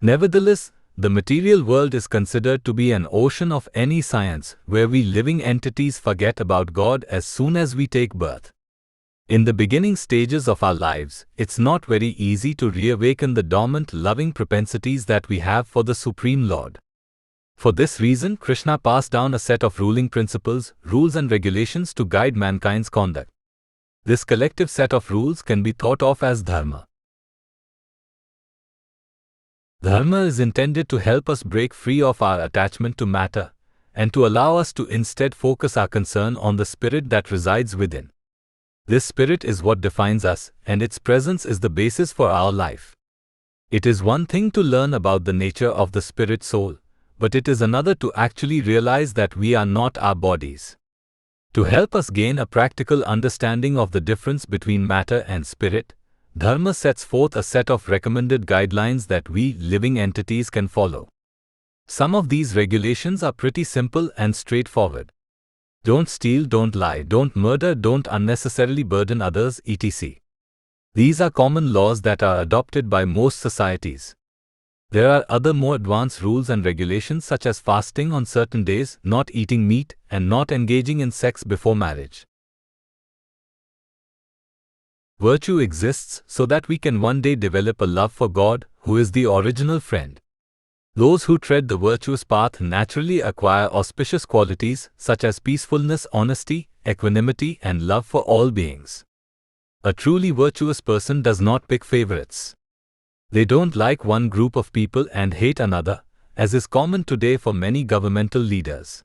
Nevertheless, the material world is considered to be an ocean of any science, where we living entities forget about God as soon as we take birth. In the beginning stages of our lives, it's not very easy to reawaken the dormant loving propensities that we have for the Supreme Lord. For this reason, Krishna passed down a set of ruling principles, rules and regulations to guide mankind's conduct. This collective set of rules can be thought of as dharma. Dharma is intended to help us break free of our attachment to matter, and to allow us to instead focus our concern on the spirit that resides within. This spirit is what defines us, and its presence is the basis for our life. It is one thing to learn about the nature of the spirit soul, but it is another to actually realize that we are not our bodies. To help us gain a practical understanding of the difference between matter and spirit, Dharma sets forth a set of recommended guidelines that we, living entities, can follow. Some of these regulations are pretty simple and straightforward. Don't steal, don't lie, don't murder, don't unnecessarily burden others, etc. These are common laws that are adopted by most societies. There are other more advanced rules and regulations such as fasting on certain days, not eating meat, and not engaging in sex before marriage. Virtue exists so that we can one day develop a love for God, who is the original friend. Those who tread the virtuous path naturally acquire auspicious qualities such as peacefulness, honesty, equanimity, and love for all beings. A truly virtuous person does not pick favorites. They don't like one group of people and hate another, as is common today for many governmental leaders.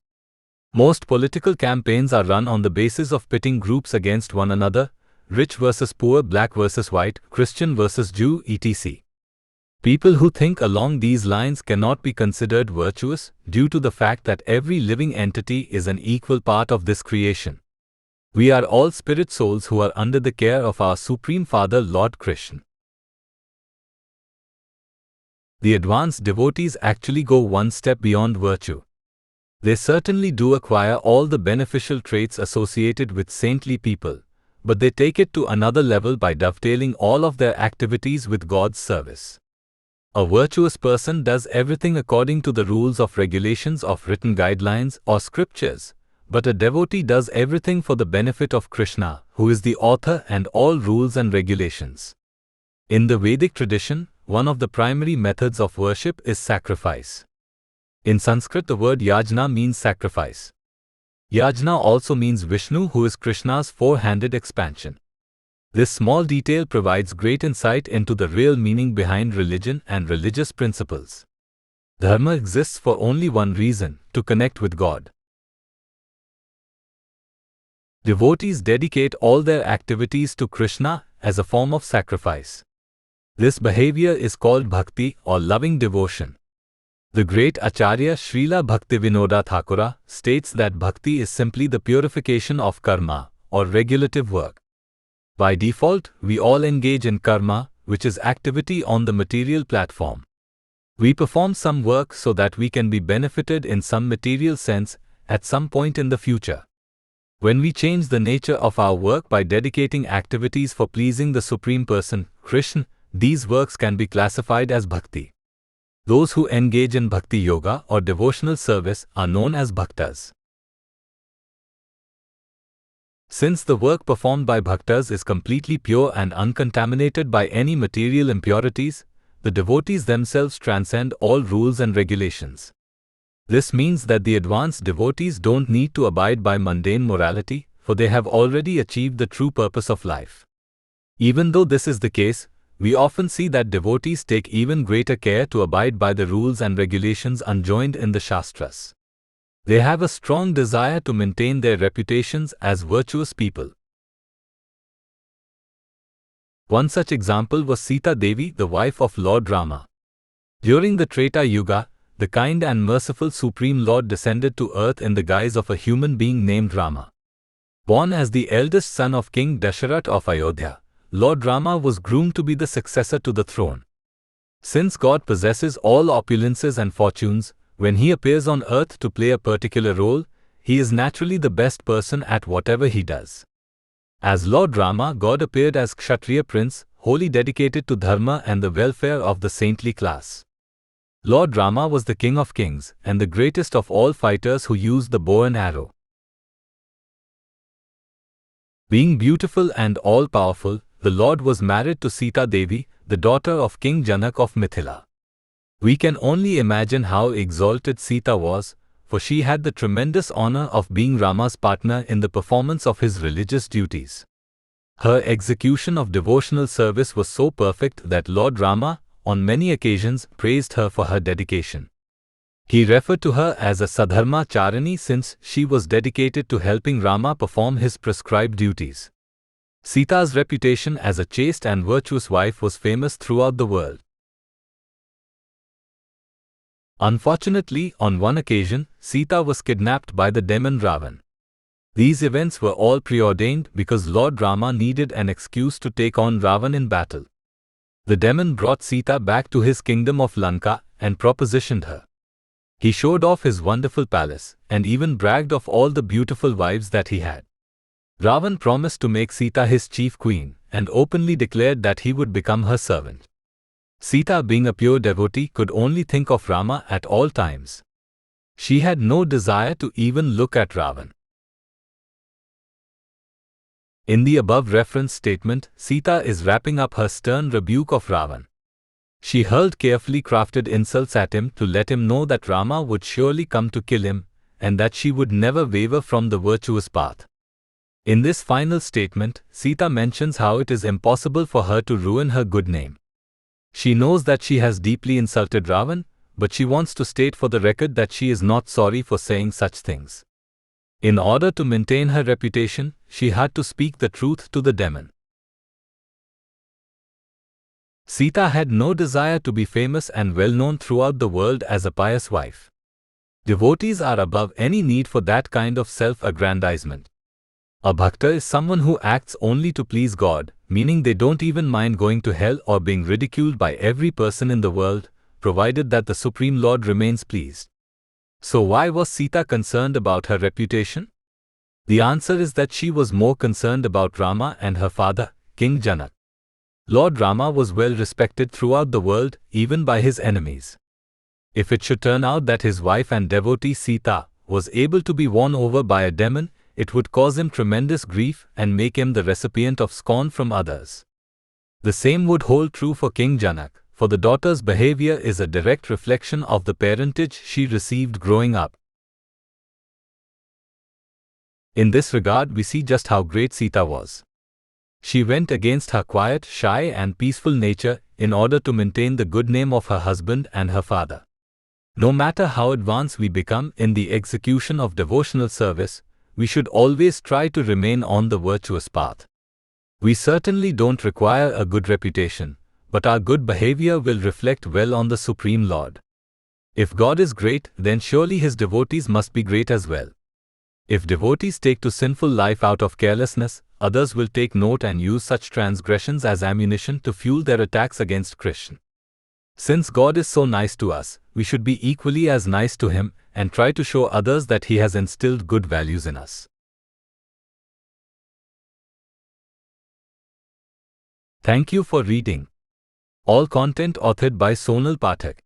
Most political campaigns are run on the basis of pitting groups against one another, rich versus poor, black versus white, Christian versus Jew, etc. People who think along these lines cannot be considered virtuous due to the fact that every living entity is an equal part of this creation. We are all spirit souls who are under the care of our Supreme Father Lord Krishna. The advanced devotees actually go one step beyond virtue. They certainly do acquire all the beneficial traits associated with saintly people, but they take it to another level by dovetailing all of their activities with God's service. A virtuous person does everything according to the rules of regulations of written guidelines or scriptures, but a devotee does everything for the benefit of Krishna, who is the author and all rules and regulations. In the Vedic tradition, one of the primary methods of worship is sacrifice. In Sanskrit, the word yajna means sacrifice. Yajna also means Vishnu, who is Krishna's four-handed expansion. This small detail provides great insight into the real meaning behind religion and religious principles. Dharma exists for only one reason: to connect with God. Devotees dedicate all their activities to Krishna as a form of sacrifice. This behavior is called bhakti or loving devotion. The great Acharya Srila Bhaktivinoda Thakura states that bhakti is simply the purification of karma or regulative work. By default, we all engage in karma, which is activity on the material platform. We perform some work so that we can be benefited in some material sense at some point in the future. When we change the nature of our work by dedicating activities for pleasing the Supreme Person, Krishna, these works can be classified as bhakti. Those who engage in bhakti yoga or devotional service are known as bhaktas. Since the work performed by bhaktas is completely pure and uncontaminated by any material impurities, the devotees themselves transcend all rules and regulations. This means that the advanced devotees don't need to abide by mundane morality, for they have already achieved the true purpose of life. Even though this is the case, we often see that devotees take even greater care to abide by the rules and regulations enjoined in the Shastras. They have a strong desire to maintain their reputations as virtuous people. One such example was Sita Devi, the wife of Lord Rama. During the Treta Yuga, the kind and merciful Supreme Lord descended to earth in the guise of a human being named Rama. Born as the eldest son of King Dasharatha of Ayodhya, Lord Rama was groomed to be the successor to the throne. Since God possesses all opulences and fortunes, when he appears on earth to play a particular role, he is naturally the best person at whatever he does. As Lord Rama, God appeared as Kshatriya prince, wholly dedicated to dharma and the welfare of the saintly class. Lord Rama was the king of kings and the greatest of all fighters who used the bow and arrow. Being beautiful and all-powerful, the Lord was married to Sita Devi, the daughter of King Janak of Mithila. We can only imagine how exalted Sita was, for she had the tremendous honor of being Rama's partner in the performance of his religious duties. Her execution of devotional service was so perfect that Lord Rama, on many occasions, praised her for her dedication. He referred to her as a Sadharma Charini since she was dedicated to helping Rama perform his prescribed duties. Sita's reputation as a chaste and virtuous wife was famous throughout the world. Unfortunately, on one occasion, Sita was kidnapped by the demon Ravan. These events were all preordained because Lord Rama needed an excuse to take on Ravan in battle. The demon brought Sita back to his kingdom of Lanka and propositioned her. He showed off his wonderful palace and even bragged of all the beautiful wives that he had. Ravan promised to make Sita his chief queen and openly declared that he would become her servant. Sita, being a pure devotee, could only think of Rama at all times. She had no desire to even look at Ravan. In the above reference statement, Sita is wrapping up her stern rebuke of Ravan. She hurled carefully crafted insults at him to let him know that Rama would surely come to kill him and that she would never waver from the virtuous path. In this final statement, Sita mentions how it is impossible for her to ruin her good name. She knows that she has deeply insulted Ravan, but she wants to state for the record that she is not sorry for saying such things. In order to maintain her reputation, she had to speak the truth to the demon. Sita had no desire to be famous and well known throughout the world as a pious wife. Devotees are above any need for that kind of self-aggrandizement. A bhakta is someone who acts only to please God, meaning they don't even mind going to hell or being ridiculed by every person in the world, provided that the Supreme Lord remains pleased. So why was Sita concerned about her reputation? The answer is that she was more concerned about Rama and her father, King Janak. Lord Rama was well respected throughout the world, even by his enemies. If it should turn out that his wife and devotee Sita was able to be won over by a demon, it would cause him tremendous grief and make him the recipient of scorn from others. The same would hold true for King Janak, for the daughter's behavior is a direct reflection of the parentage she received growing up. In this regard, we see just how great Sita was. She went against her quiet, shy and peaceful nature in order to maintain the good name of her husband and her father. No matter how advanced we become in the execution of devotional service, we should always try to remain on the virtuous path. We certainly don't require a good reputation, but our good behavior will reflect well on the Supreme Lord. If God is great, then surely His devotees must be great as well. If devotees take to sinful life out of carelessness, others will take note and use such transgressions as ammunition to fuel their attacks against Krishna. Since God is so nice to us, we should be equally as nice to Him and try to show others that He has instilled good values in us. Thank you for reading. All content authored by Sonal Pathak.